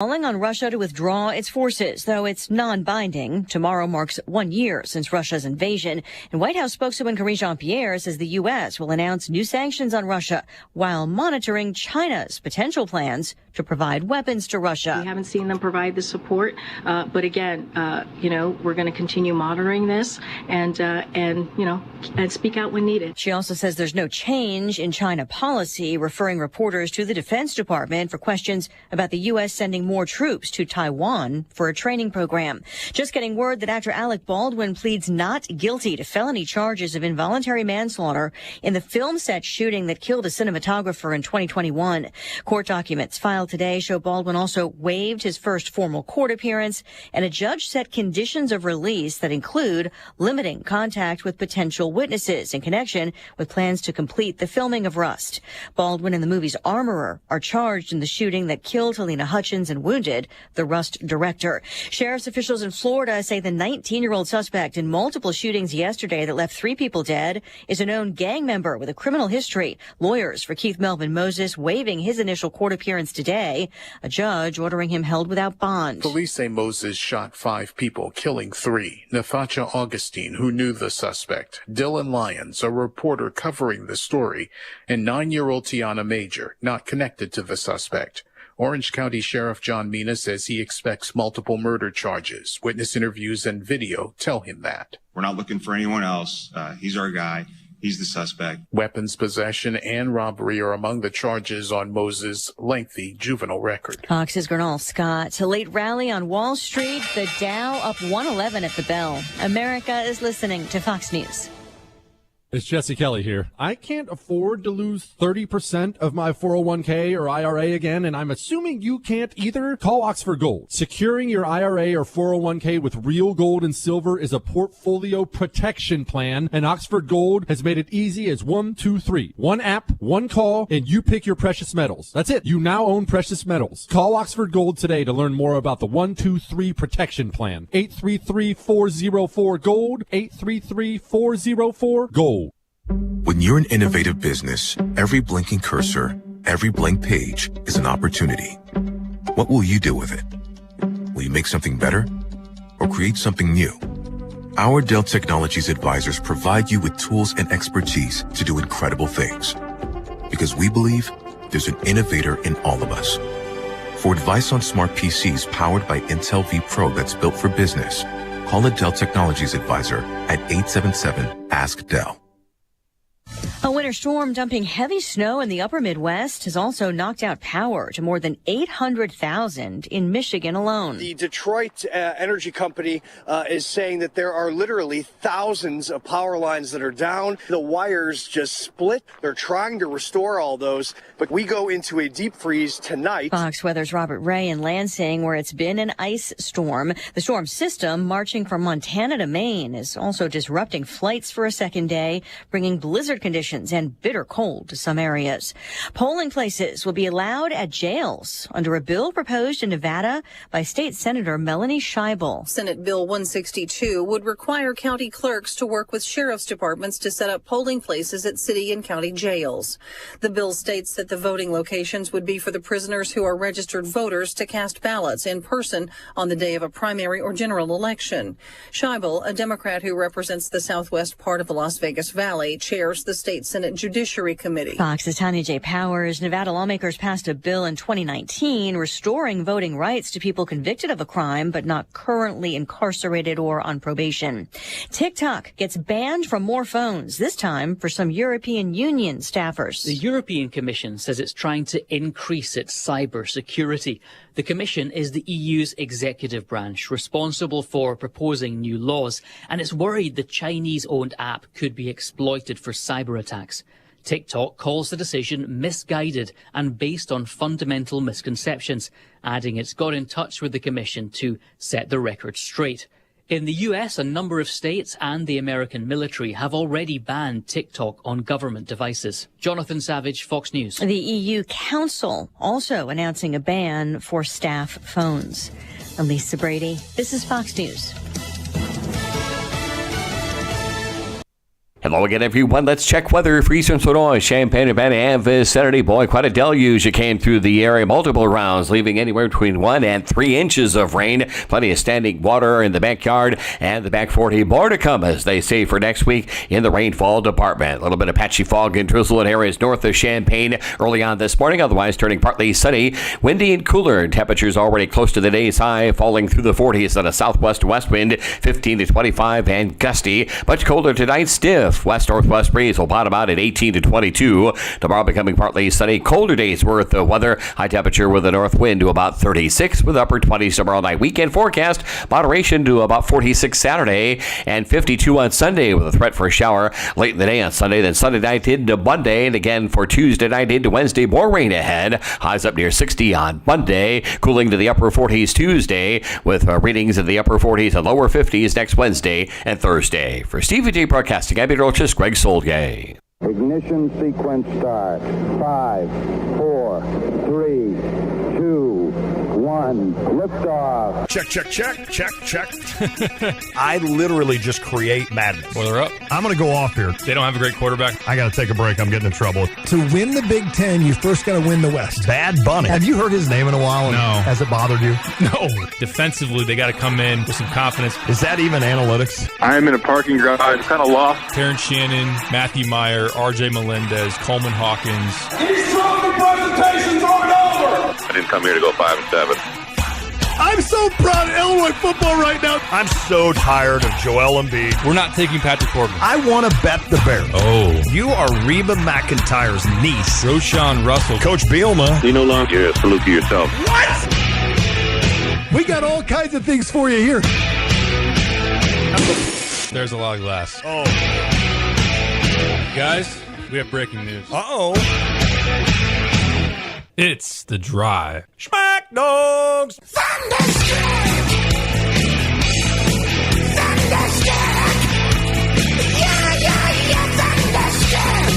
Calling on Russia to withdraw its forces, though it's non-binding. Tomorrow marks 1 year since Russia's invasion, and White House spokeswoman Karine Jean-Pierre says the U.S. will announce new sanctions on Russia while monitoring China's potential plans to provide weapons to Russia. We haven't seen them provide the support, but again, we're going to continue monitoring this and speak out when needed. She also says there's no change in China policy, referring reporters to the Defense Department for questions about the U.S. sending more troops to Taiwan for a training program. Just getting word that actor Alec Baldwin pleads not guilty to felony charges of involuntary manslaughter in the film set shooting that killed a cinematographer in 2021. Court documents filed today show Baldwin also waived his first formal court appearance, and a judge set conditions of release that include limiting contact with potential witnesses in connection with plans to complete the filming of Rust. Baldwin and the movie's armorer are charged in the shooting that killed Helena Hutchins and wounded the Rust director. Sheriff's officials in Florida say the 19-year-old suspect in multiple shootings yesterday that left 3 people dead is a known gang member with a criminal history. Lawyers for Keith Melvin Moses waiving his initial court appearance today, a judge ordering him held without bond. Police say Moses shot 5 people, killing 3. Nafacha Augustine, who knew the suspect, Dylan Lyons, a reporter covering the story, and 9-year-old Tiana Major, not connected to the suspect. Orange County Sheriff John Mina says he expects multiple murder charges. Witness interviews and video tell him that. We're not looking for anyone else. He's our guy. He's the suspect. Weapons possession and robbery are among the charges on Moses' lengthy juvenile record. Fox's Gernal Scott. A late rally on Wall Street. The Dow up 111 at the bell. America is listening to Fox News. It's Jesse Kelly here. I can't afford to lose 30% of my 401k or IRA again, and I'm assuming you can't either. Call Oxford Gold. Securing your IRA or 401k with real gold and silver is a portfolio protection plan, and Oxford Gold has made it easy as 1, 2, 3. One app, one call, and you pick your precious metals. That's it. You now own precious metals. Call Oxford Gold today to learn more about the 1, 2, 3 protection plan. 833-404-GOLD. 833-404-GOLD. When you're an innovative business, every blinking cursor, every blank page is an opportunity. What will you do with it? Will you make something better or create something new? Our Dell Technologies advisors provide you with tools and expertise to do incredible things. Because we believe there's an innovator in all of us. For advice on smart PCs powered by Intel vPro that's built for business, call a Dell Technologies advisor at 877-ASK-DELL. A winter storm dumping heavy snow in the upper Midwest has also knocked out power to more than 800,000 in Michigan alone. The Detroit Energy Company is saying that there are literally thousands of power lines that are down. The wires just split. They're trying to restore all those, but we go into a deep freeze tonight. Fox Weather's Robert Ray in Lansing, where it's been an ice storm. The storm system marching from Montana to Maine is also disrupting flights for a second day, bringing blizzard conditions and bitter cold to some areas. Polling places will be allowed at jails under a bill proposed in Nevada by State Senator Melanie Scheibel. Senate Bill 162 would require county clerks to work with sheriff's departments to set up polling places at city and county jails. The bill states that the voting locations would be for the prisoners who are registered voters to cast ballots in person on the day of a primary or general election. Scheibel, a Democrat who represents the southwest part of the Las Vegas Valley, chairs the State Senate Judiciary Committee. Fox's Tanya J. Powers. Nevada lawmakers passed a bill in 2019 restoring voting rights to people convicted of a crime but not currently incarcerated or on probation. TikTok gets banned from more phones, this time for some European Union staffers. The European Commission says it's trying to increase its cyber security. The Commission is the EU's executive branch responsible for proposing new laws, and it's worried the Chinese-owned app could be exploited for cyber attacks. TikTok calls the decision misguided and based on fundamental misconceptions, adding it's got in touch with the Commission to set the record straight. In the US, a number of states and the American military have already banned TikTok on government devices. Jonathan Savage, Fox News. The EU Council also announcing a ban for staff phones. Elisa Brady, this is Fox News. Hello again, everyone. Let's check weather for Eastern Illinois, Champaign, Urbana, and Vicinity. Boy, quite a deluge. It came through the area multiple rounds, leaving anywhere between 1 and 3 inches of rain. Plenty of standing water in the backyard and the back 40. More to come, as they say, for next week in the rainfall department. A little bit of patchy fog and drizzle in areas north of Champaign early on this morning, otherwise turning partly sunny, windy and cooler. Temperatures already close to the day's high, falling through the 40s on a southwest west wind, 15 to 25 and gusty. Much colder tonight, stiff west-northwest breeze will bottom out at 18 to 22. Tomorrow becoming partly sunny, colder days worth of weather. High temperature with a north wind to about 36 with upper 20s tomorrow night. Weekend forecast, moderation to about 46 Saturday and 52 on Sunday with a threat for a shower late in the day on Sunday. Then Sunday night into Monday, and again for Tuesday night into Wednesday, more rain ahead. Highs up near 60 on Monday, cooling to the upper 40s Tuesday with readings in the upper 40s and lower 50s next Wednesday and Thursday. For Stevie J Broadcasting, I'm Meteorologist Greg Solgay. Ignition sequence start. 5, 4, 3, 2, 1. Liftoff. Check. I literally just create madness. Well, they're up. I'm going to go off here. They don't have a great quarterback. I got to take a break. I'm getting in trouble. To win the Big Ten, you first got to win the West. Bad Bunny. Have you heard his name in a while? No. Has it bothered you? No. Defensively, they got to come in with some confidence. Is that even analytics? I'm in a parking garage, kind of lost. Terrence Shannon, Matthew Meyer, R.J. Melendez, Coleman Hawkins. These trophy presentations aren't over! I didn't come here to go 5-7. I'm so proud of Illinois football right now. I'm so tired of Joel Embiid. We're not taking Patrick Corbin. I want to bet the Bears. Oh. You are Reba McEntire's niece. Roshan Russell. Coach Bielema. You no longer salute to yourself. What? We got all kinds of things for you here. There's a lot of glass. Oh. Guys, we have breaking news. Uh-oh. It's The Drive. Smack Dogs! Thunderstruck! Yeah, Thunderstruck!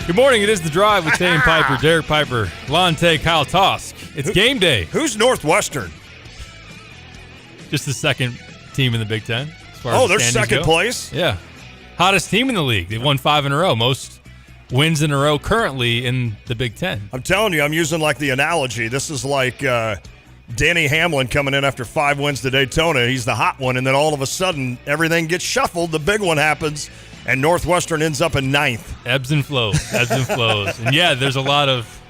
Good morning. It is The Drive with Tane Piper, Derek Piper, Lonte, Kyle Tosk. It's game day. Who's Northwestern? Just the second team in the Big Ten. As far as the they're standings second go. place? Yeah. Hottest team in the league. They've won 5 in a row. Most wins in a row currently in the Big Ten. I'm telling you, I'm using like the analogy. This is like Danny Hamlin coming in after 5 wins to Daytona. He's the hot one, and then all of a sudden, everything gets shuffled. The big one happens. And Northwestern ends up in 9th. Ebbs and flows. And yeah, there's a lot of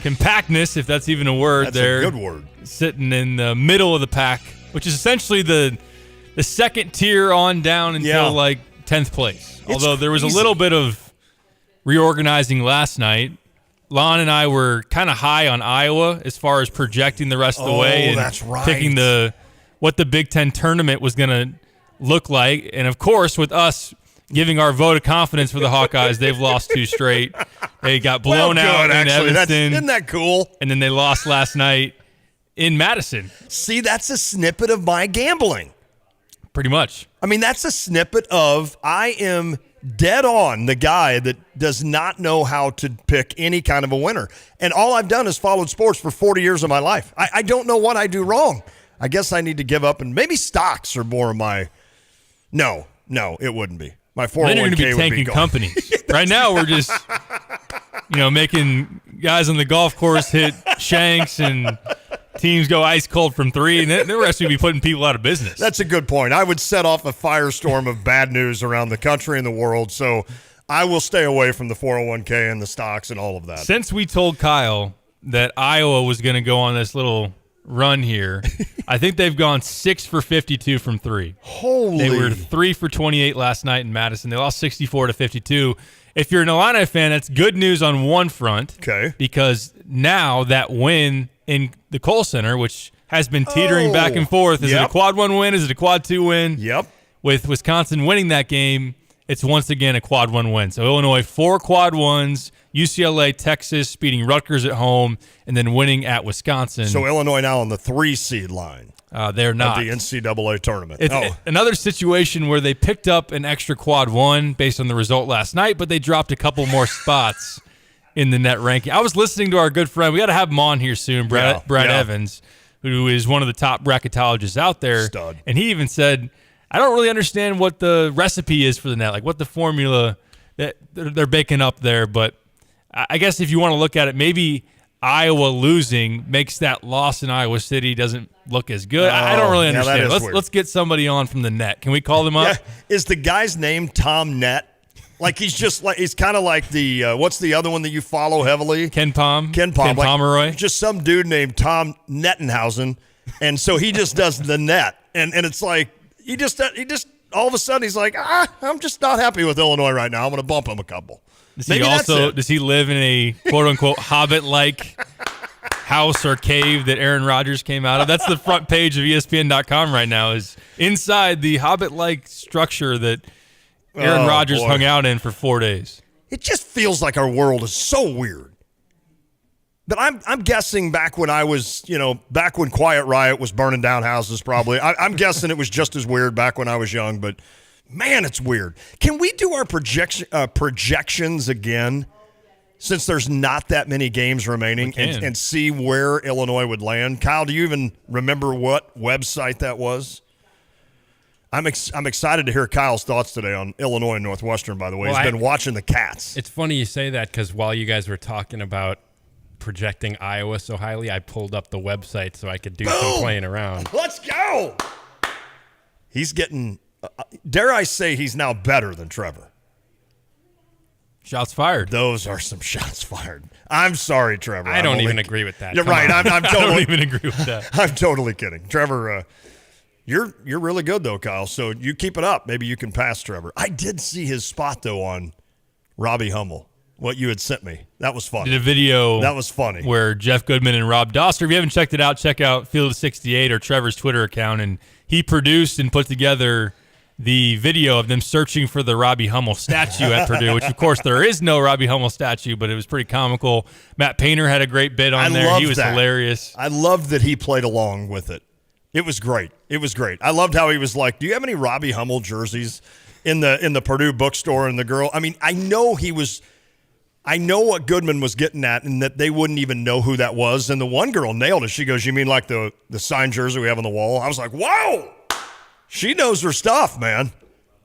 compactness, if that's even a word. That's there. a good word. Sitting in the middle of the pack, which is essentially the second tier on down until like 10th place. Although there was a little bit of reorganizing last night. Lon and I were kind of high on Iowa as far as projecting the rest of the way. And that's right. Picking what the Big Ten tournament was going to look like. And of course, with us giving our vote of confidence for the Hawkeyes, they've lost 2 straight. They got blown out in Evanston. Isn't that cool? And then they lost last night in Madison. See, that's a snippet of my gambling. Pretty much. I mean, that's a snippet of I am dead on the guy that does not know how to pick any kind of a winner. And all I've done is followed sports for 40 years of my life. I don't know what I do wrong. I guess I need to give up, and maybe stocks are more of my – no, it wouldn't be. My 401k then you're going to be would tanking be companies. Right now, we're just, making guys on the golf course hit shanks and teams go ice cold from 3, and then the rest would be putting people out of business. That's a good point. I would set off a firestorm of bad news around the country and the world, so I will stay away from the 401k and the stocks and all of that. Since we told Kyle that Iowa was going to go on this little run here, I think they've gone 6 for 52 from 3. Holy. They were 3 for 28 last night in Madison. They lost 64-52. If you're an Illini fan, that's good news on one front. Okay. Because now that win in the Kohl Center, which has been teetering back and forth, is it a quad 1 win? Is it a quad 2 win? Yep. With Wisconsin winning that game, it's once again a quad one win. So Illinois 4 quad ones, UCLA, Texas, beating Rutgers at home, and then winning at Wisconsin. So Illinois now on the 3 seed line. They're not. Of the NCAA tournament. It's another situation where they picked up an extra quad one based on the result last night, but they dropped a couple more spots in the net ranking. I was listening to our good friend. We got to have him on here soon, Brad Evans, who is one of the top bracketologists out there. Stud. And he even said, I don't really understand what the recipe is for the net, like what the formula that they're baking up there. But I guess if you want to look at it, maybe Iowa losing makes that loss in Iowa City doesn't look as good. I don't really understand. Let's get somebody on from the net. Can we call them up? Yeah. Is the guy's name Tom Net? Like he's kind of like the what's the other one that you follow heavily? Ken Pomeroy. Like, just some dude named Tom Nettenhausen, and so he just does the net, and it's like he just all of a sudden he's like, I'm just not happy with Illinois right now. I'm going to bump him a couple. Does he live in a quote unquote Hobbit-like house or cave that Aaron Rodgers came out of? That's the front page of ESPN.com right now, is inside the Hobbit-like structure that Aaron Rodgers hung out in for 4 days. It just feels like our world is so weird. But I'm guessing back when I was, back when Quiet Riot was burning down houses, probably. I'm guessing it was just as weird back when I was young, but man, it's weird. Can we do our projections again, since there's not that many games remaining, and see where Illinois would land? Kyle, do you even remember what website that was? I'm excited to hear Kyle's thoughts today on Illinois and Northwestern, by the way. He's been watching the Cats. It's funny you say that, because while you guys were talking about projecting Iowa so highly, I pulled up the website so I could do some playing around. Let's go! He's getting, dare I say, he's now better than Trevor. Shots fired. Those are some shots fired. I'm sorry, Trevor. I don't even agree with that. You're right. I'm totally, I don't even agree with that. I'm totally kidding. Trevor, you're really good, though, Kyle. So you keep it up. Maybe you can pass Trevor. I did see his spot, though, on Robbie Hummel, what you had sent me. That was funny. Did a video. That was funny. Where Jeff Goodman and Rob Doster, if you haven't checked it out, check out Field of 68 or Trevor's Twitter account. And he produced and put together the video of them searching for the Robbie Hummel statue at Purdue, which, of course, there is no Robbie Hummel statue, but it was pretty comical. Matt Painter had a great bit on there. He was hilarious. I loved that he played along with it. It was great. It was great. I loved how he was like, do you have any Robbie Hummel jerseys in the Purdue bookstore? And the girl, I mean, I know what Goodman was getting at, and that they wouldn't even know who that was. And the one girl nailed it. She goes, you mean like the signed jersey we have on the wall? I was like, whoa! She knows her stuff, man.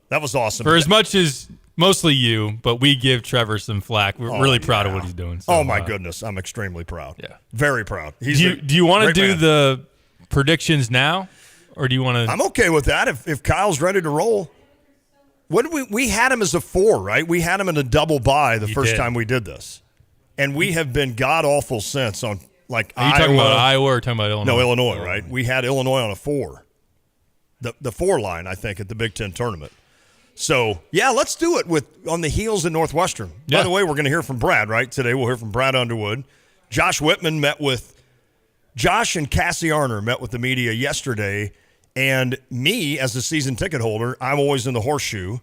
That was awesome. For as much as mostly you, but we give Trevor some flack. We're really proud of what he's doing. So, my goodness. I'm extremely proud. Yeah. Very proud. Do you want to do the predictions now, or do you want to? I'm okay with that if Kyle's ready to roll. What did we had him as a 4, right? We had him in a double bye the first time we did this, and we have been god awful since. On like, are you talking about Iowa or talking about Illinois? No, Illinois, right? We had Illinois on a 4, the 4 line, I think, at the Big Ten tournament. So yeah, let's do it on the heels of Northwestern. Yeah. By the way, we're going to hear from Brad right today. We'll hear from Brad Underwood. Josh Whitman Josh and Cassie Arner met with the media yesterday. And me, as a season ticket holder, I'm always in the Horseshoe.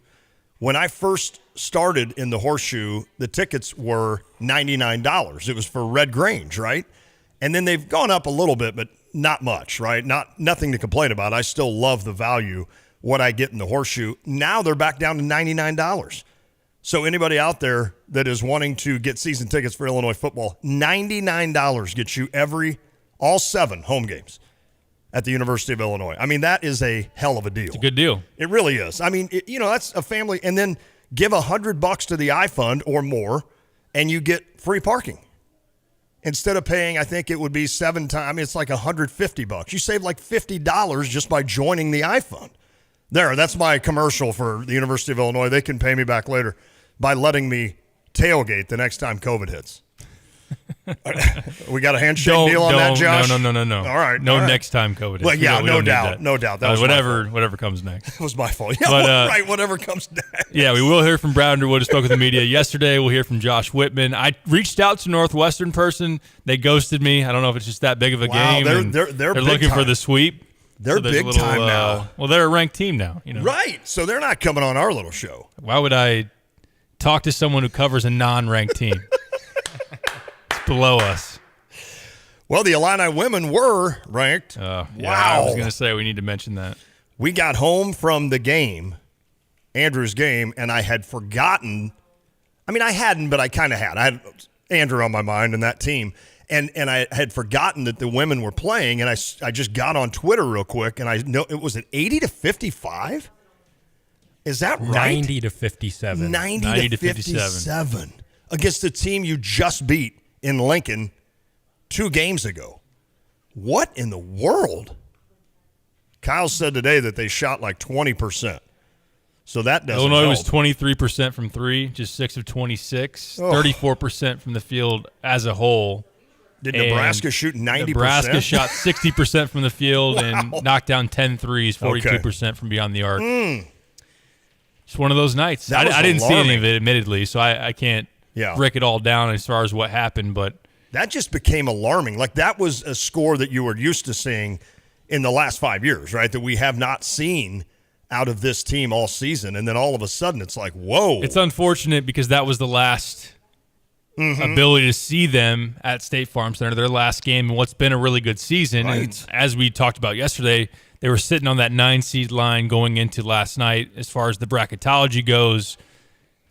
When I first started in the Horseshoe, the tickets were $99. It was for Red Grange, right? And then they've gone up a little bit, but not much, right? Nothing to complain about. I still love the value, what I get in the Horseshoe. Now they're back down to $99. So anybody out there that is wanting to get season tickets for Illinois football, $99 gets you all 7 home games at the University of Illinois. I mean, that is a hell of a deal. It's a good deal. It really is. I mean, that's a family. And then give $100 to the iFund or more, and you get free parking. Instead of paying, I think it would be 7 times. I mean, it's like $150. You save like $50 just by joining the iFund. That's my commercial for the University of Illinois. They can pay me back later by letting me tailgate the next time COVID hits. We got a handshake deal on that, Josh? No. All right. Next time COVID. Well, yeah, no doubt. That was whatever comes next. It was my fault. Yeah, right. Whatever comes next. Yeah, we will hear from Brad Underwood, who spoke with the media yesterday. We'll hear from Josh Whitman. I reached out to Northwestern person. They ghosted me. I don't know if it's just that big of a game. They're looking for the sweep. They're So there's a big little, time now. Well, they're a ranked team now. Right. So they're not coming on our little show. Why would I talk to someone who covers a non-ranked team? It's below us. Well, the Illini women were ranked. Yeah, Wow. I was going to say we need to mention that. We got home from the game, Andrew's game, and I had forgotten. I mean, I hadn't, but I kind of had. I had Andrew on my mind and that team. And I had forgotten that the women were playing, and I just got on Twitter real quick, and I know it was at 80-55. Is that right? 90-57. 90-57 against the team you just beat in Lincoln 2 games ago. What in the world? Kyle said today that they shot like 20%. So that doesn't Illinois help. was 23% from 3, just 6 of 26, Oh. 34% from the field as a whole. Did And Nebraska shoot 90%? Nebraska shot 60% from the field Wow. and knocked down 10 threes, 42% from beyond the arc. Just one of those nights. That was I didn't see any alarming. of it, admittedly, so I can't break it all down as far as what happened. But that just became alarming. Like, that was a score that you were used to seeing in the last 5 years, right? That we have not seen out of this team all season. And then all of a sudden it's like, whoa. it's unfortunate because that was the last ability to see them at State Farm Center, their last game, and what's been a really good season. Right. And as we talked about yesterday, they were sitting on that 9-seed line going into last night as far as the bracketology goes.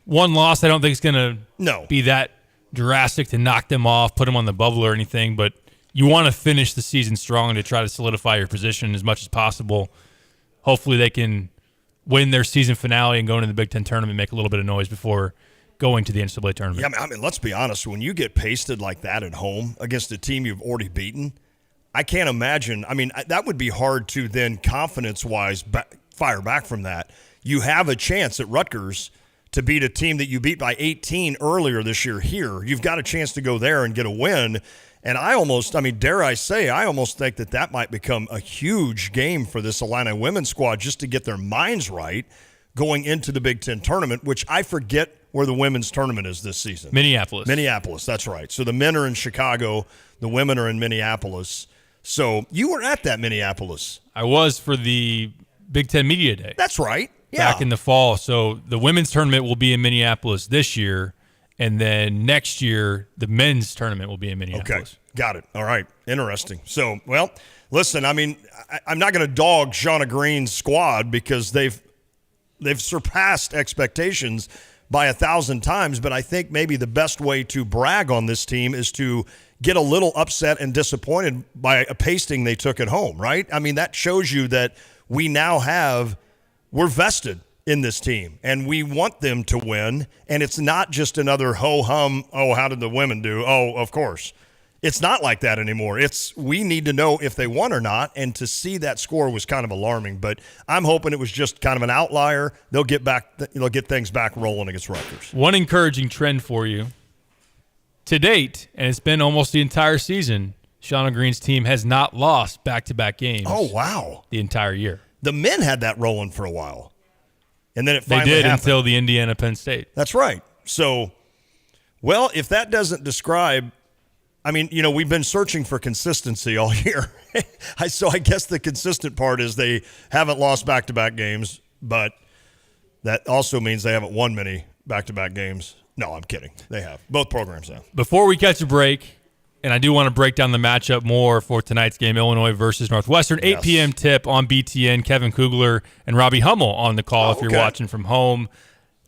One loss I don't think is going to be that drastic to knock them off, put them on the bubble or anything, but you want to finish the season strong to try to solidify your position as much as possible. Hopefully they can win their season finale and go into the Big Ten tournament and make a little bit of noise before going to the NCAA tournament. Yeah, I mean, let's be honest. When you get pasted like that at home against a team you've already beaten, I can't imagine. I mean, that would be hard to then confidence-wise fire back from that. You have a chance at Rutgers to beat a team that you beat by 18 earlier this year here. You've got a chance to go there and get a win. And I mean, dare I say, I almost think that might become a huge game for this Illini women's squad just to get their minds right going into the Big Ten tournament, which I forget where the women's tournament is this season. Minneapolis, that's right. So the men are in Chicago, the women are in Minneapolis. So you were at that Minneapolis. I was for the Big Ten Media Day. That's right. Yeah. Back in the fall. So the women's tournament will be in Minneapolis this year, and then next year the men's tournament will be in Minneapolis. Okay, got it. All right, interesting. So, well, listen, I mean, I'm not going to dog Shauna Green's squad because they've surpassed expectations by 1,000 times, but I think maybe the best way to brag on this team is to get a little upset and disappointed by a pasting they took at home, right? I mean, that shows you that we're vested in this team, and we want them to win, and it's not just another ho-hum, oh, how did the women do? Oh, of course. It's not like that anymore. We need to know if they won or not, and to see that score was kind of alarming, but I'm hoping it was just kind of an outlier. They'll get things back rolling against Rutgers. One encouraging trend for you. To date, and it's been almost the entire season, Shauna Green's team has not lost back-to-back games. Oh, wow. The entire year. The men had that rolling for a while, and then it They finally did happened. until the Indiana-Penn State. That's right. So, well, if that doesn't describe, I mean, we've been searching for consistency all year. So I guess the consistent part is they haven't lost back-to-back games, but that also means they haven't won many back-to-back games. No, I'm kidding. They have. Both programs have. Before we catch a break, and I do want to break down the matchup more for tonight's game, Illinois versus Northwestern, 8 p.m. tip on BTN. Kevin Kugler and Robbie Hummel on the call if you're watching from home.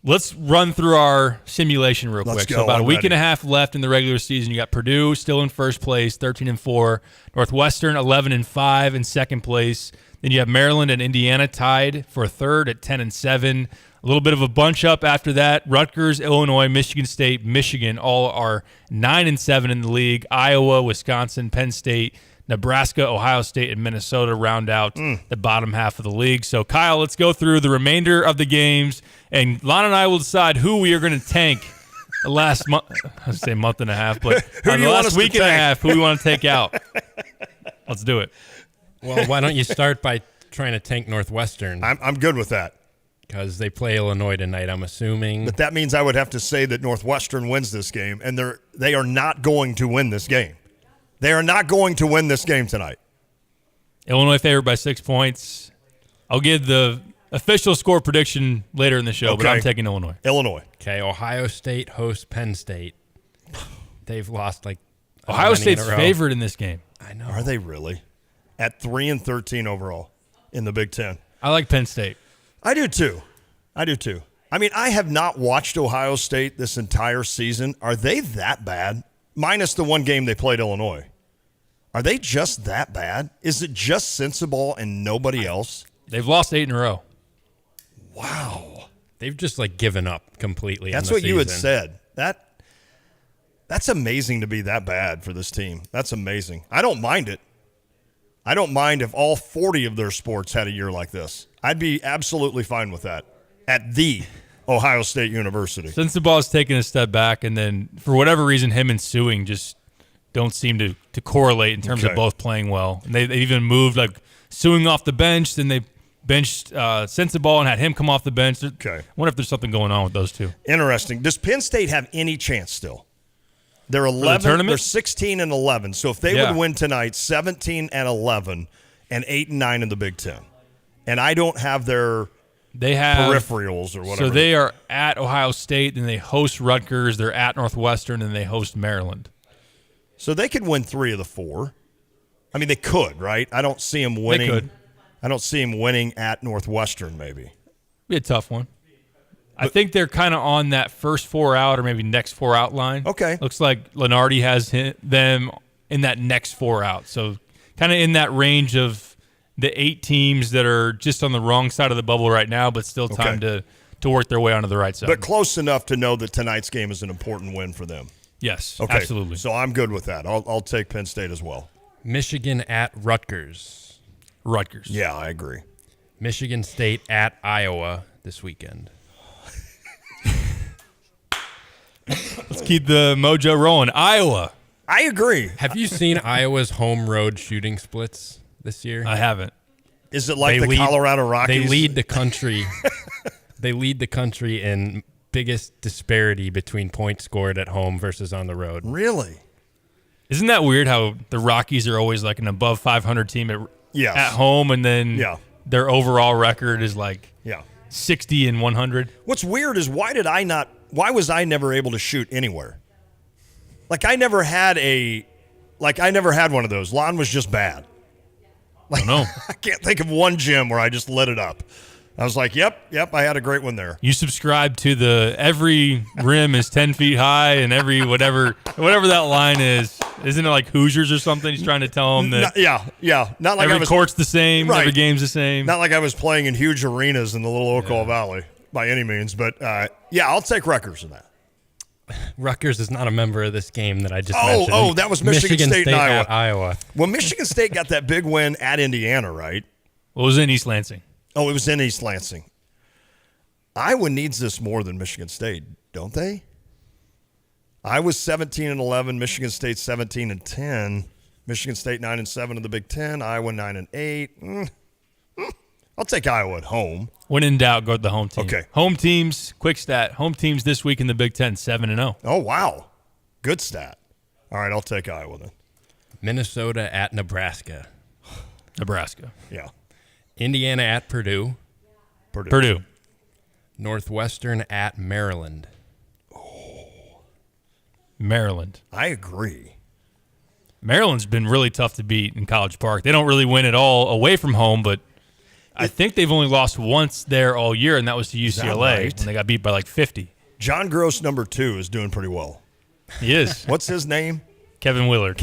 Let's run through our simulation real quick. So about a week and a half left in the regular season. You got Purdue still in first place, 13-4. Northwestern 11-5 in second place. Then you have Maryland and Indiana tied for third at 10-7. A little bit of a bunch up after that. Rutgers, Illinois, Michigan State, Michigan all are 9-7 in the league. Iowa, Wisconsin, Penn State, Nebraska, Ohio State, and Minnesota round out the bottom half of the league. So, Kyle, let's go through the remainder of the games, and Lon and I will decide who we are going to tank the last month. I say month and a half, but the last week and a half, who we want to take out. Let's do it. Well, why don't you start by trying to tank Northwestern? I'm good with that. Because they play Illinois tonight, I'm assuming. But that means I would have to say that Northwestern wins this game, and they are not going to win this game. They are not going to win this game tonight. Illinois favored by 6 points. I'll give the official score prediction later in the show, but I'm taking Illinois. Illinois. Okay, Ohio State hosts Penn State. They've lost like Ohio State's favored in this game. I know. Are they really? At 3-13 overall in the Big Ten. I like Penn State. I do too. I mean, I have not watched Ohio State this entire season. Are they that bad? Minus the one game they played Illinois. Are they just that bad? Is it just Sensible and nobody else? They've lost 8 in a row. Wow. They've just like given up completely. That's what you had said. That's amazing to be that bad for this team. That's amazing. I don't mind it. I don't mind if all 40 of their sports had a year like this. I'd be absolutely fine with that at the Ohio State University. Since the ball's taken a step back, and then for whatever reason, him and Sewing just don't seem to correlate in terms of both playing well. And they even moved like Sewing off the bench, then they benched Sensible and had him come off the bench. Okay. I wonder if there's something going on with those two. Interesting. Does Penn State have any chance still? They're 11. They're 16-11. So if they would win tonight, 17-11, and 8-9 in the Big Ten, and I don't have their peripherals or whatever. So they are at Ohio State, and they host Rutgers. They're at Northwestern, and they host Maryland. So they could win 3 of the 4. I mean, they could, right? I don't see them winning. They could. I don't see them winning at Northwestern. Maybe be a tough one. I think they're kind of on that first 4 out or maybe next 4 out line. Okay. Looks like Lenardi has them in that next 4 out. So kind of in that range of the 8 teams that are just on the wrong side of the bubble right now, but still time to work their way onto the right side. But close enough to know that tonight's game is an important win for them. Yes, okay. Absolutely. So I'm good with that. I'll take Penn State as well. Michigan at Rutgers. Yeah, I agree. Michigan State at Iowa this weekend. Let's keep the mojo rolling. Iowa. I agree. Have you seen Iowa's home road shooting splits this year? I haven't. Is it like Colorado Rockies? They lead the country. They lead the country in biggest disparity between points scored at home versus on the road. Really? Isn't that weird how the Rockies are always like an above 500 team at home, and then their overall record is like 60 and 100? What's weird is why was I never able to shoot anywhere? Like I never had one of those. Lawn was just bad. Like, I don't know. I can't think of one gym where I just lit it up. I was like, yep, I had a great one there. You subscribe to every rim is 10 feet high, and every whatever that line is. Isn't it like Hoosiers or something? He's trying to tell them that. Not like every court's the same. Right. Every game's the same. Not like I was playing in huge arenas in the little Ocala Valley by any means. But, I'll take Rutgers in that. Rutgers is not a member of this game that I just mentioned. Oh, that was Michigan State and at Iowa. Well, Michigan State got that big win at Indiana, right? Well, it was in East Lansing. Oh, it was in East Lansing. Iowa needs this more than Michigan State, don't they? Iowa's 17-11, Michigan State 17-10, Michigan State 9-7 in the Big Ten, Iowa 9-8. I'll take Iowa at home. When in doubt, go to the home team. Okay. Home teams, quick stat. Home teams this week in the Big Ten, 7-0. Oh, wow. Good stat. All right, I'll take Iowa then. Minnesota at Nebraska. Nebraska. Yeah. Indiana at Purdue. Purdue. Northwestern at Maryland. Maryland. I agree. Maryland's been really tough to beat in College Park. They don't really win at all away from home, but I think they've only lost once there all year, and that was to UCLA when they got beat by like 50. John Gross, number 2, is doing pretty well. He is. What's his name? Kevin Willard.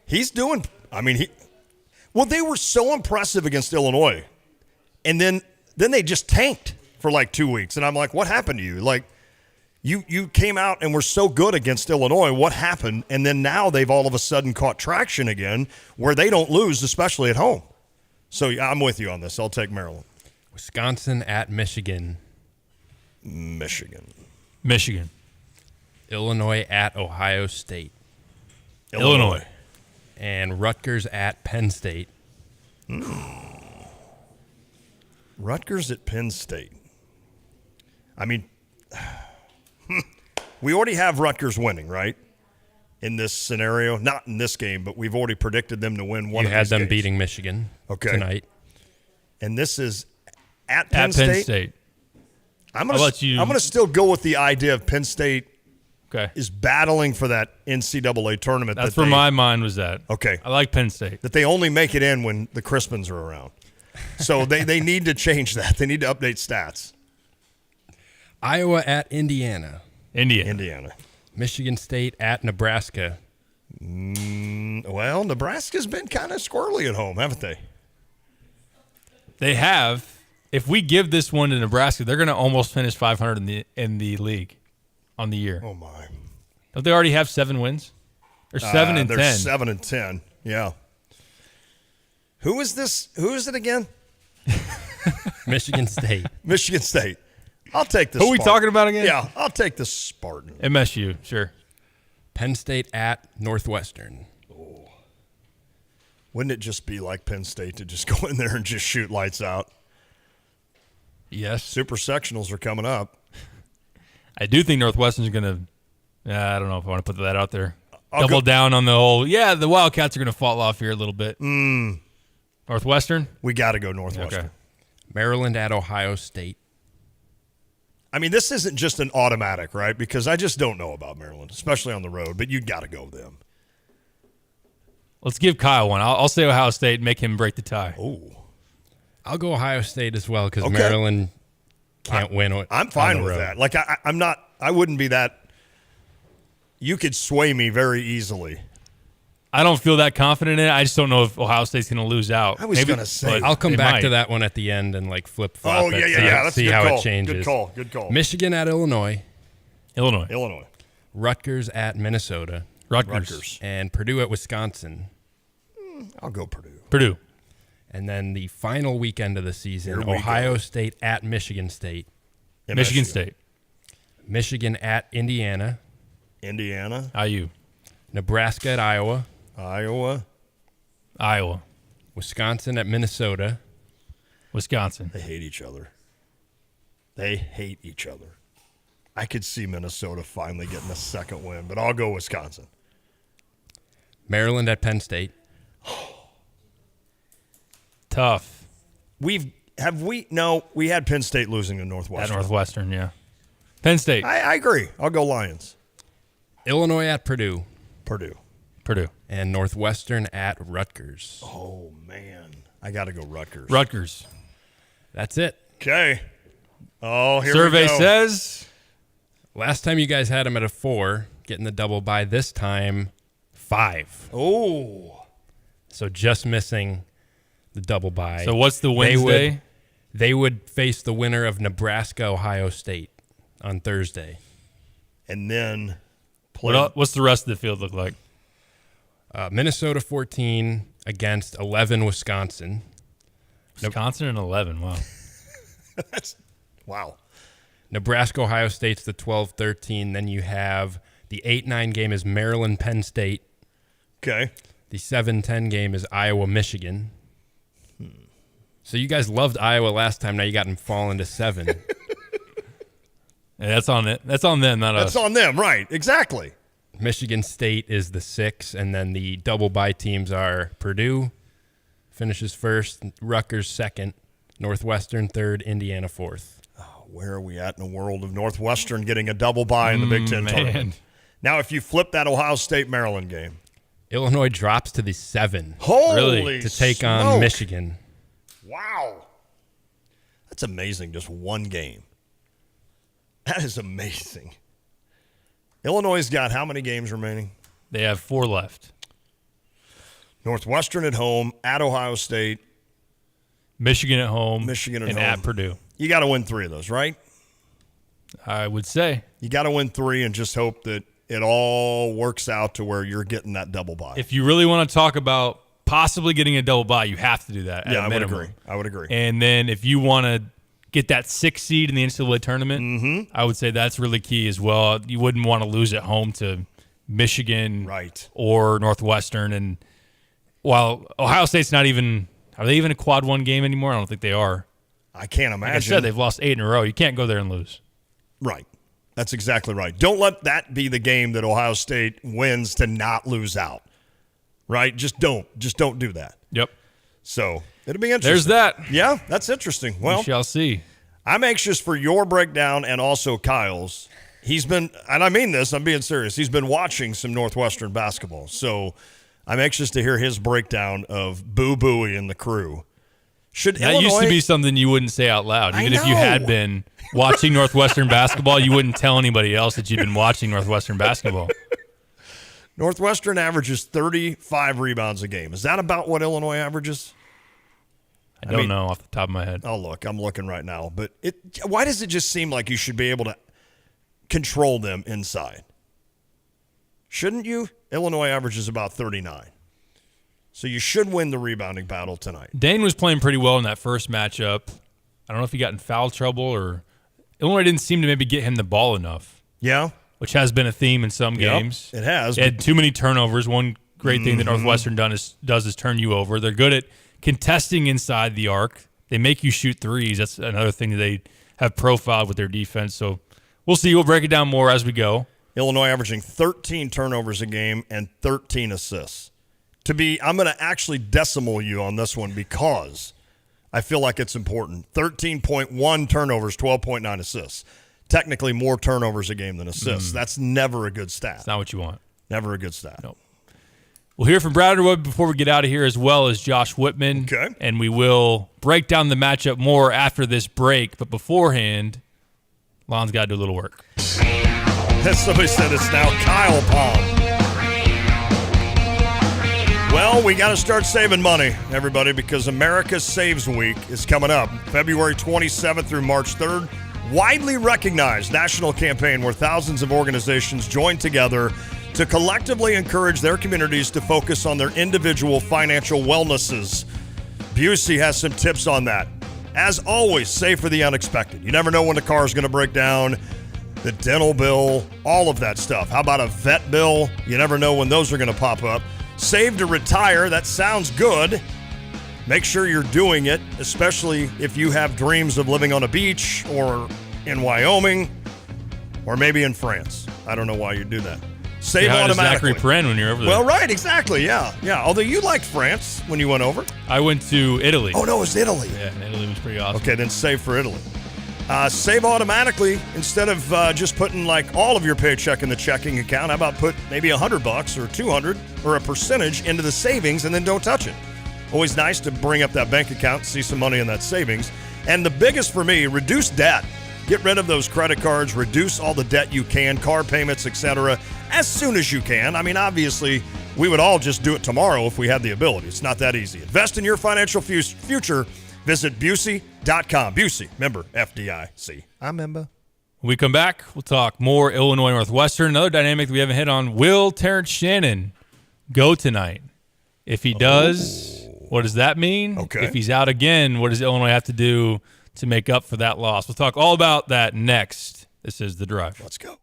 He's doing, they were so impressive against Illinois, and then they just tanked for like 2 weeks, and I'm like, what happened to you? Like, you came out and were so good against Illinois. What happened? And then now they've all of a sudden caught traction again where they don't lose, especially at home. So, I'm with you on this. I'll take Maryland. Wisconsin at Michigan. Michigan. Illinois at Ohio State. Illinois. And Rutgers at Penn State. Rutgers at Penn State. We already have Rutgers winning, right? in this scenario. Not in this game, but we've already predicted them to win one You of had these them games. beating Michigan tonight. And this is at Penn At Penn State. I'm How about you? going to still go with the idea of Penn State Okay. is battling for that NCAA tournament. That's where my mind was at. Okay. I like Penn State. That they only make it in when the Crispins are around. So they need to change that. They need to update stats. Iowa at Indiana. Indiana. Michigan State at Nebraska. Well, Nebraska's been kind of squirrely at home, haven't they? They have. If we give this one to Nebraska, they're going to almost finish 500 in the league on the year. Oh my! Don't they already have 7 wins? Or 7 and 10? They're 7 and 10. Yeah. Who is this? Who is it again? Michigan State. Michigan State. I'll take the Who are we talking about again? Yeah, I'll take the Spartan. MSU, sure. Penn State at Northwestern. Wouldn't it just be like Penn State to just go in there and just shoot lights out? Yes. Super sectionals are coming up. I do think Northwestern's going to, I don't know if I want to put that out there. I'll Double go- down on the whole, the Wildcats are going to fall off here a little bit. Northwestern? We got to go Northwestern. Okay. Maryland at Ohio State. I mean, this isn't just an automatic, right? Because I just don't know about Maryland, especially on the road, but you got to go them. Let's give Kyle one. I'll say Ohio State and make him break the tie. Oh. I'll go Ohio State as well because Okay. Maryland can't win. I'm fine on the with road. that. Like, I'm not, I wouldn't be that. You could sway me very easily. I don't feel that confident in it. I just don't know if Ohio State's going to lose out. I was gonna say- but I'll come they back might. to that one at the end and like flip flop. Oh, it, yeah. That's a see good how call. it changes. Good call. Michigan at Illinois. Illinois. Rutgers at Minnesota. Rutgers. And Purdue at Wisconsin. I'll go Purdue. Purdue. And then the final weekend of the season, Here we Ohio go. State at Michigan State. Michigan State. Michigan at Indiana. Indiana. IU. Nebraska at Iowa. Iowa. Wisconsin at Minnesota. Wisconsin. They hate each other. I could see Minnesota finally getting a second win, but I'll go Wisconsin. Maryland at Penn State. Tough. We had Penn State losing to Northwestern. At Northwestern, yeah. Penn State. I agree. I'll go Lions. Illinois at Purdue. Purdue. And Northwestern at Rutgers. Oh, man. I got to go Rutgers. Rutgers. That's it. Okay. Oh, here Survey we go. says Last time you guys had them at a 4, getting the double bye. This time, 5. Oh. So just missing the double bye. So what's the Wednesday? They would face the winner of Nebraska, Ohio State on Thursday. And then play. What's the rest of the field look like? Minnesota 14 against 11 Wisconsin. Wisconsin and 11. Wow. Wow. Nebraska, Ohio State's the 12-13. Then you have the 8-9 game is Maryland, Penn State. Okay. The 7-10 game is Iowa, Michigan. So you guys loved Iowa last time. Now you got them falling to 7. Yeah, that's on it. That's on them, not us. That's on them, right? Exactly. Michigan State is the 6, and then the double bye teams are Purdue finishes first, Rutgers second, Northwestern third, Indiana fourth. Oh, where are we at in the world of Northwestern getting a double bye in the Big Ten tournament? Now, if you flip that Ohio State-Maryland game. Illinois drops to the 7. Holy to take on smoke. Michigan. Wow. That's amazing, just one game. That is amazing. Illinois' got how many games remaining? They have 4 left. Northwestern at home, at Ohio State. Michigan at home. Michigan at and home. at Purdue. You got to win 3 of those, right? I would say. You got to win 3 and just hope that it all works out to where you're getting that double bye. If you really want to talk about possibly getting a double bye, you have to do that at a minimum. I would agree. And then if you want to get that 6th seed in the NCAA tournament, I would say that's really key as well. You wouldn't want to lose at home to Michigan or Northwestern. And while Ohio State's not even – are they even a quad 1 game anymore? I don't think they are. I can't imagine. Like I said, they've lost 8 in a row. You can't go there and lose. Right. That's exactly right. Don't let that be the game that Ohio State wins to not lose out. Right? Just don't do that. Yep. So it'll be interesting. There's that. Yeah, that's interesting. Well, we shall see. I'm anxious for your breakdown and also Kyle's. He's been, and I mean this, I'm being serious, he's been watching some Northwestern basketball. So I'm anxious to hear his breakdown of Boo Buie and the crew. That used to be something you wouldn't say out loud. Even if you had been watching Northwestern basketball, you wouldn't tell anybody else that you'd been watching Northwestern basketball. Northwestern averages 35 rebounds a game. Is that about what Illinois averages? I don't know off the top of my head. Oh, look, I'm looking right now. But why does it just seem like you should be able to control them inside? Shouldn't you? Illinois averages about 39. So you should win the rebounding battle tonight. Dane was playing pretty well in that first matchup. I don't know if he got in foul trouble or Illinois didn't seem to maybe get him the ball enough. Yeah. Which has been a theme in some games. It has. They had too many turnovers. One great thing that Northwestern does is turn you over. They're good at contesting inside the arc. They make you shoot threes. That's another thing that they have profiled with their defense. So we'll see. We'll break it down more as we go. Illinois averaging 13 turnovers a game and 13 assists. I'm going to actually decimal you on this one because I feel like it's important. 13.1 turnovers, 12.9 assists. Technically more turnovers a game than assists. That's never a good stat. It's not what you want. Never a good stat. Nope. We'll hear from Brad Underwood before we get out of here, as well as Josh Whitman. Okay. And we will break down the matchup more after this break. But beforehand, Lon's got to do a little work. As somebody said, it's now Kyle Palm. Well, we got to start saving money, everybody, because America's Saves Week is coming up. February 27th through March 3rd. Widely recognized national campaign where thousands of organizations join together to collectively encourage their communities to focus on their individual financial wellnesses. Busey has some tips on that. As always, save for the unexpected. You never know when the car is going to break down, the dental bill, all of that stuff. How about a vet bill? You never know when those are going to pop up. Save to retire. That sounds good. Make sure you're doing it, especially if you have dreams of living on a beach or in Wyoming or maybe in France. I don't know why you do that. Save automatically. Zachary Perrin when you're over there. Well, right, exactly, yeah. Although you liked France when you went over. I went to Italy. Oh, no, it was Italy. Yeah, and Italy was pretty awesome. Okay, then save for Italy. Save automatically instead of just putting like all of your paycheck in the checking account. How about put maybe $100 or $200 or a percentage into the savings and then don't touch it. Always nice to bring up that bank account, see some money in that savings. And the biggest for me, reduce debt. Get rid of those credit cards, reduce all the debt you can, car payments, etc., as soon as you can. I mean, obviously, we would all just do it tomorrow if we had the ability. It's not that easy. Invest in your financial future. Visit Busey.com. Busey, member FDIC. I'm member. When we come back, we'll talk more Illinois Northwestern. Another dynamic that we haven't hit on, will Terrence Shannon go tonight? If he does, what does that mean? Okay. If he's out again, what does Illinois have to do to make up for that loss? We'll talk all about that next. This is The Drive. Let's go.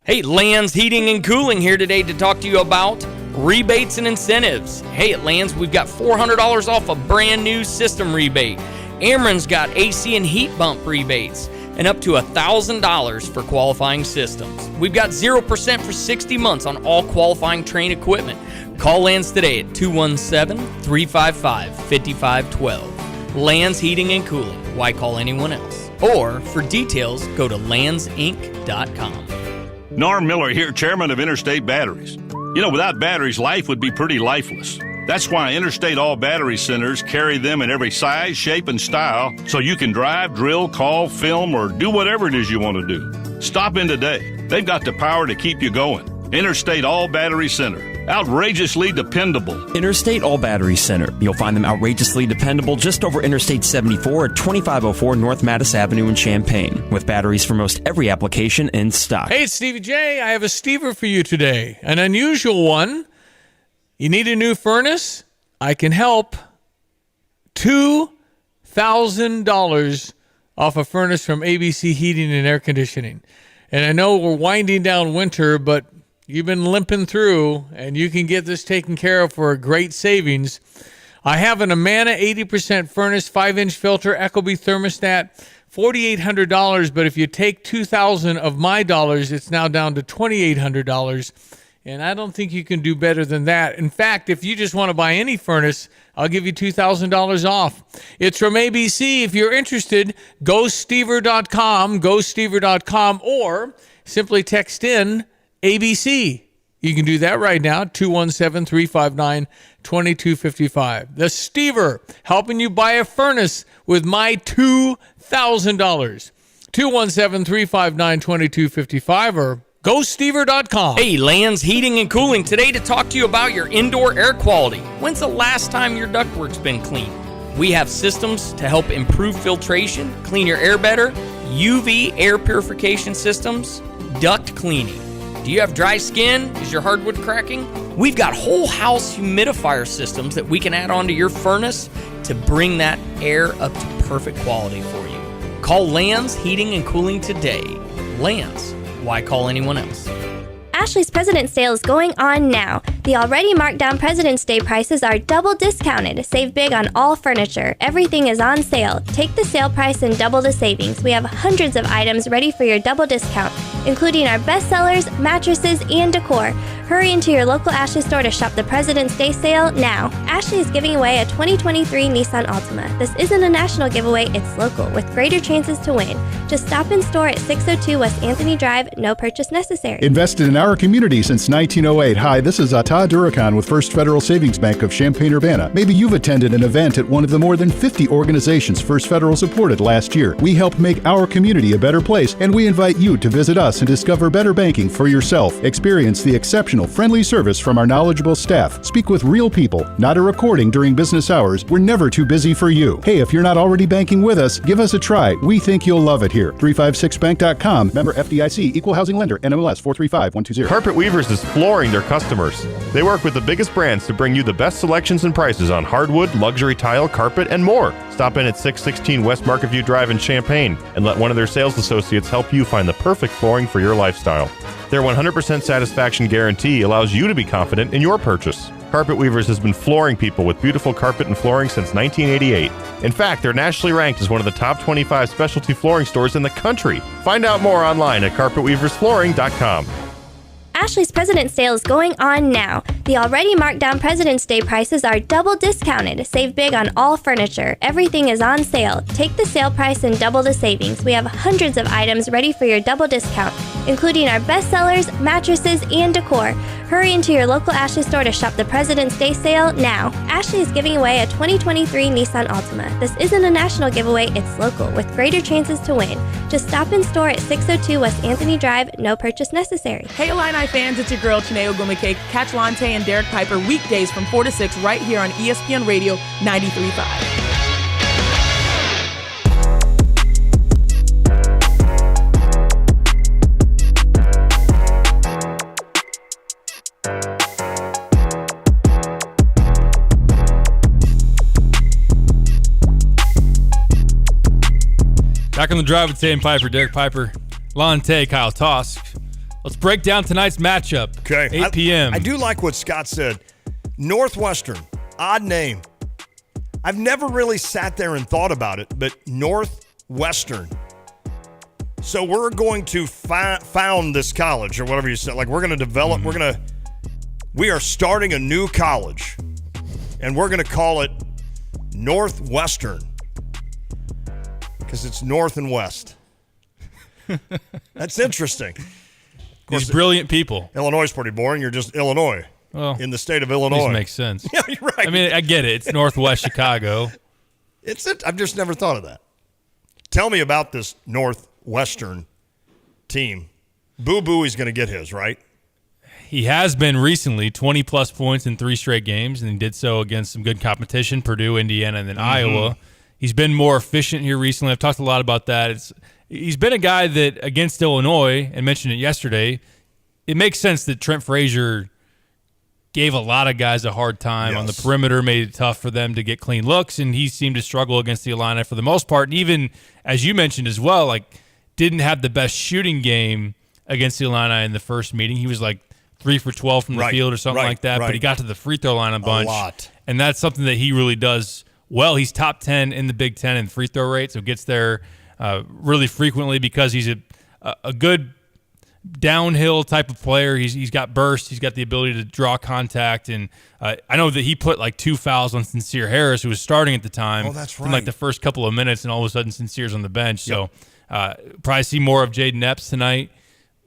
Hey, Lands Heating and Cooling here today to talk to you about rebates and incentives. Hey, at Lands, we've got $400 off a brand new system rebate. Ameren's got AC and heat bump rebates and up to $1,000 for qualifying systems. We've got 0% for 60 months on all qualifying Trane equipment. Call Lands today at 217-355-5512. Lands Heating and Cooling. Why call anyone else? Or for details, go to landsinc.com. Norm Miller here, chairman of Interstate Batteries. You know, without batteries, life would be pretty lifeless. That's why Interstate All Battery Centers carry them in every size, shape, and style so you can drive, drill, call, film, or do whatever it is you want to do. Stop in today. They've got the power to keep you going. Interstate All Battery Center. Outrageously dependable. Interstate All Battery Center. You'll find them outrageously dependable just over Interstate 74 at 2504 North Mattis Avenue in Champaign, with batteries for most every application in stock. Hey, it's Stevie J. I have a Stever for you today. An unusual one. You need a new furnace? I can help. $2,000 off a furnace from ABC Heating and Air Conditioning. And I know we're winding down winter, but you've been limping through, and you can get this taken care of for a great savings. I have an Amana 80% furnace, 5-inch filter, Ecobee thermostat, $4,800, but if you take $2,000 of my dollars, it's now down to $2,800. And I don't think you can do better than that. In fact, if you just want to buy any furnace, I'll give you $2,000 off. It's from ABC. If you're interested, GoStever.com, or simply text in ABC. You can do that right now, 217-359-2255. The Stever, helping you buy a furnace with my $2,000. 217-359-2255 or GoStever.com. Hey, Lands Heating and Cooling today to talk to you about your indoor air quality. When's the last time your ductwork's been cleaned? We have systems to help improve filtration, clean your air better, UV air purification systems, duct cleaning. Do you have dry skin? Is your hardwood cracking? We've got whole house humidifier systems that we can add onto your furnace to bring that air up to perfect quality for you. Call Lands Heating and Cooling today. Lands. Why call anyone else? Ashley's President's Sale is going on now. The already marked down President's Day prices are double discounted. Save big on all furniture. Everything is on sale. Take the sale price and double the savings. We have hundreds of items ready for your double discount, including our bestsellers, mattresses, and decor. Hurry into your local Ashley store to shop the President's Day sale now. Ashley is giving away a 2023 Nissan Altima. This isn't a national giveaway, it's local, with greater chances to win. Just stop in store at 602 West Anthony Drive, no purchase necessary. Invested in our community since 1908. Hi, this is Todd Durakan with First Federal Savings Bank of Champaign-Urbana. Maybe you've attended an event at one of the more than 50 organizations First Federal supported last year. We help make our community a better place, and we invite you to visit us and discover better banking for yourself. Experience the exceptional, friendly service from our knowledgeable staff. Speak with real people, not a recording during business hours. We're never too busy for you. Hey, if you're not already banking with us, give us a try. We think you'll love it here. 356bank.com. Member FDIC. Equal housing lender. NMLS 435120. Carpet Weavers is flooring their customers. They work with the biggest brands to bring you the best selections and prices on hardwood, luxury tile, carpet, and more. Stop in at 616 West Market View Drive in Champaign and let one of their sales associates help you find the perfect flooring for your lifestyle. Their 100% satisfaction guarantee allows you to be confident in your purchase. Carpet Weavers has been flooring people with beautiful carpet and flooring since 1988. In fact, they're nationally ranked as one of the top 25 specialty flooring stores in the country. Find out more online at carpetweaversflooring.com. Ashley's President's Sale is going on now. The already marked down President's Day prices are double discounted. Save big on all furniture. Everything is on sale. Take the sale price and double the savings. We have hundreds of items ready for your double discount, including our bestsellers, mattresses, and decor. Hurry into your local Ashley store to shop the President's Day sale now. Ashley is giving away a 2023 Nissan Altima. This isn't a national giveaway, it's local, with greater chances to win. Just stop in store at 602 West Anthony Drive, no purchase necessary. Hey Illini fans, it's your girl Chineo Gumake. Catch Lante and Derek Piper weekdays from 4 to 6 right here on ESPN Radio 93.5. Back on the drive with Tay and Piper, Derek Piper, Lante, Kyle Tosk. Let's break down tonight's matchup. Okay. 8 p.m. I do like what Scott said. Northwestern, odd name. I've never really sat there and thought about it, but Northwestern. So we're going to found this college, or whatever you said. Like, we're going to develop, we are starting a new college, and we're going to call it Northwestern because it's north and west. That's interesting. These brilliant people. Illinois is pretty boring. You're just Illinois. Well, in the state of Illinois. This makes sense. Yeah, you're right. I mean, I get it. It's Northwest Chicago. I've just never thought of that. Tell me about this Northwestern team. Boo Boo is going to get his, right? He has been recently 20-plus points in 3 straight games, and he did so against some good competition, Purdue, Indiana, and then Iowa. He's been more efficient here recently. I've talked a lot about that. He's been a guy that, against Illinois, and mentioned it yesterday, it makes sense that Trent Frazier gave a lot of guys a hard time on the perimeter, made it tough for them to get clean looks, and he seemed to struggle against the Illini for the most part. And even, as you mentioned as well, like, didn't have the best shooting game against the Illini in the first meeting. He was like 3 for 12 from the field or something like that, but he got to the free throw line a bunch. A lot. And that's something that he really does well. He's top 10 in the Big Ten in free throw rate, so gets there really frequently because he's a good downhill type of player. He's got burst. He's got the ability to draw contact. And I know that he put like 2 fouls on Sincere Harris, who was starting at the time. Oh, that's right. In like the first couple of minutes, and all of a sudden Sincere's on the bench. Yep. So probably see more of Jaden Epps tonight.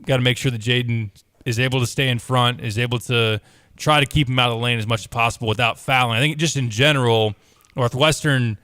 Got to make sure that Jaden is able to stay in front, is able to try to keep him out of the lane as much as possible without fouling. I think just in general, Northwestern,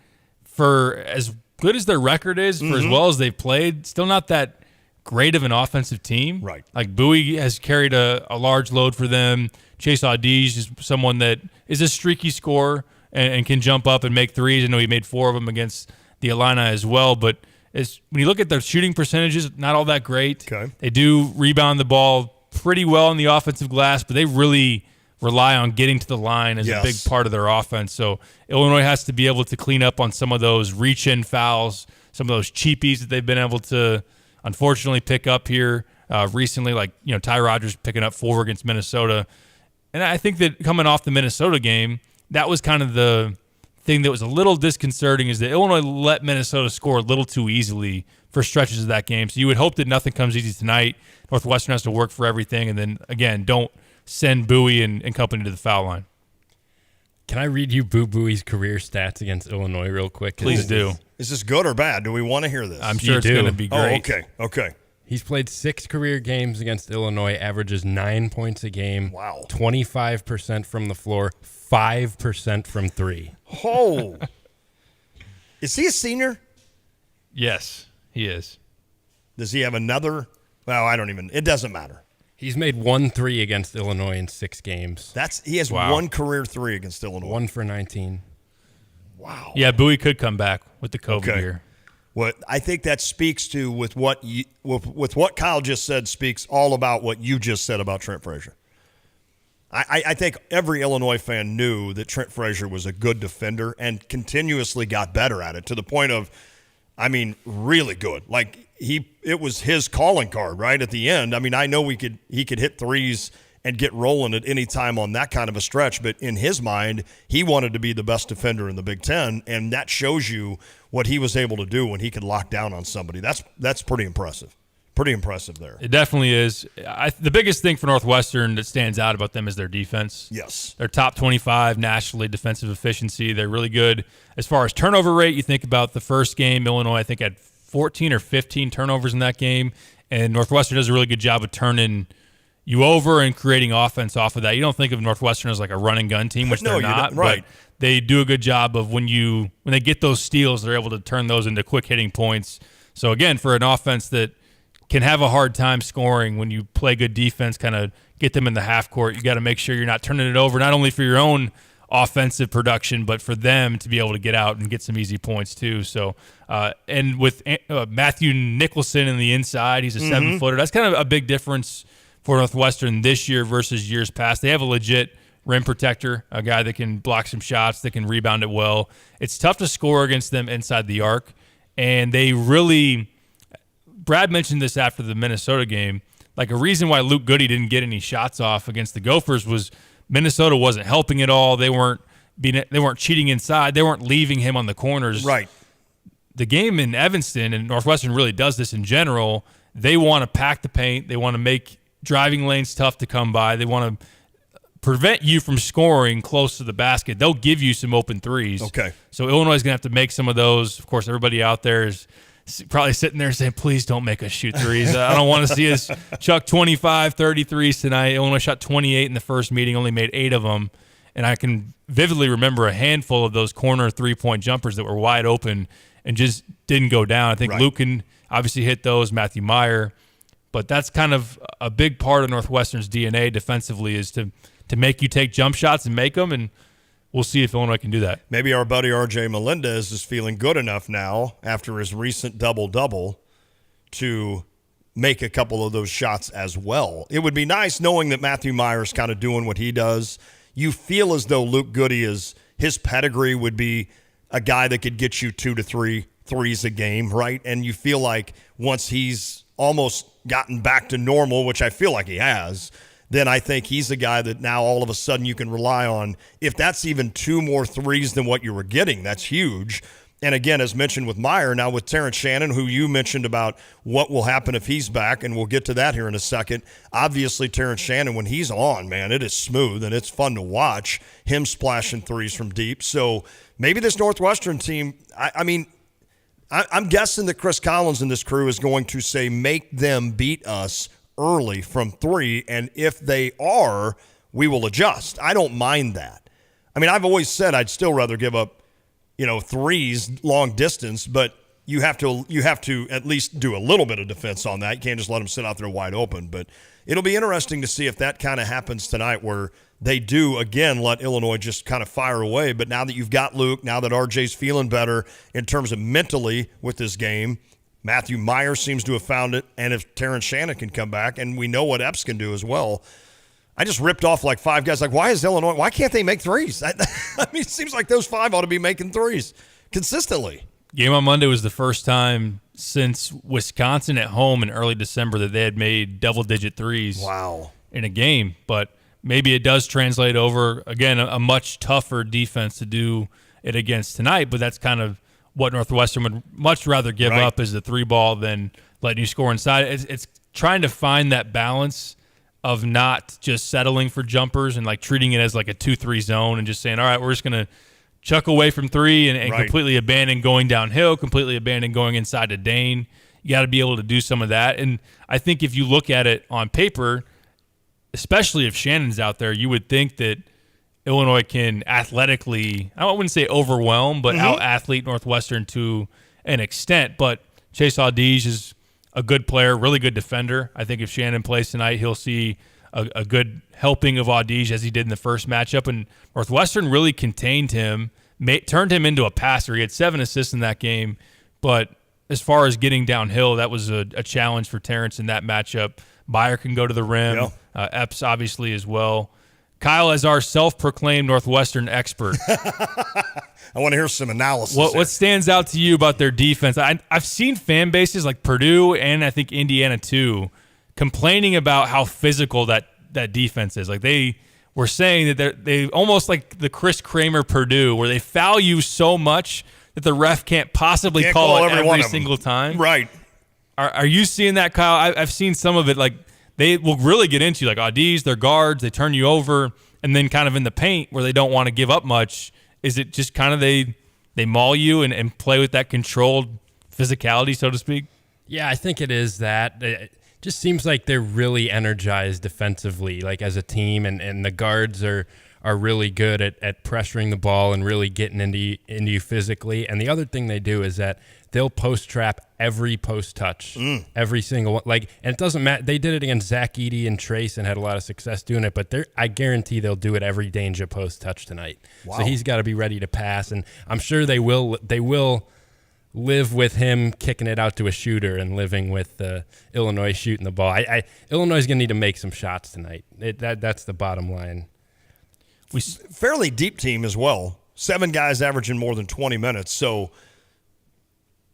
for as good as their record is, for as well as they've played, still not that great of an offensive team. Right. Like Bowie has carried a large load for them. Chase Audige is someone that is a streaky scorer and can jump up and make threes. I know he made 4 of them against the Illini as well, but when you look at their shooting percentages, not all that great. Okay. They do rebound the ball pretty well on the offensive glass, but they really rely on getting to the line as a big part of their offense. So Illinois has to be able to clean up on some of those reach-in fouls, some of those cheapies that they've been able to unfortunately pick up here recently, like Ty Rodgers picking up 4 against Minnesota. And I think that coming off the Minnesota game, that was kind of the thing that was a little disconcerting, is that Illinois let Minnesota score a little too easily for stretches of that game. So you would hope that nothing comes easy tonight. Northwestern has to work for everything, and then, again, don't send Bowie and company to the foul line. Can I read you Boo Booey's career stats against Illinois real quick? Please do. Is this good or bad? Do we want to hear this? I'm sure it's going to be great. Oh, okay. He's played 6 career games against Illinois, averages 9 points a game. Wow. 25% from the floor, 5% from 3. Oh. Is he a senior? Yes, he is. Does he have another? Well, it doesn't matter. He's made 1 3 against Illinois in 6 games. He has 1 career 3 against Illinois. 1 for 19. Wow. Yeah, Bowie could come back with the COVID year. What I think that speaks to with what Kyle just said speaks all about what you just said about Trent Frazier. I think every Illinois fan knew that Trent Frazier was a good defender and continuously got better at it to the point of, really good. Like it was his calling card right at the end. I know he could hit threes and get rolling at any time on that kind of a stretch, but in his mind, he wanted to be the best defender in the Big Ten, and that shows you what he was able to do when he could lock down on somebody. That's pretty impressive. Pretty impressive there. It definitely is. The biggest thing for Northwestern that stands out about them is their defense. Yes. They're top 25 nationally defensive efficiency. They're really good. As far as turnover rate, you think about the first game, Illinois, I think, had 14 or 15 turnovers in that game, and Northwestern does a really good job of turning you over and creating offense off of that. You don't think of Northwestern as like a run and gun team, which they're not, right. But they do a good job of when they get those steals, they're able to turn those into quick hitting points. So again, for an offense that can have a hard time scoring, when you play good defense, kind of get them in the half court, you got to make sure you're not turning it over, not only for your own offensive production, but for them to be able to get out and get some easy points too. So, and with Matthew Nicholson in the inside, he's a 7-footer. That's kind of a big difference for Northwestern this year versus years past. They have a legit rim protector, a guy that can block some shots, that can rebound it well. It's tough to score against them inside the arc, and they really – Brad mentioned this after the Minnesota game. Like, a reason why Luke Goody didn't get any shots off against the Gophers was Minnesota wasn't helping at all. They weren't cheating inside. They weren't leaving him on the corners. Right. The game in Evanston, and Northwestern really does this in general, they want to pack the paint. They want to make driving lanes tough to come by. They want to prevent you from scoring close to the basket. They'll give you some open threes. Okay. So Illinois is going to have to make some of those. Of course, everybody out there is probably sitting there saying, please don't make us shoot threes. I don't want to see us chuck 25, 33s tonight. Illinois shot 28 in the first meeting, only made 8 of them. And I can vividly remember a handful of those corner three-point jumpers that were wide open and just didn't go down. I think Luke can obviously hit those, Matthew Meyer. But that's kind of a big part of Northwestern's DNA defensively, is to make you take jump shots and make them, and we'll see if Illinois can do that. Maybe our buddy R.J. Melendez is feeling good enough now after his recent double-double to make a couple of those shots as well. It would be nice knowing that Matthew Meyer is kind of doing what he does. You feel as though Luke Goody his pedigree would be a guy that could get you 2 to 3 threes a game, right? And you feel like once he's almost gotten back to normal, which I feel like he has, then I think he's a guy that now all of a sudden you can rely on. If that's even 2 more threes than what you were getting, that's huge. And again, as mentioned with Meyer, now with Terrence Shannon, who you mentioned about what will happen if he's back, and we'll get to that here in a second. Obviously, Terrence Shannon, when he's on, man, it is smooth, and it's fun to watch him splashing threes from deep. So maybe this Northwestern team, I'm guessing that Chris Collins and this crew is going to say, make them beat us early from three, and if they are, we will adjust. I don't mind that. I've always said I'd still rather give up threes long distance, but you have to at least do a little bit of defense on that. You can't just let them sit out there wide open. But it'll be interesting to see if that kind of happens tonight, where they do, again, let Illinois just kind of fire away. But now that you've got Luke, now that RJ's feeling better in terms of mentally with this game, Matthew Meyer seems to have found it. And if Terrence Shannon can come back, and we know what Epps can do as well, I just ripped off like five guys. Like, why can't they make threes? It seems like those five ought to be making threes consistently. Game on Monday was the first time since Wisconsin at home in early December that they had made double-digit threes. Wow. In a game. But maybe it does translate over, again, a much tougher defense to do it against tonight. But that's kind of what Northwestern would much rather give up is the three ball than letting you score inside. It's trying to find that balance of not just settling for jumpers and like treating it as like a 2-3 zone and just saying, all right, we're just going to chuck away from three and completely abandon going downhill, completely abandon going inside to Dane. You got to be able to do some of that. And I think if you look at it on paper, especially if Shannon's out there, you would think that Illinois can athletically, I wouldn't say overwhelm, but out-athlete Northwestern to an extent. But Chase Audige is a good player, really good defender. I think if Shannon plays tonight, he'll see a good helping of Audige as he did in the first matchup. And Northwestern really contained him, turned him into a passer. He had 7 assists in that game. But as far as getting downhill, that was a challenge for Terrence in that matchup. Meyer can go to the rim. Epps obviously as well. Kyle, as our self-proclaimed Northwestern expert, I want to hear some analysis. What stands out to you about their defense? I've seen fan bases like Purdue and I think Indiana too complaining about how physical that defense is. Like they were saying that they almost like the Chris Kramer Purdue, where they foul you so much that the ref can't possibly call it every single time. Right. Are you seeing that, Kyle? I've seen some of it. Like they will really get into you, like Audige, their guards, they turn you over, and then kind of in the paint where they don't want to give up much. Is it just kind of they maul you and play with that controlled physicality, so to speak? Yeah, I think it is that. It just seems like they're really energized defensively, like as a team, and the guards are really good at pressuring the ball and really getting into you physically. And the other thing they do is that they'll post trap every post touch, every single one. Like, and it doesn't matter. They did it against Zach Edey and Trace and had a lot of success doing it. But I guarantee they'll do it every danger post touch tonight. Wow. So he's got to be ready to pass, and I'm sure they will. They will live with him kicking it out to a shooter and living with Illinois shooting the ball. Illinois is going to need to make some shots tonight. That's the bottom line. Fairly deep team as well. 7 guys averaging more than 20 minutes, so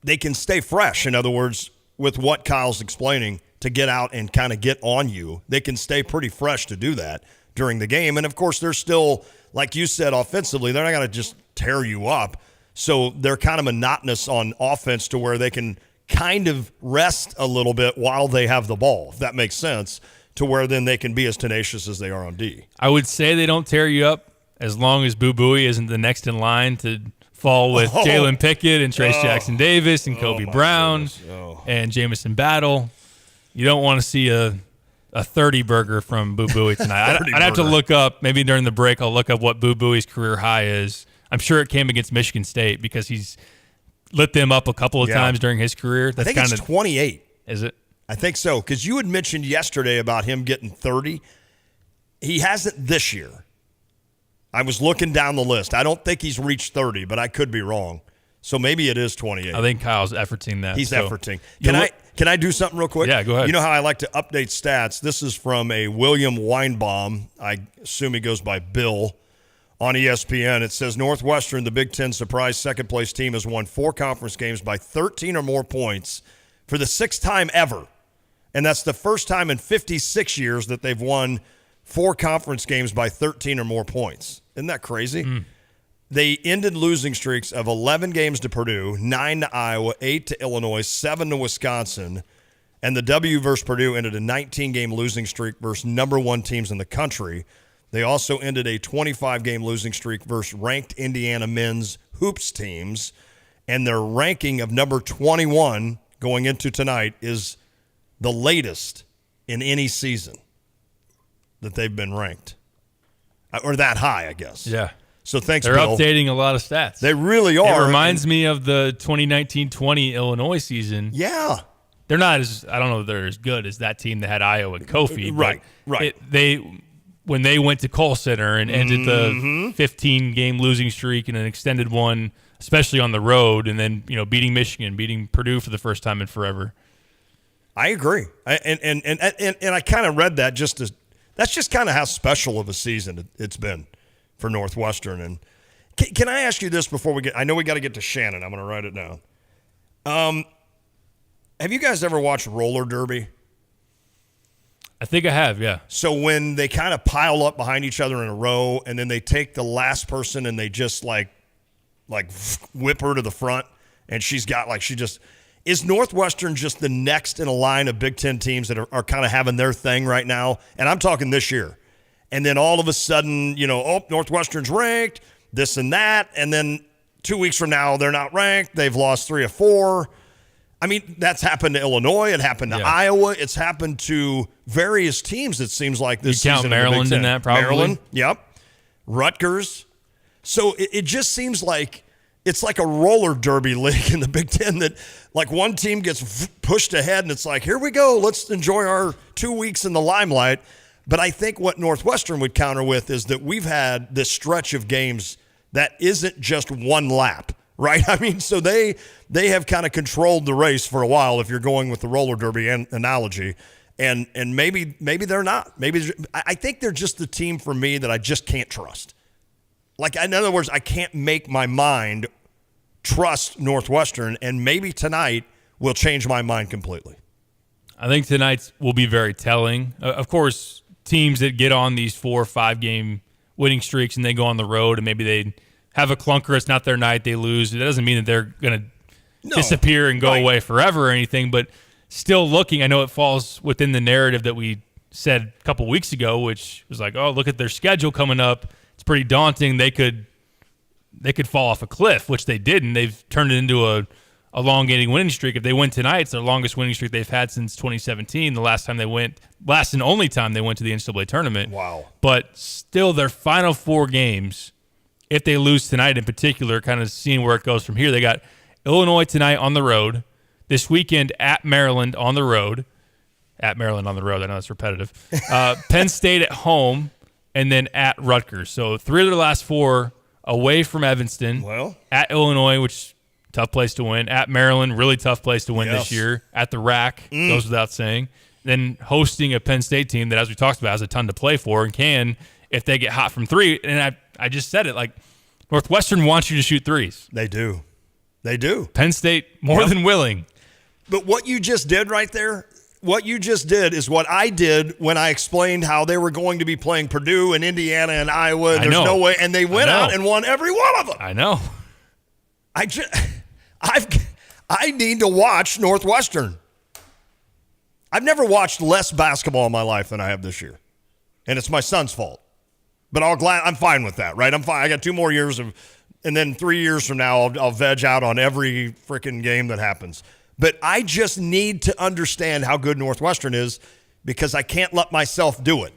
they can stay fresh. In other words, with what Kyle's explaining, to get out and kind of get on you, they can stay pretty fresh to do that during the game. And, of course, they're still, like you said, offensively, they're not going to just tear you up. So they're kind of monotonous on offense to where they can kind of rest a little bit while they have the ball, if that makes sense, to where then they can be as tenacious as they are on D. I would say they don't tear you up as long as Boo Buie isn't the next in line to fall with Jalen Pickett and Trace Jackson Davis and Kobe Brown and Jamison Battle. You don't want to see a 30 burger from Boo Buie tonight. I'd have to look up, maybe during the break, I'll look up what Boo Buie's career high is. I'm sure it came against Michigan State because he's lit them up a couple of times during his career. That's I think it's 28. Is it? I think so, because you had mentioned yesterday about him getting 30. He hasn't this year. I was looking down the list. I don't think he's reached 30, but I could be wrong. So maybe it is 28. I think Kyle's efforting that. He's efforting. Can I do something real quick? Yeah, go ahead. You know how I like to update stats? This is from a William Weinbaum. I assume he goes by Bill on ESPN. It says Northwestern, the Big Ten surprise second-place team, has won 4 conference games by 13 or more points for the 6th time ever. And that's the first time in 56 years that they've won 4 conference games by 13 or more points. Isn't that crazy? They ended losing streaks of 11 games to Purdue, 9 to Iowa, 8 to Illinois, 7 to Wisconsin. And the W versus Purdue ended a 19-game losing streak versus number one teams in the country. They also ended a 25-game losing streak versus ranked Indiana men's hoops teams. And their ranking of number 21 going into tonight is the latest in any season that they've been ranked. Or that high, I guess. Yeah. So thanks, They're Bill. updating a lot of stats. They really are. It reminds me of the 2019-20 Illinois season. Yeah. They're not as, I don't know if they're as good as that team that had Iowa and Kofi. Right, but right. When they went to Kohl Center and ended the 15-game losing streak and an extended one, especially on the road, and then beating Michigan, beating Purdue for the first time in forever. I agree, and I kind of read that that's just kind of how special of a season it's been for Northwestern. And can I ask you this before we get? I know we got to get to Shannon. I'm going to write it down. Have you guys ever watched roller derby? I think I have, yeah. So when they kind of pile up behind each other in a row, and then they take the last person and they just like whip her to the front, and is Northwestern just the next in a line of Big Ten teams that are kind of having their thing right now? And I'm talking this year. And then all of a sudden, Northwestern's ranked, this and that, and then 2 weeks from now they're not ranked. They've lost 3 or 4. I mean, that's happened to Illinois. It happened to Iowa. It's happened to various teams, it seems like, this season. You count Maryland in that, probably? Maryland, yep. Rutgers. So it just seems like it's like a roller derby league in the Big Ten that, like, one team gets pushed ahead, and it's like, here we go. Let's enjoy our 2 weeks in the limelight. But I think what Northwestern would counter with is that we've had this stretch of games that isn't just one lap. Right? I mean, so they have kind of controlled the race for a while, if you're going with the roller derby analogy. And maybe they're not. I think they're just the team for me that I just can't trust. Like, in other words, I can't make my mind trust Northwestern, and maybe tonight will change my mind completely. I think tonight will be very telling. Of course, teams that get on these 4 or 5 game winning streaks and they go on the road and maybe they have a clunker, it's not their night, they lose. It doesn't mean that they're going to disappear and go away forever or anything, but still looking, I know it falls within the narrative that we said a couple weeks ago, which was like, oh, look at their schedule coming up. It's pretty daunting. They could fall off a cliff, which they didn't. They've turned it into a elongating winning streak. If they win tonight, it's their longest winning streak they've had since 2017, the last and only time they went to the NCAA tournament. Wow. But still, their final 4 games, if they lose tonight in particular, kind of seeing where it goes from here. They got Illinois tonight on the road. This weekend at Maryland on the road. At Maryland on the road. I know that's repetitive. Penn State at home, and then at Rutgers. So 3 of their last 4 away from Evanston. Well, at Illinois, which tough place to win. At Maryland, really tough place to win this year. At the RAC, goes without saying. Then hosting a Penn State team that, as we talked about, has a ton to play for and can, if they get hot from 3. And I just said it, like, Northwestern wants you to shoot threes. They do. They do. Penn State more than willing. But what you just did right there, is what I did when I explained how they were going to be playing Purdue and Indiana and Iowa. And there's no way. And they went out and won every one of them. I know. I need to watch Northwestern. I've never watched less basketball in my life than I have this year. And it's my son's fault. But I'm fine with that, right? I'm fine. I got 2 more years and then 3 years from now, I'll veg out on every freaking game that happens. But I just need to understand how good Northwestern is, because I can't let myself do it.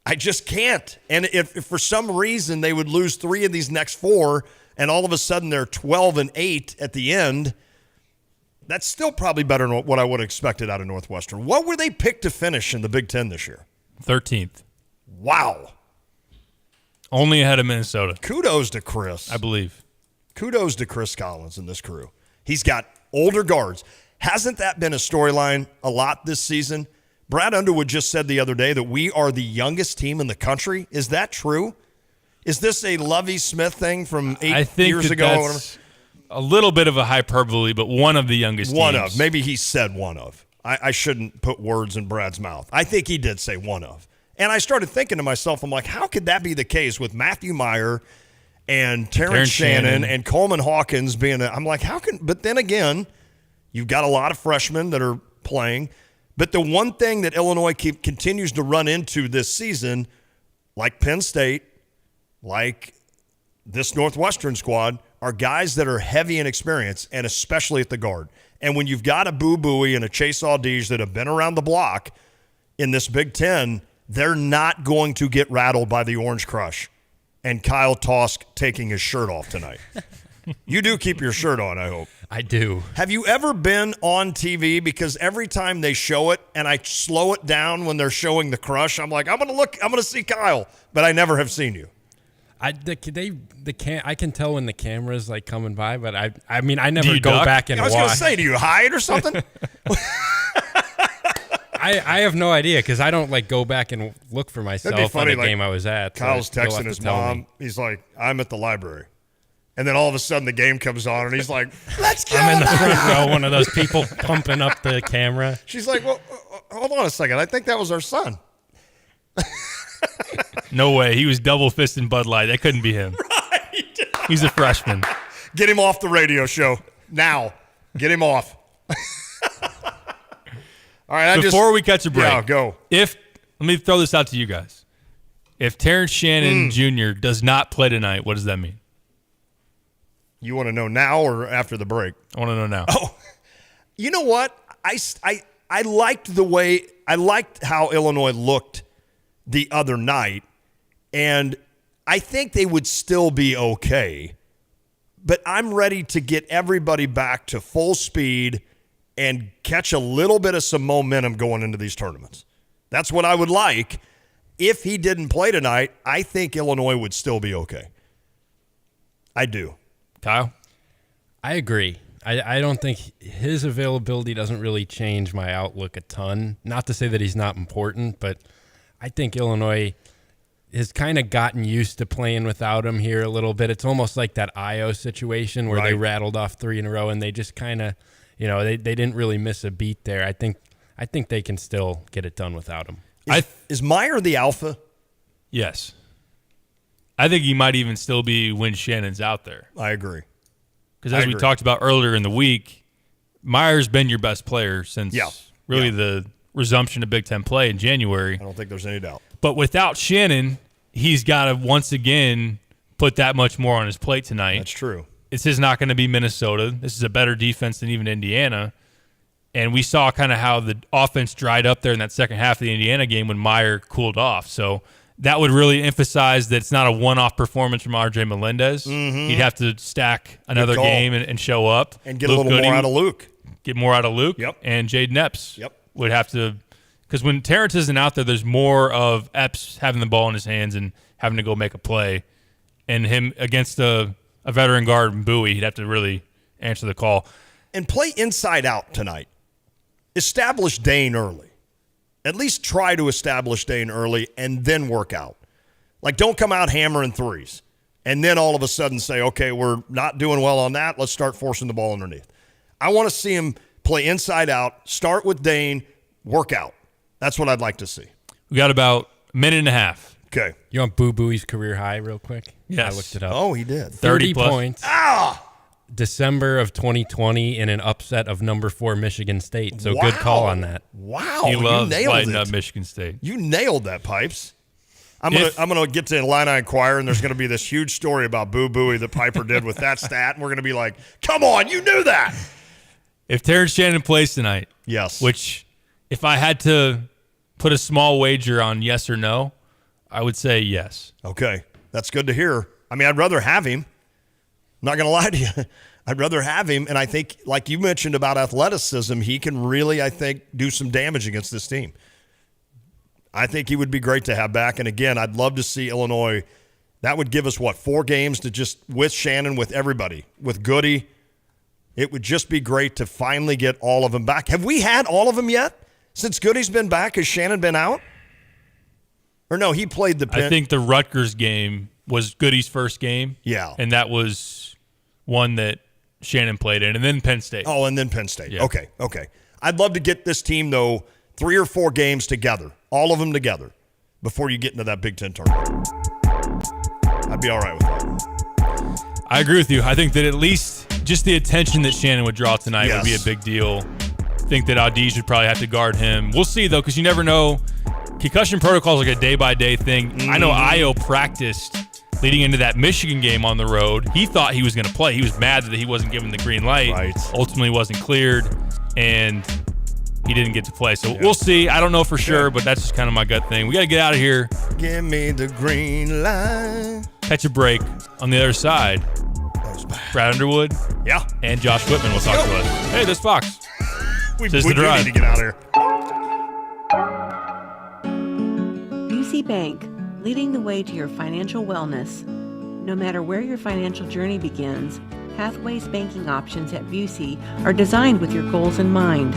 I just can't. And if for some reason they would lose 3 of these next 4, and all of a sudden they're 12-8 at the end, that's still probably better than what I would have expected out of Northwestern. What were they picked to finish in the Big Ten this year? 13th. Wow. Only ahead of Minnesota. Kudos to Chris. I believe. Kudos to Chris Collins and this crew. He's got older guards. Hasn't that been a storyline a lot this season? Brad Underwood just said the other day that we are the youngest team in the country. Is that true? Is this a Lovie Smith thing from 8 years ago? That's a little bit of a hyperbole, but one of the youngest one teams. Of. Maybe he said one of. I shouldn't put words in Brad's mouth. I think he did say one of. And I started thinking to myself, I'm like, how could that be the case with Matthew Meyer and Terrence Shannon and Coleman Hawkins being I'm like, how can – but then again, you've got a lot of freshmen that are playing. But the one thing that Illinois continues to run into this season, like Penn State, like this Northwestern squad, are guys that are heavy in experience, and especially at the guard. And when you've got a Boo Buie and a Chase Audige that have been around the block in this Big Ten, they're not going to get rattled by the Orange Crush and Kyle Tosk taking his shirt off tonight. You do keep your shirt on, I hope. I do. Have you ever been on TV? Because every time they show it and I slow it down when they're showing the Crush, I'm like, I'm going to see Kyle, but I never have seen you. I can tell when the camera's like coming by, but I mean I never go back and watch. I was going to say, do you hide or something? I have no idea because I don't like go back and look for myself on the game I was at. Kyle's texting his mom. He's like, I'm at the library. And then all of a sudden the game comes on and he's like, let's go. I'm in the front row, one of those people pumping up the camera. She's like, well, hold on a second. I think that was our son. No way. He was double fisting Bud Light. That couldn't be him. Right. He's a freshman. Get him off the radio show now. Get him off. All right. Before we catch a break, yeah, go. Let me throw this out to you guys. If Terrence Shannon Jr. does not play tonight, what does that mean? You want to know now or after the break? I want to know now. Oh, you know what? I liked how Illinois looked the other night, and I think they would still be okay. But I'm ready to get everybody back to full speed and catch a little bit of some momentum going into these tournaments. That's what I would like. If he didn't play tonight, I think Illinois would still be okay. I do. Kyle? I agree. I don't think his availability doesn't really change my outlook a ton. Not to say that he's not important, but I think Illinois has kind of gotten used to playing without him here a little bit. It's almost like that Io situation where they rattled off 3 in a row and they just kind of, they didn't really miss a beat there. I think they can still get it done without him. Is Meyer the alpha? Yes. I think he might even still be when Shannon's out there. I agree. Because as we talked about earlier in the week, Meyer's been your best player since the resumption of Big Ten play in January. I don't think there's any doubt. But without Shannon, he's got to once again put that much more on his plate tonight. That's true. This is not going to be Minnesota. This is a better defense than even Indiana. And we saw kind of how the offense dried up there in that second half of the Indiana game when Meyer cooled off. So that would really emphasize that it's not a one-off performance from R.J. Melendez. Mm-hmm. He'd have to stack another game and show up. And get a little more out of Luke. Get more out of Luke. Yep. And Jaden Epps Yep. would have to – because when Terrence isn't out there, there's more of Epps having the ball in his hands and having to go make a play. And him against a veteran guard, Bowie, he'd have to really answer the call. And play inside out tonight. Establish Dane early. At least try to establish Dane early and then work out. Like, don't come out hammering threes and then all of a sudden say, okay, we're not doing well on that. Let's start forcing the ball underneath. I want to see him play inside out, start with Dane, work out. That's what I'd like to see. We got about a minute and a half. Okay. You want Boo Buie's career high real quick? Yes. I looked it up. Oh, he did. 30 plus. points. December of 2020 in an upset of number 4 Michigan State. So good call on that. Wow. He loves nailed lighting it. up Michigan State. You nailed that, Pipes. I'm gonna get to Illini Inquirer, and there's gonna be this huge story about Boo Buie that Piper did with that stat, and we're gonna be like, "Come on, you knew that." If Terrence Shannon plays tonight, yes. Which, if I had to put a small wager on yes or no, I would say yes. Okay, that's good to hear. I mean, I'd rather have him. I'm not gonna lie to you. I'd rather have him, and I think, like you mentioned about athleticism, he can really, I think, do some damage against this team. I think he would be great to have back. And again, I'd love to see Illinois. That would give us, 4 games to just, with Shannon, with everybody, with Goody. It would just be great to finally get all of them back. Have we had all of them yet? Since Goody's been back, has Shannon been out? Or no, he played the Penn. I think the Rutgers game was Goody's first game. Yeah. And that was one that Shannon played in, and then Penn State. Oh, and then Penn State. Yeah. Okay. I'd love to get this team, though, 3 or 4 games together, all of them together, before you get into that Big Ten tournament. I'd be all right with that. I agree with you. I think that at least just the attention that Shannon would draw tonight would be a big deal. I think that Audige would probably have to guard him. We'll see, though, because you never know. Concussion protocol is like a day-by-day thing. I know Io practiced leading into that Michigan game on the road. He thought he was going to play. He was mad that he wasn't given the green light. Right. Ultimately wasn't cleared, and he didn't get to play. So we'll see. I don't know for sure, but that's just kind of my gut thing. We got to get out of here. Give me the green light. Catch a break. On the other side, Brad Underwood and Josh Whitman will talk to us. Hey, there's Fox. We Says do the drive. need to get out of here. UC Bank, leading the way to your financial wellness. No matter where your financial journey begins, Pathways banking options at Busey are designed with your goals in mind.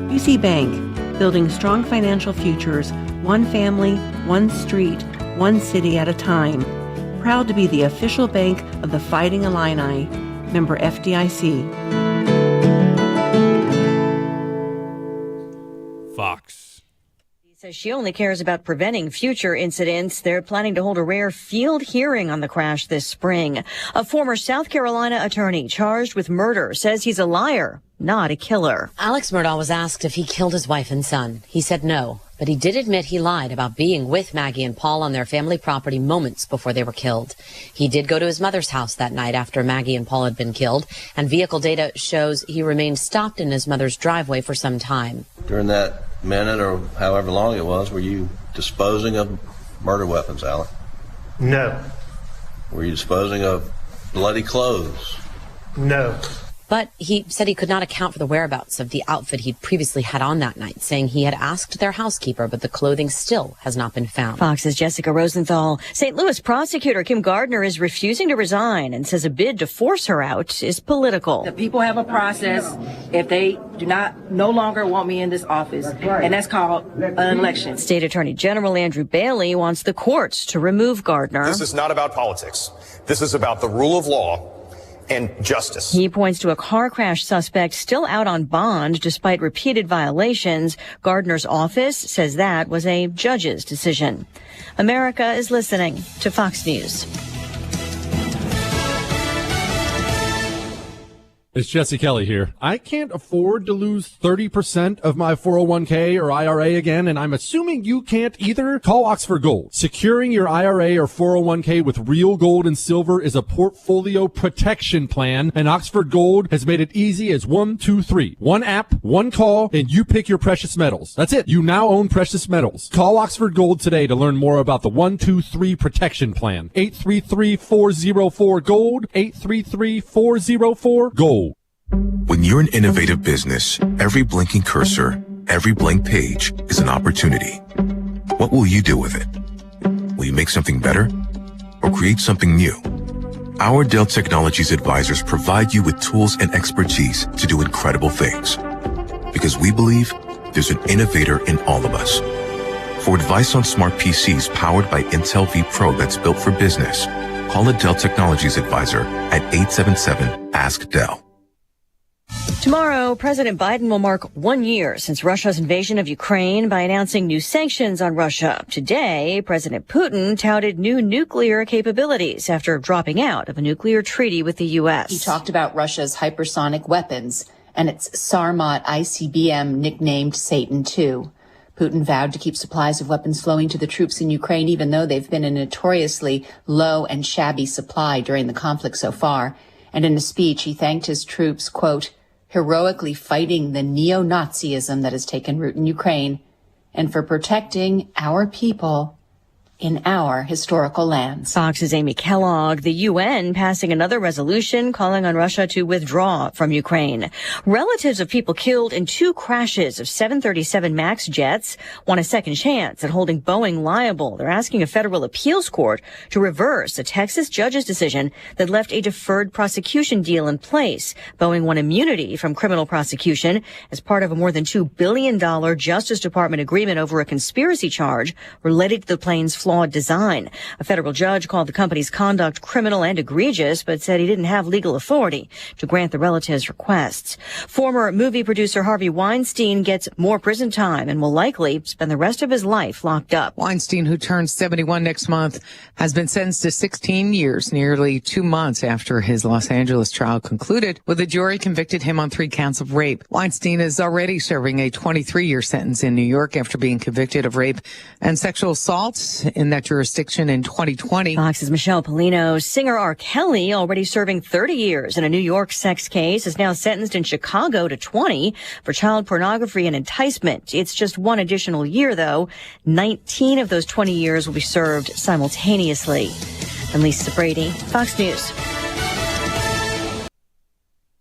UC Bank, building strong financial futures, one family, one street, one city at a time. Proud to be the official bank of the Fighting Illini. Member FDIC. Fox. He says she only cares about preventing future incidents. They're planning to hold a rare field hearing on the crash this spring. A former South Carolina attorney charged with murder says he's a liar, not a killer. Alex Murdaugh was asked if he killed his wife and son. He said no, but he did admit he lied about being with Maggie and Paul on their family property moments before they were killed. He did go to his mother's house that night after Maggie and Paul had been killed, and vehicle data shows he remained stopped in his mother's driveway for some time. During that minute or however long it was, were you disposing of murder weapons, Alec? No. Were you disposing of bloody clothes? No. But he said he could not account for the whereabouts of the outfit he'd previously had on that night, saying he had asked their housekeeper, but the clothing still has not been found. Fox's Jessica Rosenthal. St. Louis prosecutor Kim Gardner is refusing to resign and says a bid to force her out is political. The people have a process if they do not no longer want me in this office, and that's called an election. State Attorney General Andrew Bailey wants the courts to remove Gardner. This is not about politics. This is about the rule of law and justice. He points to a car crash suspect still out on bond despite repeated violations. Gardner's office says that was a judge's decision. America is listening to Fox News. It's Jesse Kelly here. I can't afford to lose 30% of my 401k or IRA again, and I'm assuming you can't either. Call Oxford Gold. Securing your IRA or 401k with real gold and silver is a portfolio protection plan, and Oxford Gold has made it easy as 1, 2, 3. One app, one call, and you pick your precious metals. That's it. You now own precious metals. Call Oxford Gold today to learn more about the 1, 2, 3 protection plan. 833-404-GOLD. 833-404-GOLD. When you're an innovative business, every blinking cursor, every blank page is an opportunity. What will you do with it? Will you make something better or create something new? Our Dell Technologies advisors provide you with tools and expertise to do incredible things. Because we believe there's an innovator in all of us. For advice on smart PCs powered by Intel V Pro that's built for business, call a Dell Technologies advisor at 877-ASK-DELL. Tomorrow, President Biden will mark 1 year since Russia's invasion of Ukraine by announcing new sanctions on Russia. Today, President Putin touted new nuclear capabilities after dropping out of a nuclear treaty with the U.S. He talked about Russia's hypersonic weapons and its Sarmat ICBM nicknamed Satan II. Putin vowed to keep supplies of weapons flowing to the troops in Ukraine, even though they've been a notoriously low and shabby supply during the conflict so far. And in a speech, he thanked his troops, quote, heroically fighting the neo-Nazism that has taken root in Ukraine and for protecting our people in our historical lands. Fox's Amy Kellogg. The UN passing another resolution calling on Russia to withdraw from Ukraine. Relatives of people killed in 2 crashes of 737 MAX jets want a second chance at holding Boeing liable. They're asking a federal appeals court to reverse a Texas judge's decision that left a deferred prosecution deal in place. Boeing won immunity from criminal prosecution as part of a more than $2 billion Justice Department agreement over a conspiracy charge related to the plane's flight flawed design. A federal judge called the company's conduct criminal and egregious, but said he didn't have legal authority to grant the relatives' requests. Former movie producer Harvey Weinstein gets more prison time and will likely spend the rest of his life locked up. Weinstein, who turns 71 next month, has been sentenced to 16 years, nearly 2 months after his Los Angeles trial concluded, with a jury convicted him on 3 counts of rape. Weinstein is already serving a 23-year sentence in New York after being convicted of rape and sexual assault in that jurisdiction in 2020. Fox's Michelle Polino. Singer R. Kelly, already serving 30 years in a New York sex case, is now sentenced in Chicago to 20 for child pornography and enticement. It's just one additional year, though. 19 of those 20 years will be served simultaneously. I'm Lisa Brady, Fox News.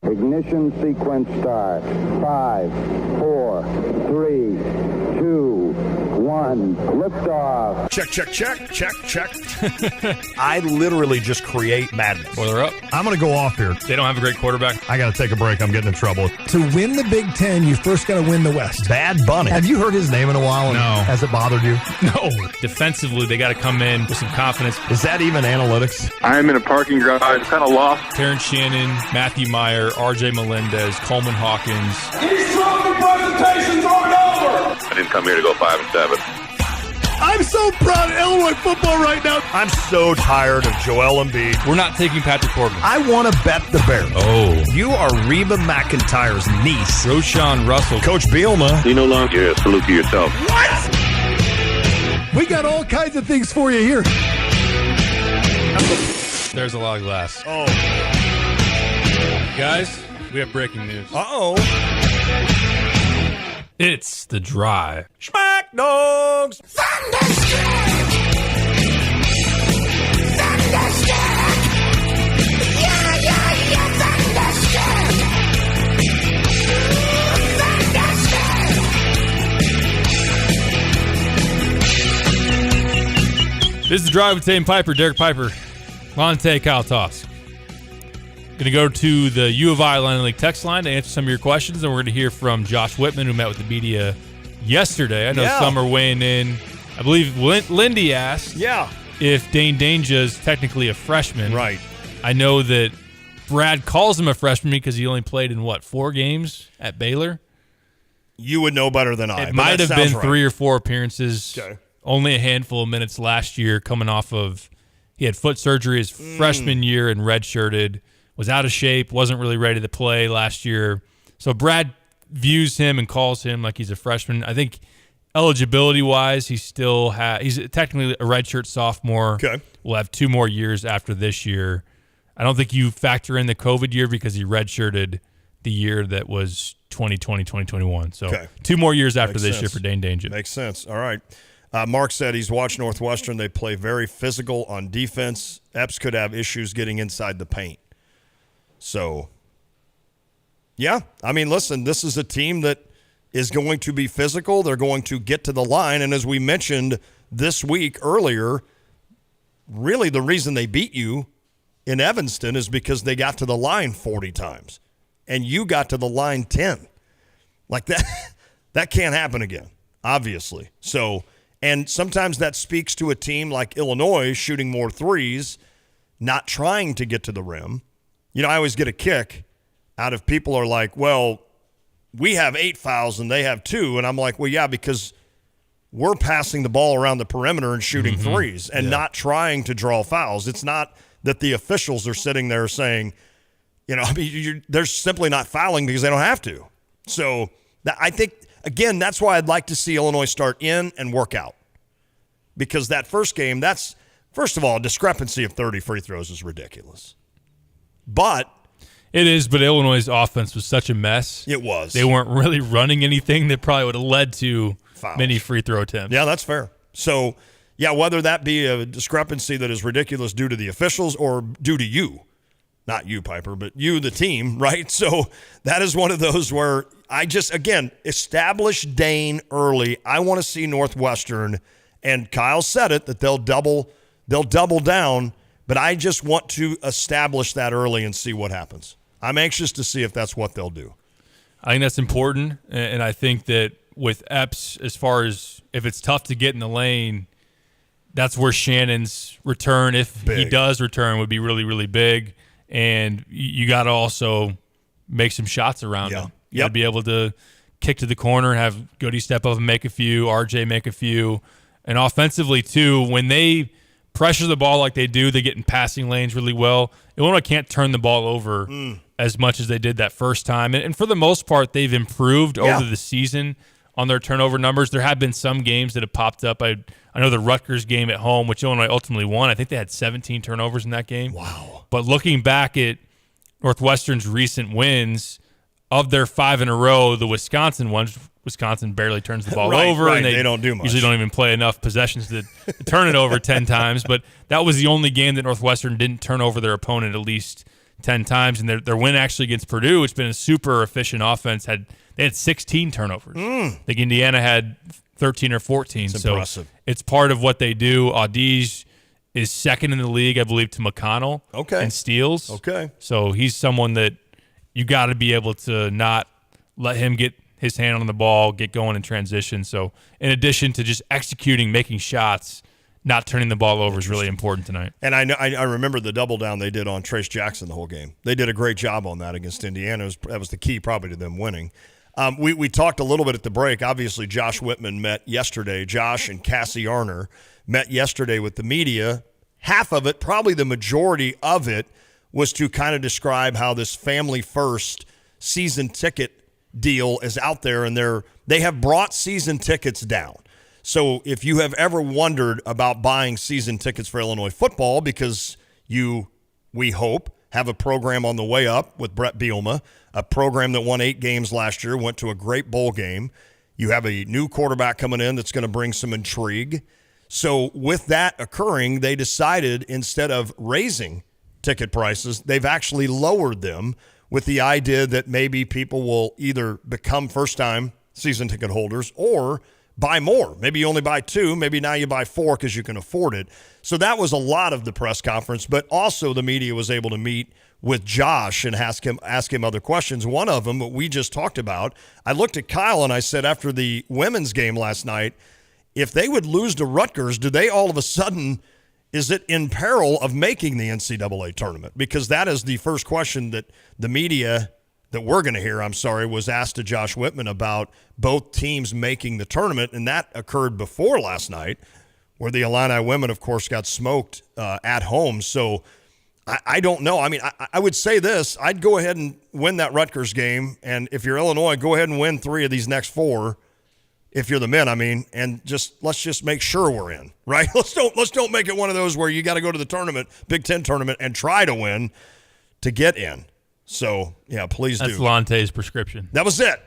Ignition sequence start. 5, 4, 3, 2, 1. Liftoff. Check. I literally just create madness. Well, they're up. I'm going to go off here. They don't have a great quarterback. I got to take a break. I'm getting in trouble. To win the Big Ten, you first got to win the West. Bad Bunny. Have you heard his name in a while? No. Has it bothered you? No. Defensively, they got to come in with some confidence. Is that even analytics? I'm in a parking garage, kind of lost. Terrence Shannon, Matthew Meyer, R.J. Melendez, Coleman Hawkins. These trophy presentations aren't over. I didn't come here to go 5-7. I'm so proud of Illinois football right now. I'm so tired of Joel Embiid. We're not taking Patrick Corbin. I want to bet the Bears. Oh. You are Reba McEntire's niece. Roshan Russell. Coach Bielema. You no longer. Yeah, salute to yourself. What? We got all kinds of things for you here. There's a lot of glass. Oh. Guys, we have breaking news. Uh-oh. It's The Drive. Smack Dogs. This is The Drive with Dane Piper, Derek Piper, Lonte, Kyle Tosk. Going to go to the U of I Line League text line to answer some of your questions, and we're going to hear from Josh Whitman, who met with the media yesterday. I know some are weighing in. I believe Lindy asked if Dane Danger is technically a freshman. Right. I know that Brad calls him a freshman because he only played in, 4 games at Baylor? You would know better than I. It might have been 3 or 4 appearances. Okay. Only a handful of minutes last year, coming off of he had foot surgery his freshman year and redshirted. Was out of shape, wasn't really ready to play last year. So Brad views him and calls him like he's a freshman. I think eligibility-wise, he's technically a redshirt sophomore. Okay. We'll have 2 more years after this year. I don't think you factor in the COVID year because he redshirted the year that was 2020, 2021. So 2 more years after this year for Dane Danger. Makes sense. All right. Mark said he's watched Northwestern. They play very physical on defense. Epps could have issues getting inside the paint. So, yeah. I mean, listen, this is a team that is going to be physical. They're going to get to the line. And as we mentioned this week earlier, really the reason they beat you in Evanston is because they got to the line 40 times. And you got to the line 10. Like that can't happen again, obviously. So, and sometimes that speaks to a team like Illinois shooting more threes, not trying to get to the rim. You know, I always get a kick out of people are like, well, we have 8 fouls and they have 2. And I'm like, well, yeah, because we're passing the ball around the perimeter and shooting threes and not trying to draw fouls. It's not that the officials are sitting there saying, you know, I mean, they're simply not fouling because they don't have to. So I think, again, that's why I'd like to see Illinois start in and work out. Because that first game, that's, first of all, a discrepancy of 30 free throws is ridiculous. But it is, but Illinois' offense was such a mess. It was. They weren't really running anything that probably would have led to fouls. Many free throw attempts. Yeah, that's fair. So, yeah, whether that be a discrepancy that is ridiculous due to the officials or due to you, not you, Piper, but you, the team, right? So that is one of those where I just, again, establish Dane early. I want to see Northwestern, and Kyle said it, that they'll double down. But I just want to establish that early and see what happens. I'm anxious to see if that's what they'll do. I think that's important, and I think that with Epps, as far as if it's tough to get in the lane, that's where Shannon's return, if he does return, would be really, really big. And you got to also make some shots around him. You got to be able to kick to the corner, have Goody step up and make a few, RJ make a few. And offensively, too, when they pressure the ball like they do, they get in passing lanes really well. Illinois can't turn the ball over as much as they did that first time. And for the most part, they've improved over the season on their turnover numbers. There have been some games that have popped up. I know the Rutgers game at home, which Illinois ultimately won. I think they had 17 turnovers in that game. Wow. But looking back at Northwestern's recent wins, of their 5 in a row, the Wisconsin ones, Wisconsin barely turns the ball over. Right. And They don't do much. Usually don't even play enough possessions to turn it over 10 times. But that was the only game that Northwestern didn't turn over their opponent at least 10 times. And their win actually against Purdue, which has been a super efficient offense, they had 16 turnovers. I think Indiana had 13 or 14. It's so impressive. It's part of what they do. Audige is second in the league, I believe, to McConnell in steals. Okay. So he's someone that you got to be able to not let him get his hand on the ball, get going in transition. So in addition to just executing, making shots, not turning the ball over is really important tonight. And I remember the double down they did on Trace Jackson the whole game. They did a great job on that against Indiana. That was the key probably to them winning. We talked a little bit at the break. Obviously, Josh Whitman met yesterday. Josh and Cassie Arner met yesterday with the media. Half of it, probably the majority of it, was to kind of describe how this family first season ticket deal is out there, and they have brought season tickets down. So if you have ever wondered about buying season tickets for Illinois football, because we hope, have a program on the way up with Brett Bielema, a program that won 8 games last year, went to a great bowl game. You have a new quarterback coming in that's going to bring some intrigue. So with that occurring, they decided instead of raising ticket prices, they've actually lowered them with the idea that maybe people will either become first-time season ticket holders or buy more. Maybe you only buy 2. Maybe now you buy 4 because you can afford it. So that was a lot of the press conference, but also the media was able to meet with Josh and ask him other questions. One of them, what we just talked about, I looked at Kyle and I said after the women's game last night, if they would lose to Rutgers, do they all of a sudden, is it in peril of making the NCAA tournament? Because that is the first question that the media that we're going to hear, was asked to Josh Whitman about both teams making the tournament, and that occurred before last night, where the Illini women, of course, got smoked at home. So I don't know. I mean, I would say this. I'd go ahead and win that Rutgers game, and if you're Illinois, go ahead and win 3 of these next 4. If you're the men, and let's just make sure we're in, right? Let's don't make it one of those where you got to go to the tournament, Big Ten tournament, and try to win to get in. So, yeah, please do. That's Lante's prescription. That was it.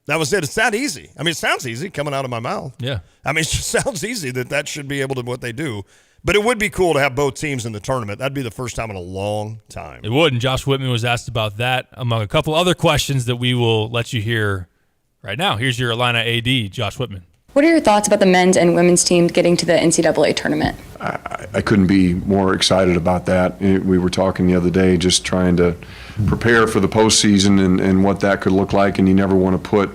It's that easy. I mean, it sounds easy coming out of my mouth. Yeah. I mean, it just sounds easy that should be able to what they do. But it would be cool to have both teams in the tournament. That'd be the first time in a long time. It would, and Josh Whitman was asked about that among a couple other questions that we will let you hear right now. Here's your Illini AD, Josh Whitman. What are your thoughts about the men's and women's teams getting to the NCAA tournament? I couldn't be more excited about that. We were talking the other day, just trying to prepare for the postseason and what that could look like, and you never want to put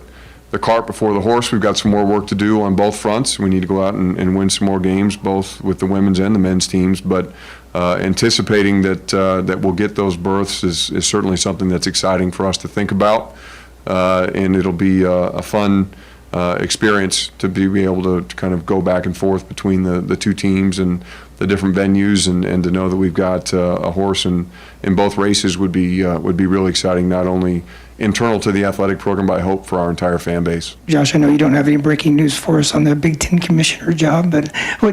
the cart before the horse. We've got some more work to do on both fronts. We need to go out and win some more games, both with the women's and the men's teams, but anticipating that we'll get those berths is certainly something that's exciting for us to think about, and it'll be a fun experience to be able to kind of go back and forth between the two teams and the different venues, and to know that we've got a horse in both races would be really exciting, not only internal to the athletic program, but I hope for our entire fan base. Josh, I know you don't have any breaking news for us on the Big Ten commissioner job, but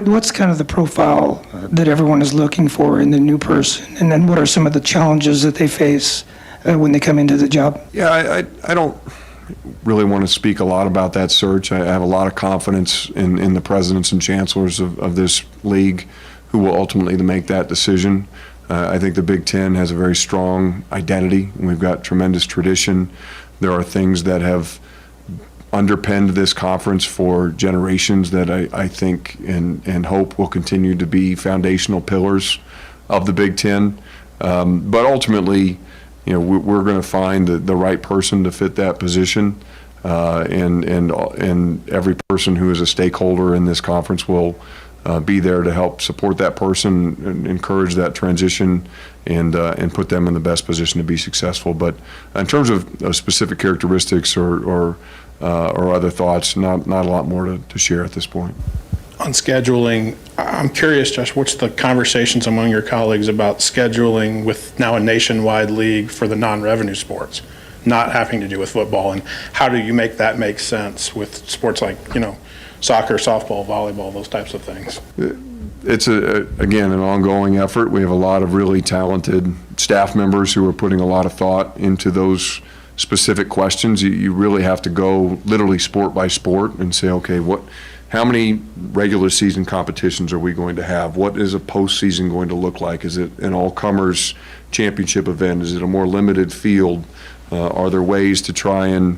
what's kind of the profile that everyone is looking for in the new person, and then what are some of the challenges that they face when they come into the job? Yeah, I don't really want to speak a lot about that search. I have a lot of confidence in the presidents and chancellors of this league who will ultimately make that decision. I think the Big Ten has a very strong identity, and we've got tremendous tradition. There are things that have underpinned this conference for generations that I think and hope will continue to be foundational pillars of the Big Ten. But ultimately, we're going to find the right person to fit that position, and every person who is a stakeholder in this conference will be there to help support that person and encourage that transition and put them in the best position to be successful. But in terms of specific characteristics or other thoughts, not a lot more to share at this point. On scheduling, I'm curious, Josh, what's the conversations among your colleagues about scheduling with now a nationwide league for the non-revenue sports, not having to do with football, and how do you make that make sense with sports like, soccer, softball, volleyball, those types of things? It's, again, an ongoing effort. We have a lot of really talented staff members who are putting a lot of thought into those specific questions. You really have to go literally sport by sport and say, okay, how many regular season competitions are we going to have? What is a postseason going to look like? Is it an all-comers championship event? Is it a more limited field? Are there ways to try and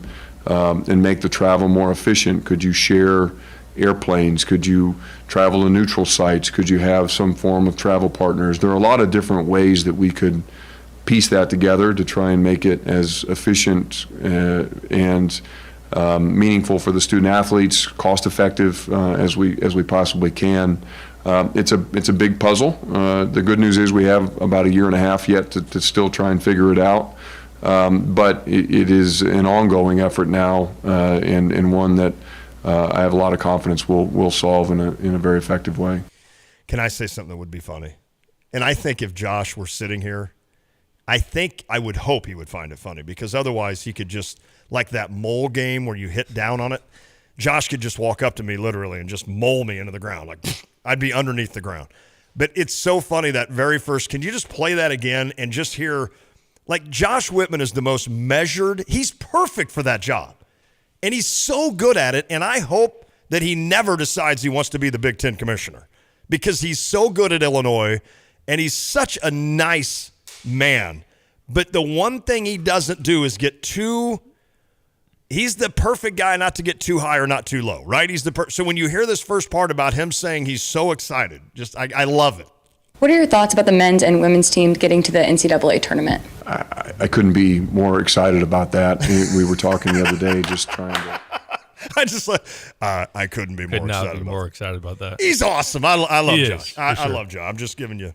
make the travel more efficient? Could you share airplanes? Could you travel to neutral sites? Could you have some form of travel partners? There are a lot of different ways that we could piece that together to try and make it as efficient and meaningful for the student athletes, cost effective as we possibly can. It's a big puzzle. The good news is we have about 1.5 years yet to still try and figure it out. But it is an ongoing effort now, and one that I have a lot of confidence we'll solve in a very effective way. Can I say something that would be funny? And I think if Josh were sitting here, I would hope he would find it funny, because otherwise he could just, like that mole game where you hit down on it, Josh could just walk up to me literally and just mole me into the ground. Like, I'd be underneath the ground. But it's so funny, that very first, can you just play that again and just hear, like, Josh Whitman is the most measured. He's perfect for that job. And he's so good at it, and I hope that he never decides he wants to be the Big Ten commissioner, because he's so good at Illinois, and he's such a nice man. But the one thing he doesn't do is get too – he's the perfect guy not to get too high or not too low, right? So when you hear this first part about him saying he's so excited, I love it. What are your thoughts about the men's and women's team getting to the NCAA tournament? I couldn't be more excited about that. We were talking the other day, just trying to. I couldn't be more excited about that. He's awesome. I love Josh. I love Josh. I'm just giving you,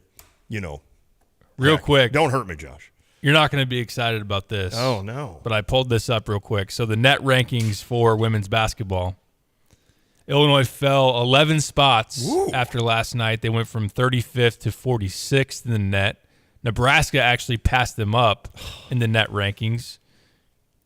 real quick. Don't hurt me, Josh. You're not going to be excited about this. Oh, no. But I pulled this up real quick. So the net rankings for women's basketball. Illinois fell 11 spots after last night. They went from 35th to 46th in the net. Nebraska actually passed them up in the net rankings.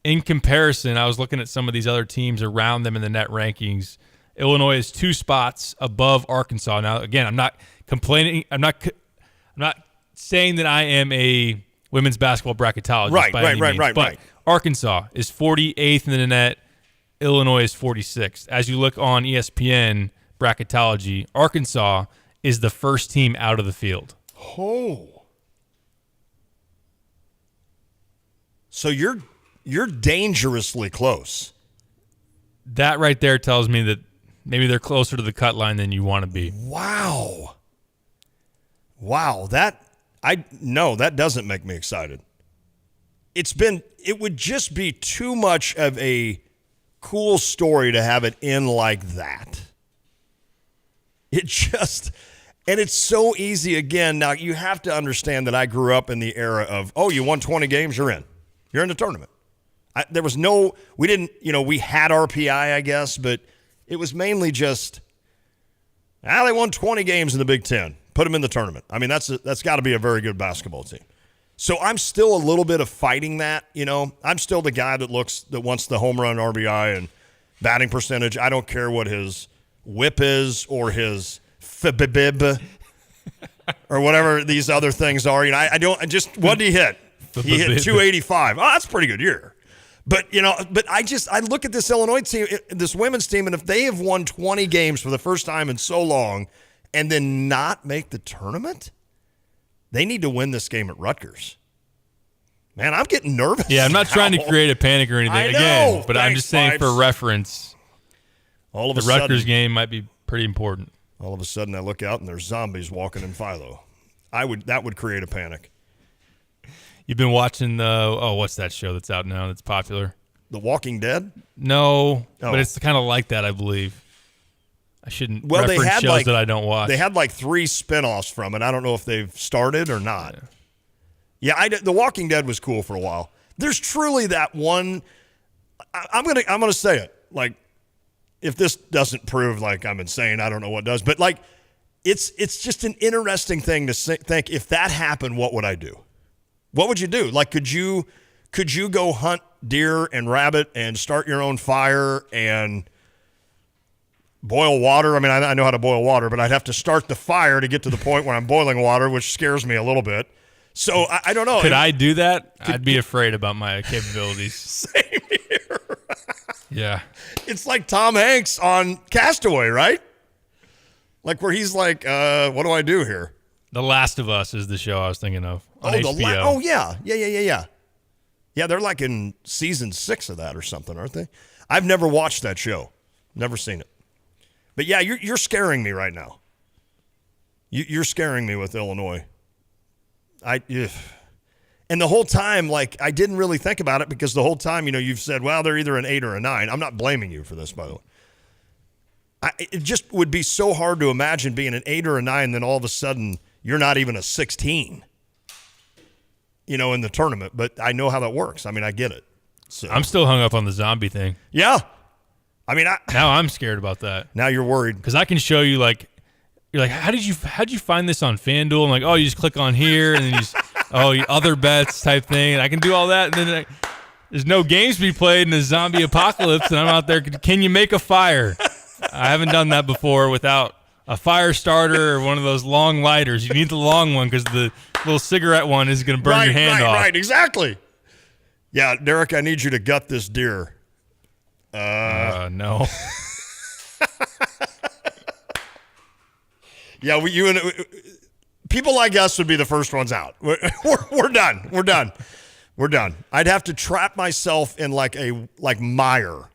In comparison, I was looking at some of these other teams around them in the net rankings. Illinois is 2 spots above Arkansas. Now, again, I'm not complaining. I'm not saying that I am a women's basketball bracketologist by any means, but Arkansas is 48th in the net. Illinois is 46th. As you look on ESPN bracketology, Arkansas is the first team out of the field. Oh. So you're dangerously close. That right there tells me that maybe they're closer to the cut line than you want to be. Wow. That doesn't make me excited. It would just be too much of a cool story to have it in like that. And it's so easy. Again, now you have to understand that I grew up in the era of, you won 20 games, you're in the tournament. We had RPI, I guess, but it was mainly just, they won 20 games in the Big Ten. Put them in the tournament. I mean, that's got to be a very good basketball team. So I'm still a little bit of fighting that, I'm still the guy that wants the home run, RBI, and batting percentage. I don't care what his whip is or his FBIB or whatever these other things are. What did he hit? He hit 285. Oh, that's a pretty good year. But, I look at this Illinois team, this women's team, and if they have won 20 games for the first time in so long and then not make the tournament, they need to win this game at Rutgers. Man, I'm getting nervous. Yeah, I'm not trying to create a panic or anything but I'm just saying for reference, the Rutgers game might be pretty important. All of a sudden I look out and there's zombies walking in Philo. That would create a panic. You've been watching what's that show that's out now that's popular? The Walking Dead? No, but it's kind of like that, I believe. I shouldn't Well, they reference had shows that I don't watch. They had like 3 spinoffs from it. I don't know if they've started or not. Yeah, The Walking Dead was cool for a while. There's truly that one. I'm gonna say it. Like, if this doesn't prove like I'm insane, I don't know what does. But like, it's just an interesting thing to think. If that happened, what would I do? What would you do? Like, could you go hunt deer and rabbit and start your own fire and boil water? I mean, I know how to boil water, but I'd have to start the fire to get to the point where I'm boiling water, which scares me a little bit. So I don't know. Could I do that? I'd be afraid about my capabilities. Same here. Yeah. It's like Tom Hanks on Castaway, right? Like where he's like, what do I do here? The Last of Us is the show I was thinking of on HBO. Oh, yeah. Yeah, they're like in season 6 of that or something, aren't they? I've never watched that show. Never seen it. But yeah, you're scaring me right now. You're scaring me with Illinois. And the whole time, like, I didn't really think about it because the whole time, you've said, well, they're either an 8 or a 9. I'm not blaming you for this, by the way. It just would be so hard to imagine being an 8 or a 9, then all of a sudden you're not even a 16, in the tournament. But I know how that works. I mean, I get it. So I'm still hung up on the zombie thing. Yeah. I mean, now I'm scared about that. Now you're worried. Because I can show you, like, you're like, how'd you find this on FanDuel? I'm like, oh, you just click on here, and then you just, other bets type thing. And I can do all that, and then there's no games to be played in the zombie apocalypse, and I'm out there, can you make a fire? I haven't done that before without a fire starter or one of those long lighters. You need the long one because the little cigarette one is going to burn your hand off. Right, exactly. Yeah, Derek, I need you to gut this deer. No. Yeah, people like us would be the first ones out. We're done. We're done. I'd have to trap myself in like mire.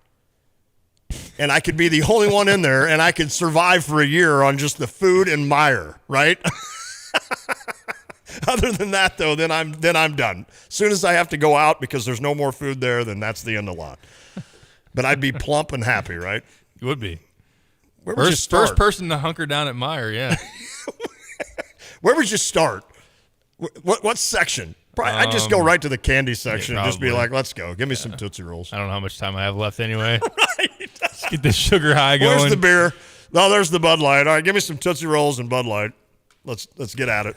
And I could be the only one in there, and I could survive for a year on just the food and mire, right? Other than that, though, then I'm done. As soon as I have to go out because there's no more food there, then that's the end of the lot. But I'd be plump and happy, right? You would be. First person to hunker down at Meijer, yeah. Where would you start? What section? I'd just go right to the candy section and just be like, let's go. Give me some Tootsie Rolls. I don't know how much time I have left anyway. Right. Let's get this sugar high going. Where's the beer? No, there's the Bud Light. All right, give me some Tootsie Rolls and Bud Light. Let's get at it.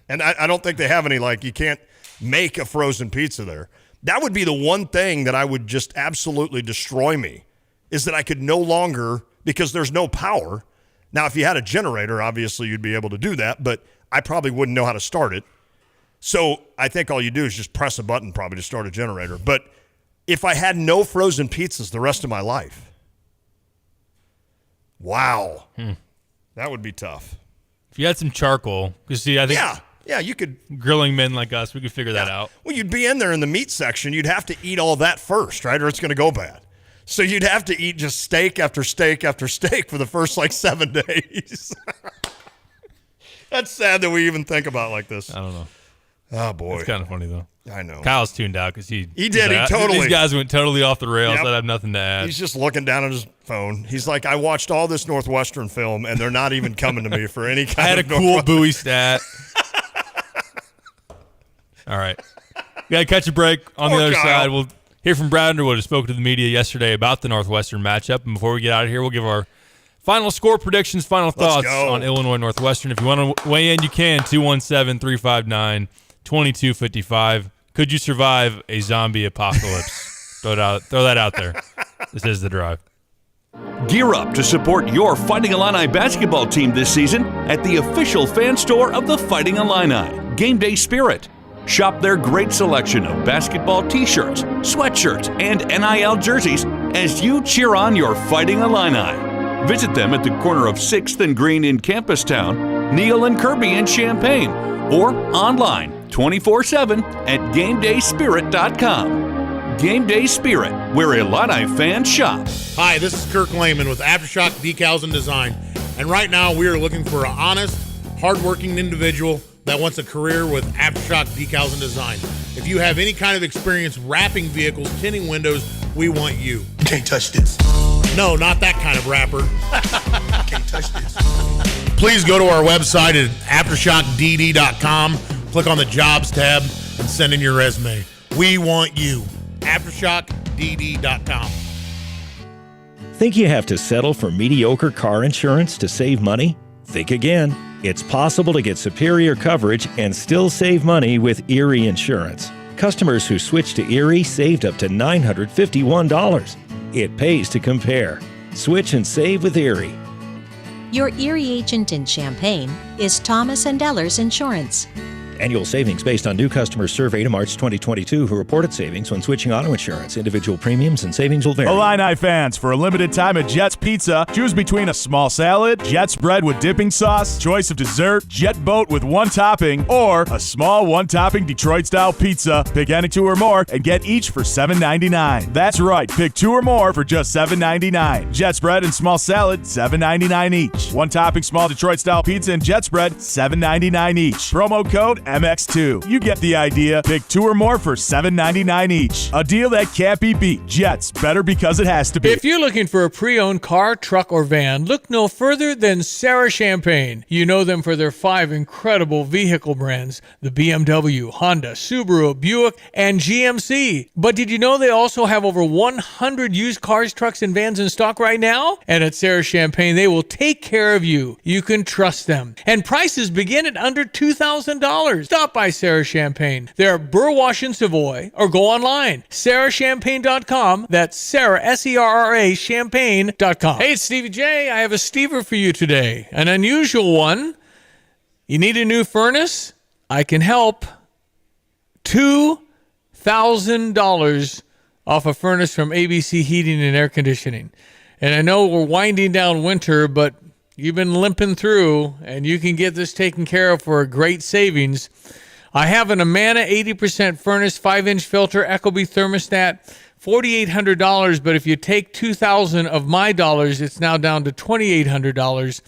And I don't think they have any, like, you can't make a frozen pizza there. That would be the one thing that I would just absolutely destroy me, is that I could no longer, because there's no power. Now, if you had a generator, obviously you'd be able to do that, but I probably wouldn't know how to start it. So I think all you do is just press a button probably to start a generator. But if I had no frozen pizzas the rest of my life, wow, that would be tough. If you had some charcoal, because see, I think yeah, you could. Grilling men like us, we could figure that out. Well, you'd be in there in the meat section. You'd have to eat all that first, right? Or it's going to go bad. So you'd have to eat just steak after steak after steak for the first 7 days. That's sad that we even think about like this. I don't know. Oh, boy. It's kind of funny, though. I know. Kyle's tuned out because he did. He totally. These guys went totally off the rails. Yep. I have nothing to add. He's just looking down at his phone. He's like, I watched all this Northwestern film, and they're not even coming to me for any kind of. I had a cool buoy stat. All right. We got to catch a break. On the other side, we'll hear from Brad Underwood, who spoke to the media yesterday about the Northwestern matchup. And before we get out of here, we'll give our final score predictions, final thoughts on Illinois Northwestern. If you want to weigh in, you can. 217-359-2255. Could you survive a zombie apocalypse? Throw that out there. This is The Drive. Gear up to support your Fighting Illini basketball team this season at the official fan store of the Fighting Illini, Game Day Spirit. Shop their great selection of basketball t-shirts, sweatshirts, and NIL jerseys as you cheer on your Fighting Illini. Visit them at the corner of 6th and Green in Campustown, Neal and Kirby in Champaign, or online 24/7 at GameDaySpirit.com. Game Day Spirit, where Illini fans shop. Hi, this is Kirk Lehman with Aftershock Decals and Design, and right now we are looking for an honest, hardworking individual that wants a career with Aftershock Decals and Design. If you have any kind of experience wrapping vehicles, tinting windows, we want you. You can't touch this. No, not that kind of wrapper. Please go to our website at aftershockdd.com, click on the jobs tab, and send in your resume. We want you. aftershockdd.com. Think you have to settle for mediocre car insurance to save money? Think again. It's possible to get superior coverage and still save money with Erie Insurance. Customers who switched to Erie saved up to $951. It pays to compare. Switch and save with Erie. Your Erie agent in Champaign is Thomas & Ellers Insurance. Annual savings based on new customers surveyed in March 2022 who reported savings when switching auto insurance. Individual premiums and savings will vary. Illini fans, for a limited time at Jet's Pizza, choose between a small salad, Jet's bread with dipping sauce, choice of dessert, Jet boat with one topping, or a small one-topping Detroit-style pizza. Pick any two or more and get each for $7.99. That's right, pick two or more for just $7.99. Jet's bread and small salad, $7.99 each. One-topping small Detroit-style pizza and Jet's bread, $7.99 each. Promo code MX2. You get the idea. Pick two or more for $7.99 each. A deal that can't be beat. Jets, better because it has to be. If you're looking for a pre-owned car, truck, or van, look no further than Sarah Champagne. You know them for their 5 incredible vehicle brands, the BMW, Honda, Subaru, Buick, and GMC. But did you know they also have over 100 used cars, trucks, and vans in stock right now? And at Sarah Champagne, they will take care of you. You can trust them. And prices begin at under $2,000. Stop by Sarah Champagne. They're at Burwash and Savoy, or go online. SarahChampagne.com. That's Sarah, S-E-R-R-A, Champagne.com. Hey, it's Stevie J. I have a Stever for you today. An unusual one. You need a new furnace? I can help. $2,000 off a furnace from ABC Heating and Air Conditioning. And I know we're winding down winter, but you've been limping through, and you can get this taken care of for a great savings. I have an Amana 80% furnace, 5-inch filter, Ecobee thermostat, $4,800. But if you take $2,000 of my dollars, it's now down to $2,800.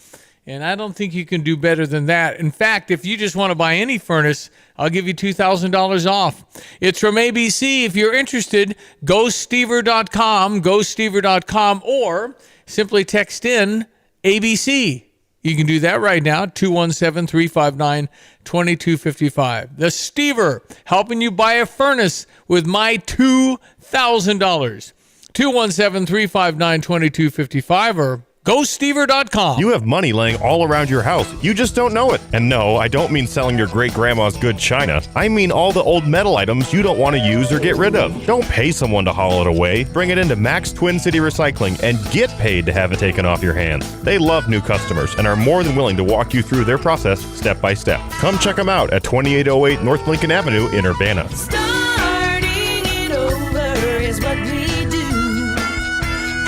And I don't think you can do better than that. In fact, if you just want to buy any furnace, I'll give you $2,000 off. It's from ABC. If you're interested, GoStever.com, GoStever.com, or simply text in ABC. You can do that right now, 217-359-2255. The Stever, helping you buy a furnace with my $2,000. 217-359-2255 or GoStever.com. You have money laying all around your house. You just don't know it. And no, I don't mean selling your great-grandma's good china. I mean all the old metal items you don't want to use or get rid of. Don't pay someone to haul it away. Bring it into Max Twin City Recycling and get paid to have it taken off your hands. They love new customers and are more than willing to walk you through their process step by step. Come check them out at 2808 North Lincoln Avenue in Urbana. Starting it over is what we do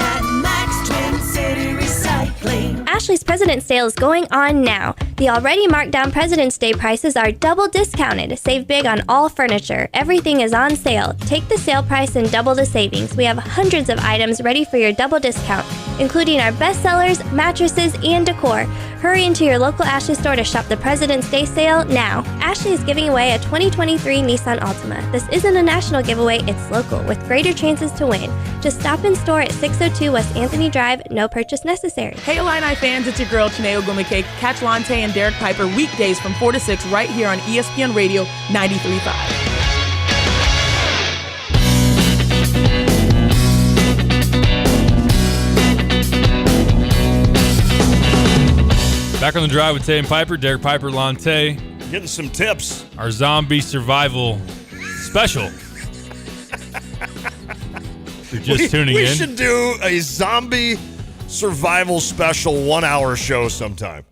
at Max Twin City Recycling. Ashley's President's Sale is going on now. The already marked down President's Day prices are double discounted. Save big on all furniture. Everything is on sale. Take the sale price and double the savings. We have hundreds of items ready for your double discount, including our bestsellers, mattresses, and decor. Hurry into your local Ashley store to shop the President's Day sale now. Ashley is giving away a 2023 Nissan Altima. This isn't a national giveaway, it's local, with greater chances to win. Just stop in store at 602 West Anthony Drive, no purchase necessary. Hey Illini fans, it's your girl Chineo Gumike. Catch Lante and Derek Piper weekdays from 4 to 6 right here on ESPN Radio 93.5. Back on the drive with Tay and Piper, Derek Piper, Lante. Getting some tips. Our zombie survival special. If you're just tuning in. We should do a zombie survival special 1-hour show sometime.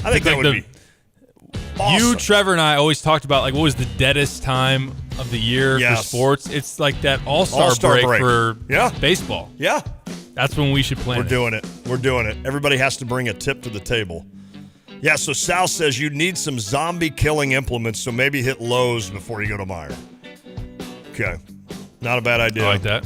I think that would be awesome. You, Trevor, and I always talked about, like, what was the deadest time of the year for sports? It's like that all-star break for baseball. Yeah. That's when we should plan We're doing it. We're doing it. Everybody has to bring a tip to the table. Yeah, so Sal says you need some zombie killing implements, so maybe hit Lowe's before you go to Meijer. Okay. Not a bad idea. I like that.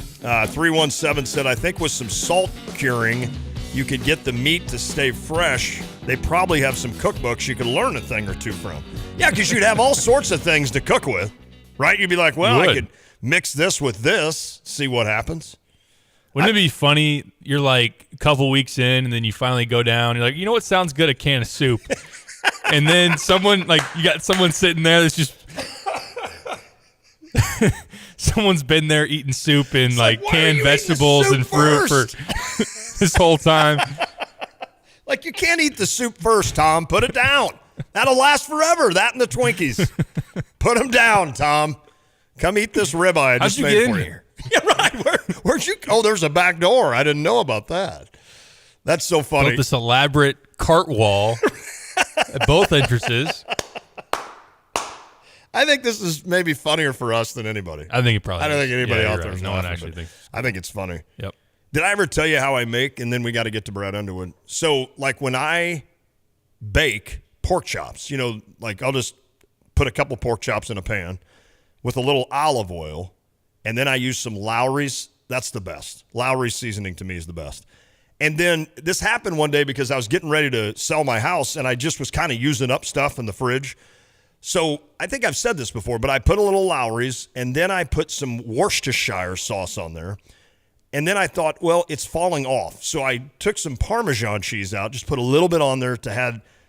317 said, I think with some salt curing, you could get the meat to stay fresh. They probably have some cookbooks you could learn a thing or two from. Yeah, because you'd have all sorts of things to cook with, right? You'd be like, well, I could mix this with this, see what happens. Wouldn't it be funny? You're like a couple weeks in, and then you finally go down. You're like, you know what sounds good? A can of soup. And then you got someone sitting there that's just someone's been there eating soup and like canned vegetables and fruit for this whole time. Like, you can't eat the soup first, Tom. Put it down. That'll last forever. That and the Twinkies. Put them down, Tom. Come eat this ribeye I just made for you. Yeah, right. Where'd you? Oh, there's a back door. I didn't know about that. That's so funny. Built this elaborate cart wall at both entrances. I think this is maybe funnier for us than anybody. I think it probably. I don't think anybody out there right. is No one laughing, actually but thinks. I think it's funny. Yep. Did I ever tell you how I make? And then we got to get to Brad Underwood. So, like, when I bake pork chops, like I'll just put a couple pork chops in a pan with a little olive oil, and then I use some Lowry's. That's the best. Lowry's seasoning to me is the best. And then this happened one day because I was getting ready to sell my house, and I just was kind of using up stuff in the fridge. So I think I've said this before, but I put a little Lowry's, and then I put some Worcestershire sauce on there. And then I thought, well, it's falling off. So I took some Parmesan cheese out, just put a little bit on there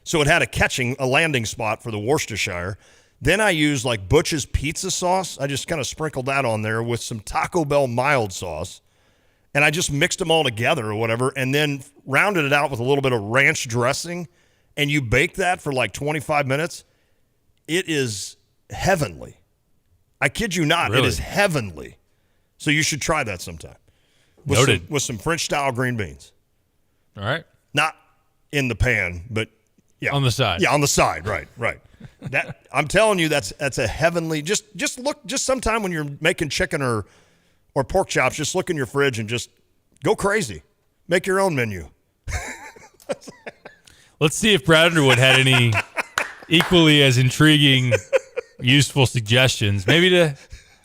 so it had a landing spot for the Worcestershire. Then I used like Butch's pizza sauce. I just kind of sprinkled that on there with some Taco Bell mild sauce. And I just mixed them all together or whatever, and then rounded it out with a little bit of ranch dressing. And you bake that for like 25 minutes. It is heavenly. I kid you not. Really? It is heavenly. So you should try that sometime. Noted. With some French-style green beans. All right. Not in the pan, but yeah. On the side. Yeah, on the side. Right. That I'm telling you, that's a heavenly. Just sometime when you're making chicken or pork chops, just look in your fridge and just go crazy. Make your own menu. Let's see if Brad Underwood had any equally as intriguing, useful suggestions. Maybe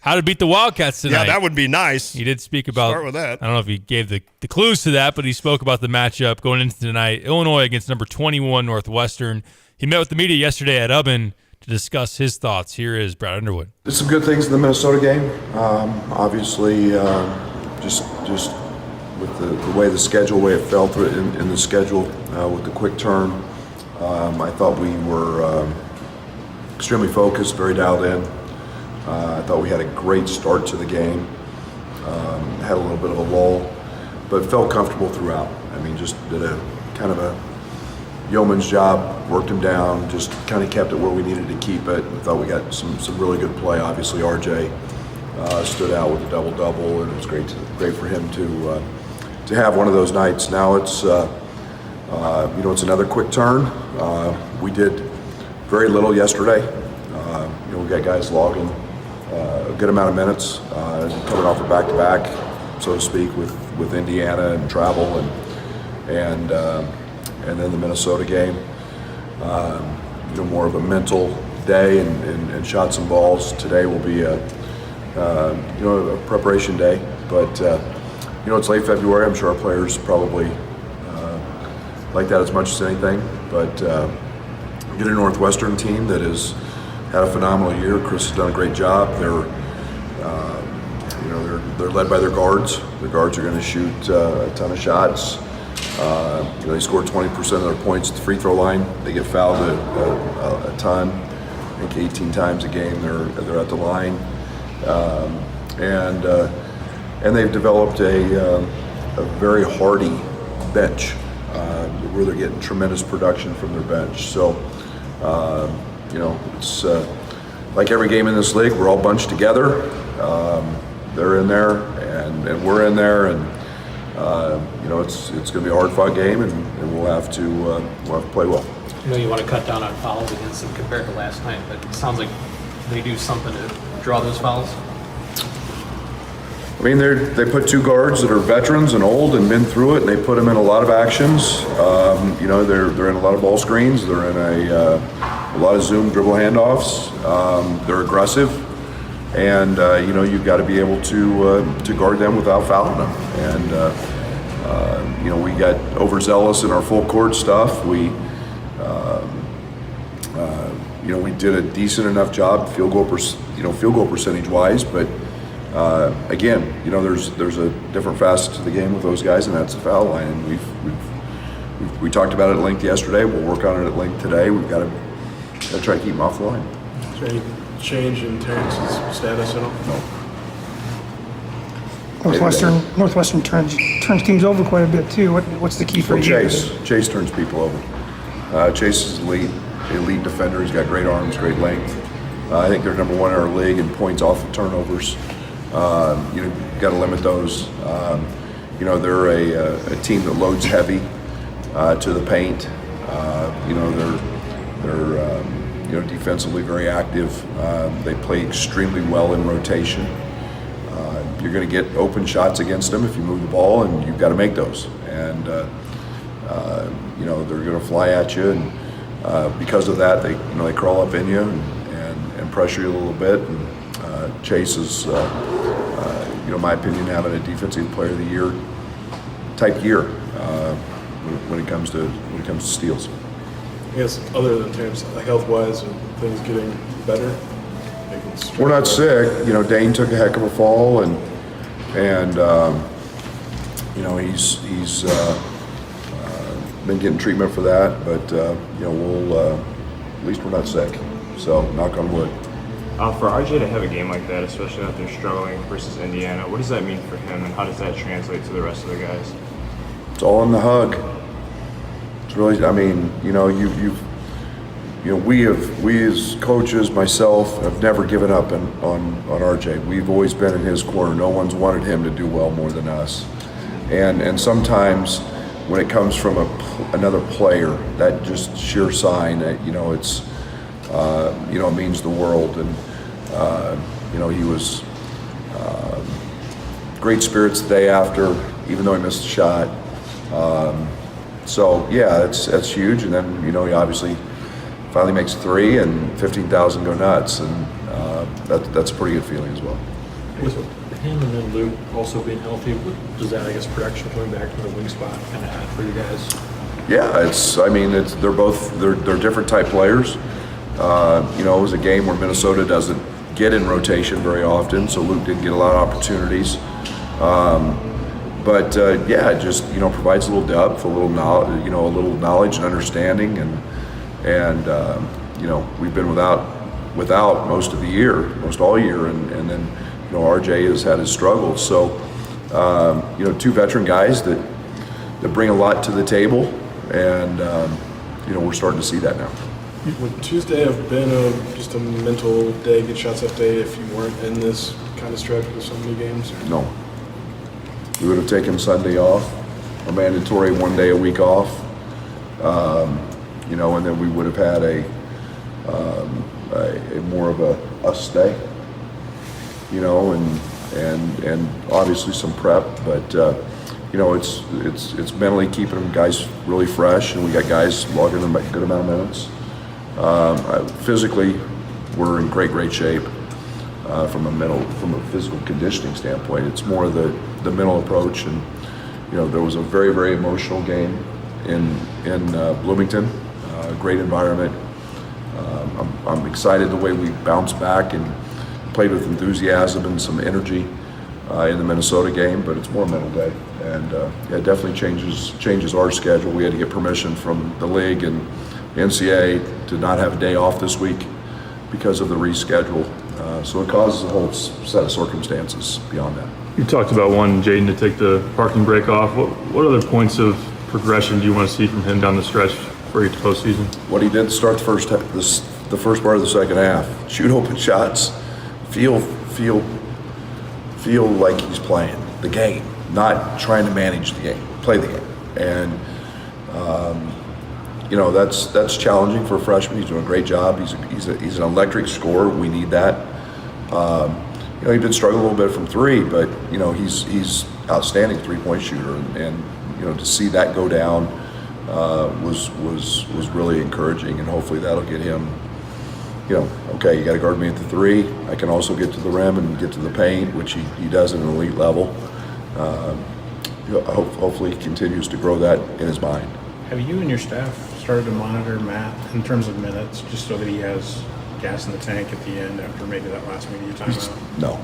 how to beat the Wildcats tonight. Yeah, that would be nice. He did speak about. Start with that. I don't know if he gave the clues to that, but he spoke about the matchup going into tonight. Illinois against number 21 Northwestern. He met with the media yesterday at Ubben to discuss his thoughts. Here is Brad Underwood. There's some good things in the Minnesota game. Obviously, just with the way the schedule, way it fell through in the schedule with the quick turn, I thought we were extremely focused, very dialed in. I thought we had a great start to the game. Had a little bit of a lull, but felt comfortable throughout. I mean, just did a kind of a yeoman's job, worked him down, just kind of kept it where we needed to keep it. I thought we got some really good play. Obviously, RJ stood out with a double-double, and it was great for him to have one of those nights. Now it's it's another quick turn. We did very little yesterday. We got guys logging a good amount of minutes, coming off a back-to-back, so to speak, with Indiana and travel and then the Minnesota game. More of a mental day and shots and balls. Today will be a preparation day, but it's late February. I'm sure our players probably like that as much as anything. But get a Northwestern team that has had a phenomenal year. Chris has done a great job. They're led by their guards. The guards are going to shoot a ton of shots. They score 20% of their points at the free throw line. They get fouled a ton. I think 18 times a game they're at the line, and they've developed a very hardy bench where they're getting tremendous production from their bench. So it's like every game in this league, we're all bunched together. They're in there, and we're in there, and it's going to be a hard-fought game, and we'll have to play well. I know you want to cut down on fouls against them compared to last night, but it sounds like they do something to draw those fouls. I mean, they put two guards that are veterans and old and been through it, and they put them in a lot of actions. They're in a lot of ball screens. They're in a lot of zoom dribble handoffs. They're aggressive, and you've got to be able to guard them without fouling them. And we got overzealous in our full court stuff. We did a decent enough job field goal percentage wise, but Again, there's a different facet to the game with those guys, and that's the foul line. And we talked about it at length yesterday. We'll work on it at length today. We've got to try to keep them off the line. Is there any change in Terrence's status at all? No. Northwestern turns teams over quite a bit too. What's the key for you? Chase turns people over. Chase is elite defender. He's got great arms, great length. I think they're number one in our league in points off of turnovers. Got to limit those. They're a team that loads heavy to the paint. They're defensively very active. They play extremely well in rotation. You're going to get open shots against them if you move the ball, and you've got to make those. And they're going to fly at you, and because of that, they crawl up in you and pressure you a little bit. And Chase is, my opinion, having a defensive player of the year type year when it comes to steals. I guess other than Terrence, health-wise, are things getting better? We're not sick. Dane took a heck of a fall, and he's been getting treatment for that. But we'll at least we're not sick. So knock on wood. For RJ to have a game like that, especially if they're struggling versus Indiana, what does that mean for him, and how does that translate to the rest of the guys? It's all in the hug. It's really, we as coaches, myself, have never given up on RJ. We've always been in his corner. No one's wanted him to do well more than us. And sometimes when it comes from another player, that just sheer sign that it's it means the world. And he was great spirits the day after, even though he missed a shot. That's huge. And then he obviously finally makes 3, and 15,000 go nuts, and that's a pretty good feeling as well. With him and then Luke also being healthy, what does that, production coming back from the wing spot kind of add for you guys? Yeah, they're different type players. It was a game where Minnesota doesn't get in rotation very often, so Luke didn't get a lot of opportunities. It just provides a little depth, a little knowledge and understanding, and we've been without most of the year, most all year, and then RJ has had his struggles. So 2 veteran guys that bring a lot to the table, and we're starting to see that now. Would Tuesday have been just a mental day, get shots up day, if you weren't in this kind of stretch with so many games? No. We would have taken Sunday off, a mandatory 1 day a week off, and then we would have had a more of a us day, and obviously some prep, but it's mentally keeping them guys really fresh, and we got guys logging a good amount of minutes. Physically, we're in great shape from a physical conditioning standpoint. It's more the mental approach, and there was a very, very emotional game in Bloomington. Great environment. I'm excited the way we bounced back and played with enthusiasm and some energy in the Minnesota game, but it's more a mental day, and it definitely changes our schedule. We had to get permission from the league and NCAA to not have a day off this week because of the reschedule. So it causes a whole set of circumstances beyond that. You talked about wanting Jaden to take the parking brake off. What other points of progression do you want to see from him down the stretch for each postseason? What he did to start the first part of the second half: shoot open shots, feel like he's playing the game, not trying to manage the game, play the game, and that's challenging for a freshman. He's doing a great job. He's an electric scorer. We need that. He's been struggling a little bit from 3, but he's outstanding 3-point shooter, and to see that go down was really encouraging, and hopefully that'll get him. Okay, you got to guard me at the 3. I can also get to the rim and get to the paint, which he does at an elite level. Hopefully he continues to grow that in his mind. Have you and your staff started to monitor Matt in terms of minutes, just so that he has gas in the tank at the end after maybe that last media timeout? No.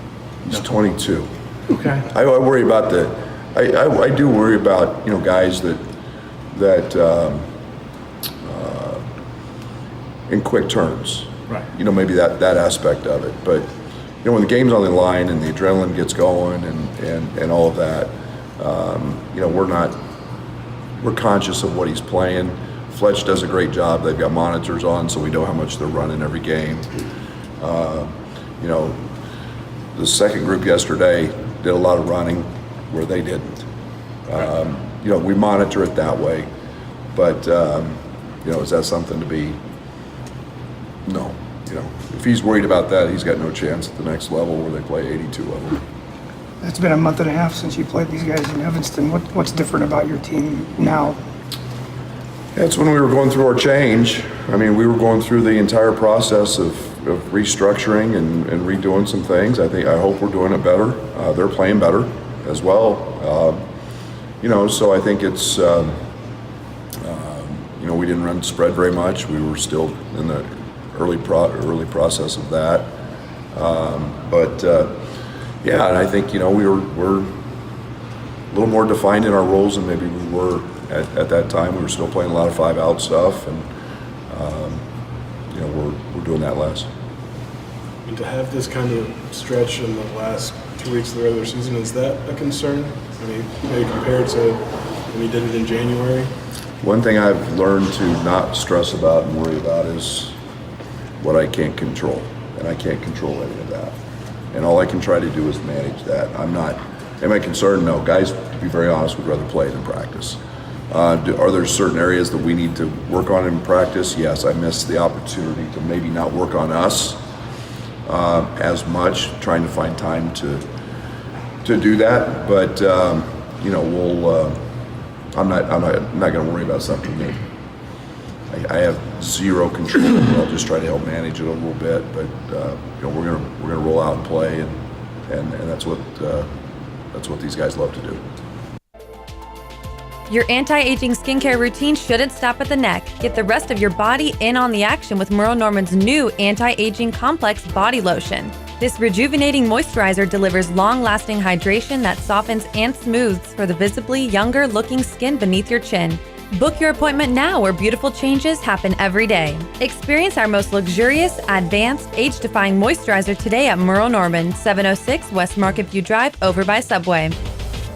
He's 22. Okay. I worry about I do worry about, guys that in quick turns. Right. Maybe that aspect of it. But, when the game's on the line and the adrenaline gets going and all of that, we're conscious of what he's playing. Fletch does a great job. They've got monitors on, so we know how much they're running every game. The second group yesterday did a lot of running where they didn't. We monitor it that way. But, is that something to be? No. If he's worried about that, he's got no chance at the next level where they play 82 of them. It's been a month and a half since you played these guys in Evanston. What's different about your team now? That's when we were going through our change. We were going through the entire process of restructuring and redoing some things. I hope we're doing it better. They're playing better as well. So I think it's, we didn't run spread very much. We were still in the early process of that. And I think, we're a little more defined in our roles than maybe we were at that time. We were still playing a lot of 5-out stuff, and we're doing that less. And to have this kind of stretch in the last 2 weeks of the regular season, is that a concern? Maybe compared to when you did it in January? One thing I've learned to not stress about and worry about is what I can't control, and I can't control any of that. And all I can try to do is manage that. Am I concerned? No. Guys, to be very honest, would rather play than practice. Are there certain areas that we need to work on in practice? Yes, I missed the opportunity to maybe not work on us as much, trying to find time to do that. But I'm not going to worry about something that I have zero control over. I'll just try to help manage it a little bit. But we're gonna roll out and play, and that's what these guys love to do. Your anti-aging skincare routine shouldn't stop at the neck. Get the rest of your body in on the action with Merle Norman's new Anti-Aging Complex Body Lotion. This rejuvenating moisturizer delivers long-lasting hydration that softens and smooths for the visibly younger-looking skin beneath your chin. Book your appointment now where beautiful changes happen every day. Experience our most luxurious, advanced, age-defying moisturizer today at Merle Norman, 706 West Market View Drive, over by Subway.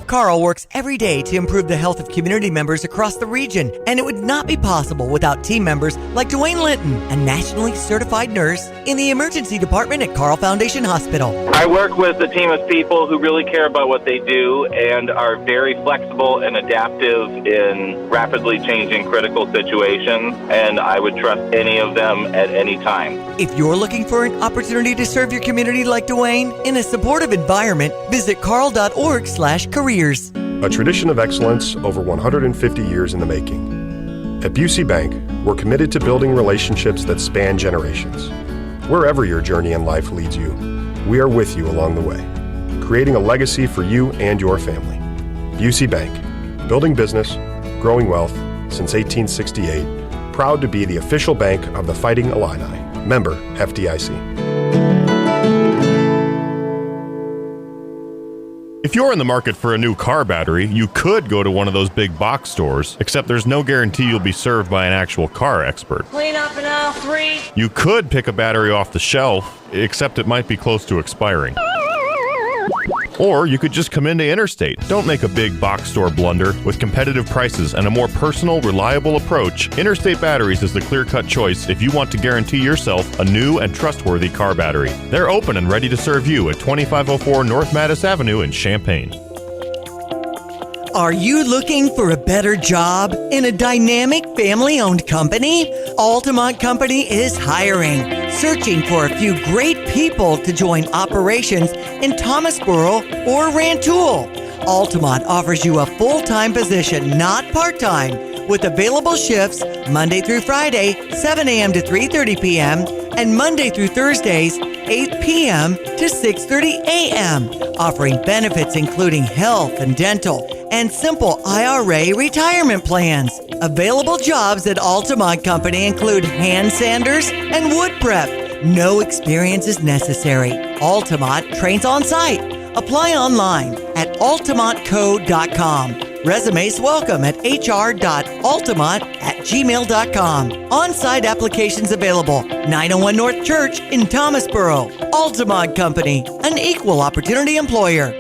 Carl works every day to improve the health of community members across the region, and it would not be possible without team members like Dwayne Linton, a nationally certified nurse in the emergency department at Carl Foundation Hospital. I work with a team of people who really care about what they do and are very flexible and adaptive in rapidly changing critical situations, and I would trust any of them at any time. If you're looking for an opportunity to serve your community like Dwayne in a supportive environment, visit carl.org/careers. A tradition of excellence over 150 years in the making. At Busey Bank, we're committed to building relationships that span generations. Wherever your journey in life leads you, we are with you along the way, creating a legacy for you and your family. Busey Bank, building business, growing wealth since 1868, proud to be the official bank of the Fighting Illini. Member FDIC. If you're in the market for a new car battery, you could go to one of those big box stores, except there's no guarantee you'll be served by an actual car expert. Clean up in aisle 3. You could pick a battery off the shelf, except it might be close to expiring. Or you could just come into Interstate. Don't make a big box store blunder. With competitive prices and a more personal, reliable approach, Interstate Batteries is the clear-cut choice if you want to guarantee yourself a new and trustworthy car battery. They're open and ready to serve you at 2504 North Mattis Avenue in Champaign. Are you looking for a better job in a dynamic family-owned company? Altamont Company is hiring, searching for a few great people to join operations in Thomasboro or Rantoul. Altamont offers you a full-time position, not part-time, with available shifts Monday through Friday, 7 a.m. to 3:30 p.m., and Monday through Thursdays, 8 p.m. to 6:30 a.m., offering benefits including health and dental and simple IRA retirement plans. Available jobs at Altamont Company include hand sanders and wood prep, No experience is necessary. Altamont trains on site. Apply online at altamontco.com. Resumes welcome at hr.altamont@gmail.com. On-site applications available. 901 North Church in Thomasboro. Altamont Company, an equal opportunity employer.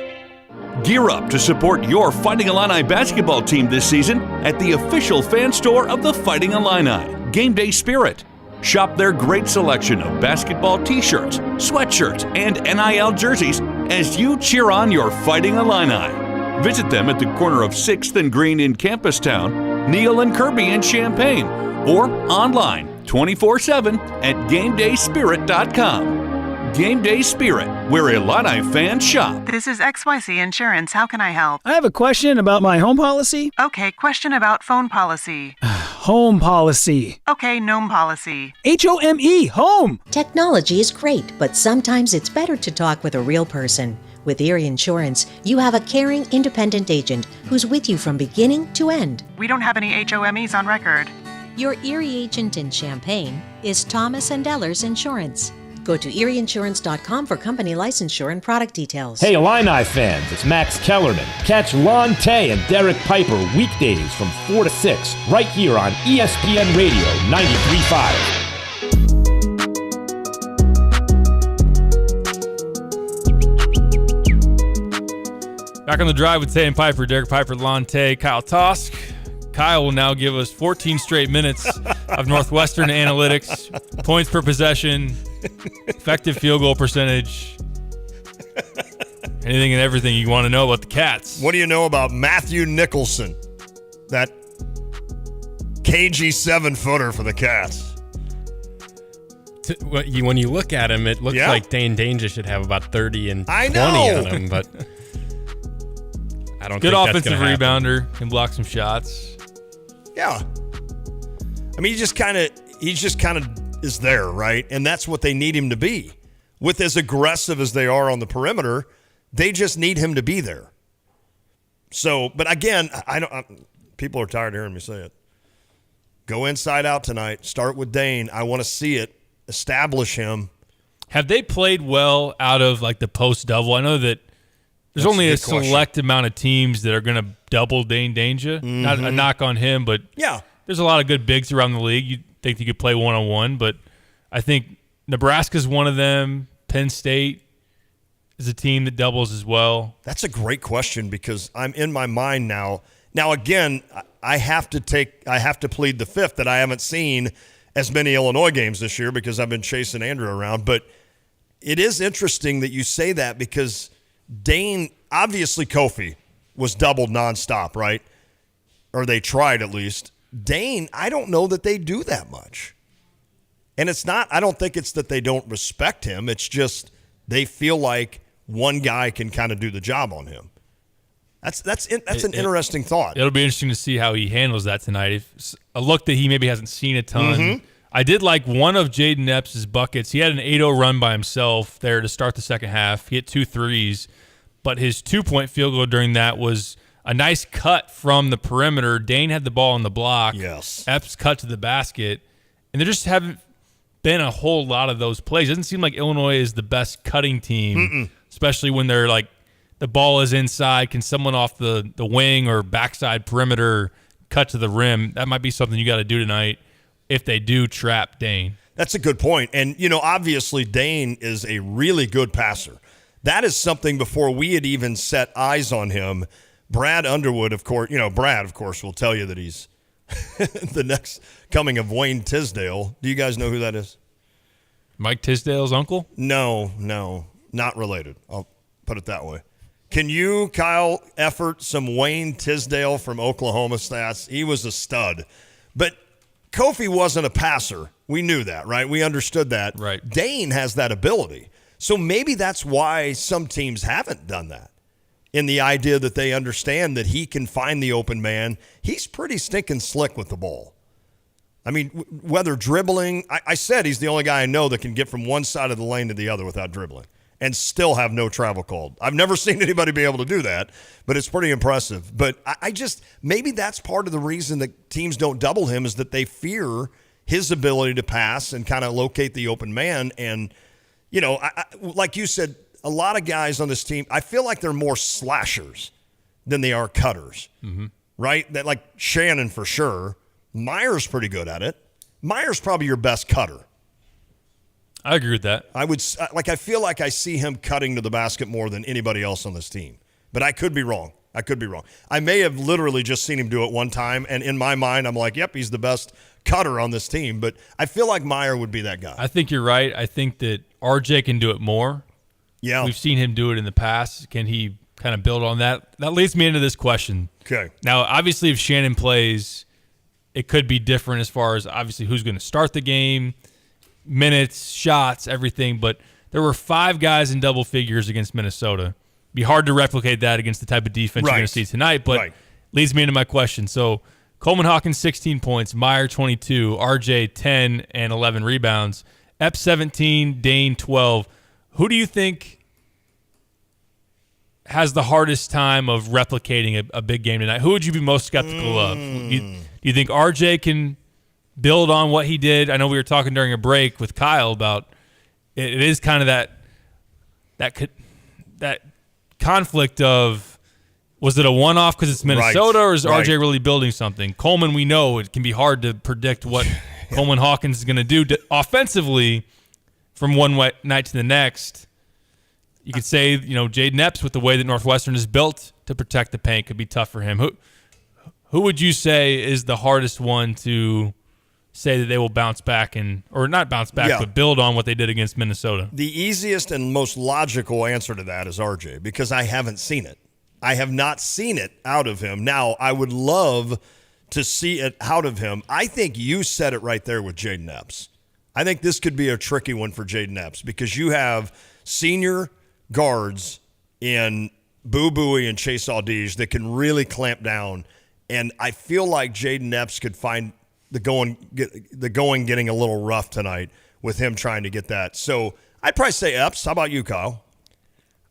Gear up to support your Fighting Illini basketball team this season at the official fan store of the Fighting Illini, Game Day Spirit. Shop their great selection of basketball t-shirts, sweatshirts, and NIL jerseys as you cheer on your Fighting Illini. Visit them at the corner of 6th and Green in Campustown, Neal and Kirby in Champaign, or online 24/7 at GameDaySpirit.com. Game Day Spirit, where Illini fans shop. This is XYZ Insurance. How can I help? I have a question about my home policy. Okay, question about phone policy. Home policy. Okay, gnome policy. HOME, home. Technology is great, but sometimes it's better to talk with a real person. With Erie Insurance, you have a caring, independent agent who's with you from beginning to end. We don't have any HOMEs on record. Your Erie agent in Champaign is Thomas and Ellers Insurance. Go to erieinsurance.com for company licensure and product details. Hey Illini fans, it's Max Kellerman. Catch Lon Tay and Derek Piper weekdays from 4 to 6 right here on ESPN Radio 93.5. Back on the drive with Tay and Piper, Derek Piper, Lon Tay, Kyle Tosk. Kyle will now give us 14 straight minutes of Northwestern analytics, points per possession, effective field goal percentage, anything and everything you want to know about the Cats. What do you know about Matthew Nicholson, that KG 7-footer for the Cats? When you look at him, it looks like Dane Danger should have about 30 and 20 on him, but I don't Good think offensive that's gonna happen. rebounder, can block some shots. Yeah. I mean, he just kind of is there, right? And that's what they need him to be. With as aggressive as they are on the perimeter, they just need him to be there. So, but again, people are tired of hearing me say it. Go inside out tonight. Start with Dane. I want to see it. Establish him. Have they played well out of like the post double? I know that there's only a select amount of teams that are going to double Dane Danger. Not a knock on him, but there's a lot of good bigs around the league. You'd think you could play one-on-one, but I think Nebraska's one of them. Penn State is a team that doubles as well. That's a great question because I'm in my mind now. Now, again, I have to plead the fifth that I haven't seen as many Illinois games this year because I've been chasing Andrew around. But it is interesting that you say that because Dane, obviously Kofi was doubled nonstop, right? Or they tried at least. Dane, I don't know that they do that much. And it's not, I don't think it's that they don't respect him. It's just they feel like one guy can kind of do the job on him. That's an interesting thought. It'll be interesting to see how he handles that tonight. If a look that he maybe hasn't seen a ton. Mm-hmm. I did like one of Jaden Epps' buckets. He had an 8-0 run by himself there to start the second half. He hit 2 threes, but his 2-point field goal during that was a nice cut from the perimeter. Dane had the ball on the block. Yes. Epps cut to the basket, and there just haven't been a whole lot of those plays. It doesn't seem like Illinois is the best cutting team, especially when they're like the ball is inside. Can someone off the wing or backside perimeter cut to the rim? That might be something you got to do tonight if they do trap Dane. That's a good point. And, obviously Dane is a really good passer. That is something before we had even set eyes on him. Brad Underwood, of course, Brad, of course, will tell you that he's the next coming of Wayne Tisdale. Do you guys know who that is? Mike Tisdale's uncle? No, not related. I'll put it that way. Can you, Kyle, effort some Wayne Tisdale from Oklahoma stats? He was a stud. But Kofi wasn't a passer. We knew that, right? We understood that. Right. Dane has that ability. So maybe that's why some teams haven't done that. In the idea that they understand that he can find the open man. He's pretty stinking slick with the ball. I mean, whether dribbling, I said he's the only guy I know that can get from one side of the lane to the other without dribbling and still have no travel called. I've never seen anybody be able to do that, but it's pretty impressive. But I just, maybe that's part of the reason that teams don't double him is that they fear his ability to pass and kind of locate the open man. And, you know, like you said, a lot of guys on this team, I feel like they're more slashers than they are cutters, right? That, like Shannon for sure. Meyer's pretty good at it. Meyer's probably your best cutter. I agree with that. I feel like I see him cutting to the basket more than anybody else on this team. But I could be wrong. I may have literally just seen him do it one time, and in my mind, I'm like, yep, he's the best cutter on this team. But I feel like Meyer would be that guy. I think you're right. I think that RJ can do it more. Yeah. We've seen him do it in the past. Can he kind of build on that? That leads me into this question. Okay. Now, obviously, if Shannon plays, it could be different as far as obviously who's going to start the game, minutes, shots, everything. But there were 5 guys in double figures against Minnesota. Be hard to replicate that against the type of defense you're going to see tonight, but leads me into my question. So Coleman Hawkins, 16 points, Meyer, 22, RJ, 10 and 11 rebounds, Epps, 17, Dane, 12. Who do you think has the hardest time of replicating a big game tonight? Who would you be most skeptical of? Do you think RJ can build on what he did? I know we were talking during a break with Kyle about it is kind of that conflict of, was it a one-off because it's Minnesota, or is RJ really building something? Coleman, we know it can be hard to predict what Coleman Hawkins is going to do offensively from one night to the next. You could say, you know, Jaden Epps, with the way that Northwestern is built to protect the paint, could be tough for him. Who would you say is the hardest one to say that they will bounce back or not bounce back, but build on what they did against Minnesota? The easiest and most logical answer to that is RJ, because I haven't seen it. I have not seen it out of him. Now, I would love to see it out of him. I think you said it right there with Jaden Epps. I think this could be a tricky one for Jaden Epps, because you have senior guards in Boo Buie and Chase Audige that can really clamp down, and I feel like Jaden Epps could find the going getting a little rough tonight with him trying to get that. So I'd probably say Epps. How about you, Kyle?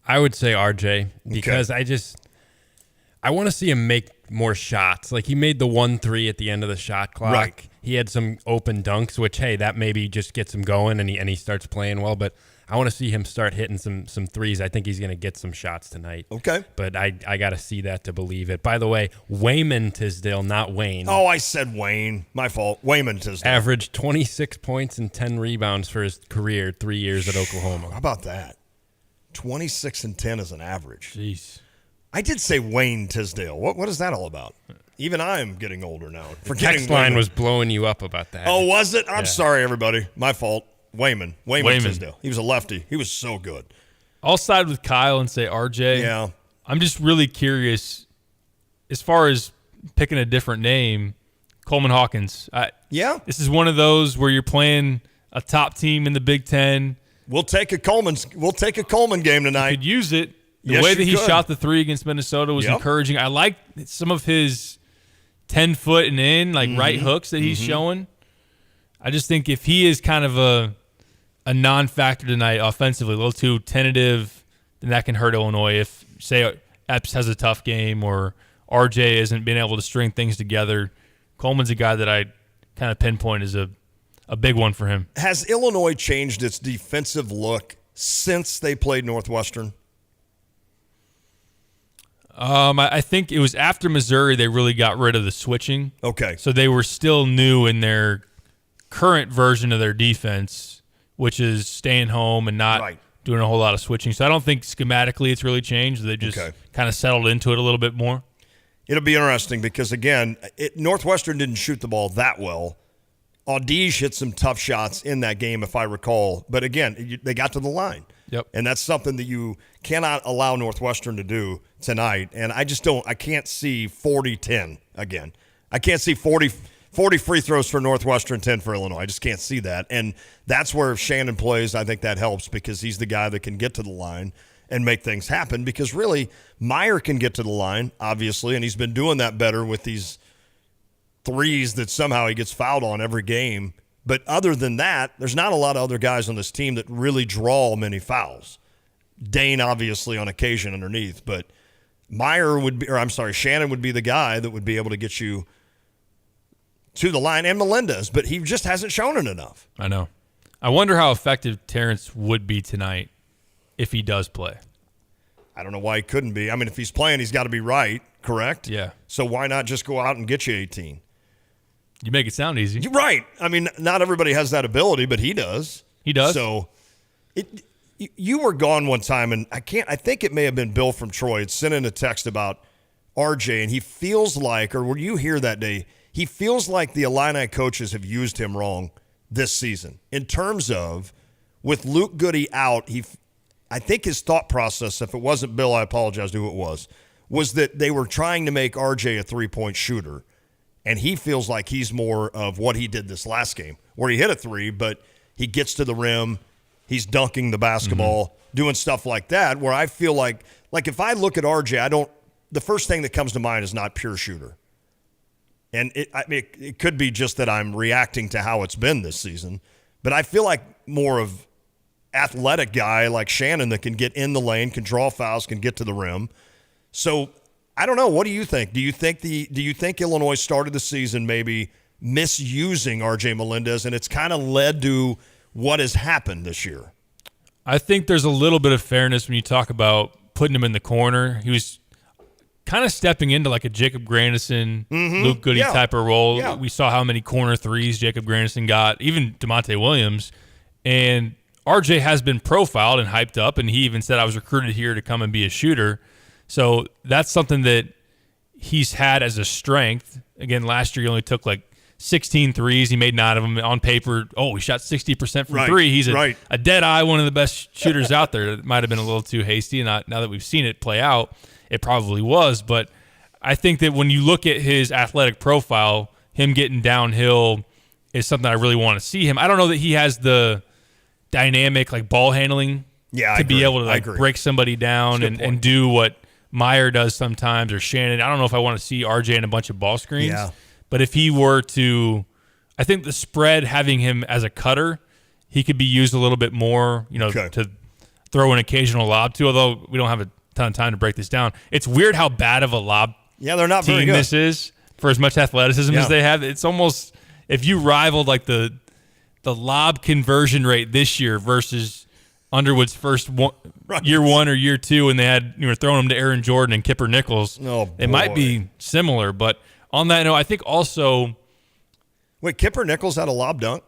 I would say RJ, because I want to see him make more shots. Like, he made the 1-3 at the end of the shot clock. Right. He had some open dunks, which, hey, that maybe just gets him going and he starts playing well. But I want to see him start hitting some threes. I think he's going to get some shots tonight. Okay. But I got to see that to believe it. By the way, Wayman Tisdale, not Wayne. Oh, I said Wayne. My fault. Wayman Tisdale. Averaged 26 points and 10 rebounds for his career, 3 years at Oklahoma. How about that? 26 and 10 is an average. Jeez. I did say Wayne Tisdale. What is that all about? Even I'm getting older now. The text line was blowing you up about that. Oh, was it? I'm sorry, everybody. My fault. Wayman Tisdale. He was a lefty. He was so good. I'll side with Kyle and say RJ. Yeah. I'm just really curious as far as picking a different name, Coleman Hawkins. This is one of those where you're playing a top team in the Big Ten. We'll take a Coleman game tonight. You could use it. The way that he shot the 3 against Minnesota was encouraging. I like some of his 10-foot and in, right hooks that he's showing. I just think if he is kind of a non-factor tonight offensively, a little too tentative, then that can hurt Illinois. If, say, Epps has a tough game or RJ isn't being able to string things together, Coleman's a guy that I kind of pinpoint as a big one for him. Has Illinois changed its defensive look since they played Northwestern? I think it was after Missouri they really got rid of the switching. Okay. So they were still new in their current version of their defense, which is staying home and not doing a whole lot of switching. So I don't think schematically it's really changed. They just kind of settled into it a little bit more. It'll be interesting because, again, Northwestern didn't shoot the ball that well. Audige hit some tough shots in that game, if I recall. But, again, they got to the line. Yep. And that's something that you cannot allow Northwestern to do tonight. And I can't see 40-10 again. I can't see 40 free throws for Northwestern, 10 for Illinois. I just can't see that. And that's where if Shannon plays, I think that helps because he's the guy that can get to the line and make things happen. Because really, Meyer can get to the line, obviously, and he's been doing that better with these threes that somehow he gets fouled on every game. But other than that, there's not a lot of other guys on this team that really draw many fouls. Dane, obviously, on occasion underneath. But Shannon would be the guy that would be able to get you to the line, and Melendez, but he just hasn't shown it enough. I know. I wonder how effective Terrence would be tonight if he does play. I don't know why he couldn't be. I mean, if he's playing, he's got to be right, correct? Yeah. So why not just go out and get you 18? You make it sound easy. You're right. I mean, not everybody has that ability, but he does. He does. So you were gone one time, and I think it may have been Bill from Troy. Had sent in a text about RJ, and he feels like, or were you here that day, he feels like the Illini coaches have used him wrong this season in terms of with Luke Goody out. I think his thought process, if it wasn't Bill, I apologize to who it was that they were trying to make RJ a 3-point shooter, and he feels like he's more of what he did this last game, where he hit a 3, but he gets to the rim, he's dunking the basketball, doing stuff like that. Where I feel like if I look at RJ, the first thing that comes to mind is not pure shooter. And it could be just that I'm reacting to how it's been this season, but I feel like more of athletic guy like Shannon that can get in the lane, can draw fouls, can get to the rim. So I don't know. What do you think? Do you think Illinois started the season maybe misusing RJ Melendez, and it's kind of led to what has happened this year? I think there's a little bit of fairness when you talk about putting him in the corner. He was kind of stepping into like a Jacob Grandison, Luke Goody type of role. Yeah. We saw how many corner threes Jacob Grandison got, even DeMonte Williams. And RJ has been profiled and hyped up, and he even said, I was recruited here to come and be a shooter. So that's something that he's had as a strength. Again, last year he only took like 16 threes. He made 9 of them. On paper, he shot 60% from three. He's a dead eye, one of the best shooters out there. It might have been a little too hasty, and now that we've seen it play out, it probably was. But I think that when you look at his athletic profile, him getting downhill is something I really want to see him. I don't know that he has the dynamic like ball handling to be able to break somebody down and do what Meyer does sometimes, or Shannon. I don't know if I want to see RJ in a bunch of ball screens. Yeah. But if he were to, I think the spread, having him as a cutter, he could be used a little bit more, to throw an occasional lob to, although we don't have a ton of time to break this down. It's weird how bad of a lob they're not team very good. This is for as much athleticism as they have. It's almost, if you rivaled like the lob conversion rate this year versus Underwood's first year 1 or year 2, and they were throwing them to Aaron Jordan and Kipper Nichols. It might be similar, but on that note, I think also. Wait, Kipper Nichols had a lob dunk?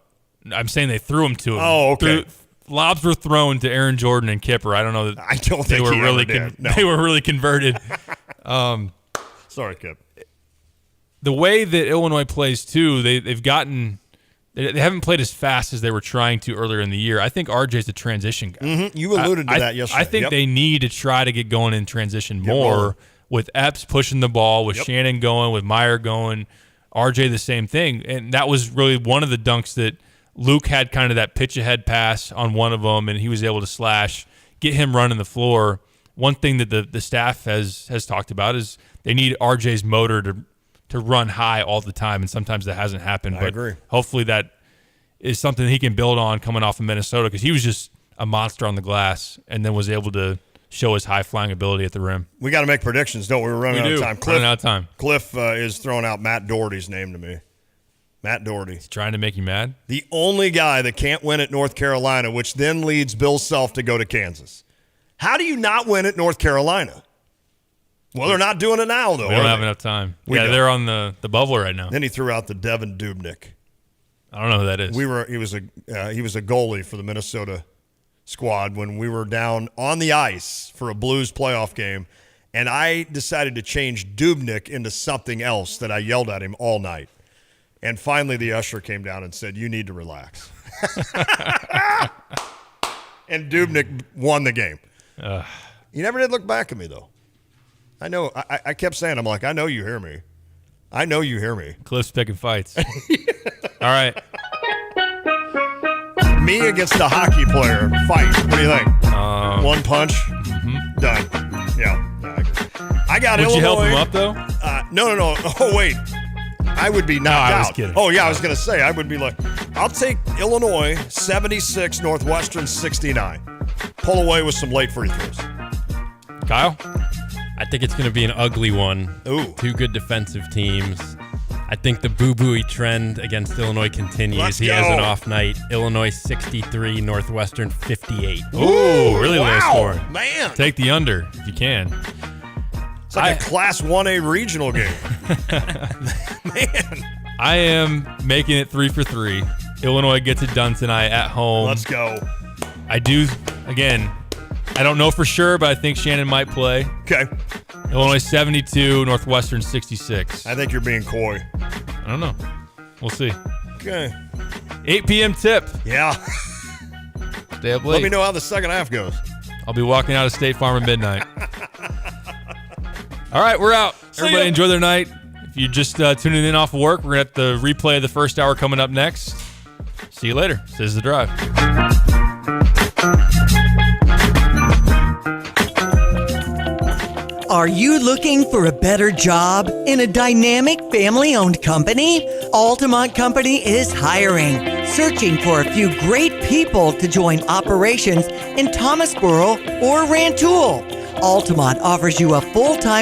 I'm saying they threw him to him. Oh, okay. Lobs were thrown to Aaron Jordan and Kipper. I don't know that. I don't think they were really they were really converted. Sorry, Kip. The way that Illinois plays too, they've gotten. They haven't played as fast as they were trying to earlier in the year. I think RJ's a transition guy. You alluded to that yesterday. I think they need to try to get going in transition more, with Epps pushing the ball, with Shannon going, with Meyer going, RJ the same thing. And that was really one of the dunks that Luke had, kind of that pitch ahead pass on one of them, and he was able to slash, get him running the floor. One thing that the staff has talked about is they need RJ's motor to run high all the time, and sometimes that hasn't happened. I agree. Hopefully that is something he can build on coming off of Minnesota, because he was just a monster on the glass and then was able to show his high-flying ability at the rim. We got to make predictions, don't we? We're running out of time. Running out of time. Cliff is throwing out Matt Doherty's name to me. Matt Doherty. He's trying to make you mad? The only guy that can't win at North Carolina, which then leads Bill Self to go to Kansas. How do you not win at North Carolina? Well, they're not doing it now, though. We don't have enough time. They're on the bubble right now. Then he threw out the Devin Dubnyk. I don't know who that is. He was a goalie for the Minnesota squad when we were down on the ice for a Blues playoff game, and I decided to change Dubnyk into something else that I yelled at him all night. And finally the usher came down and said, "You need to relax." And Dubnyk won the game. He never did look back at me, though. I know. I kept saying, I'm like, I know you hear me. I know you hear me. Cliff's picking fights. All right. Me against a hockey player. Fight. What do you think? One punch. Done. Yeah. I got Illinois. Would you help him up, though? No. Oh, wait. I would be knocked out. I was kidding. Oh, yeah, I was going to say, I would be like, I'll take Illinois 76, Northwestern 69. Pull away with some late free throws. Kyle? I think it's going to be an ugly one. Ooh. Two good defensive teams. I think the boo-booey trend against Illinois continues. Let's He go. has an off night. Illinois 63, Northwestern 58. Ooh, really low score. Man. Take the under if you can. It's like a Class 1A regional game. Man. I am making it 3 for 3. Illinois gets it done tonight at home. Let's go. I do, again, I don't know for sure, but I think Shannon might play. Okay. Illinois 72, Northwestern 66. I think you're being coy. I don't know. We'll see. Okay. 8 p.m. tip. Yeah. Stay up late. Let me know how the second half goes. I'll be walking out of State Farm at midnight. All right, we're out. Everybody enjoy their night. If you're just tuning in off of work, we're going to have the replay of the first hour coming up next. See you later. This is The Drive. Are you looking for a better job in a dynamic family-owned company? Altamont Company is hiring, searching for a few great people to join operations in Thomasboro or Rantoul. Altamont offers you a full-time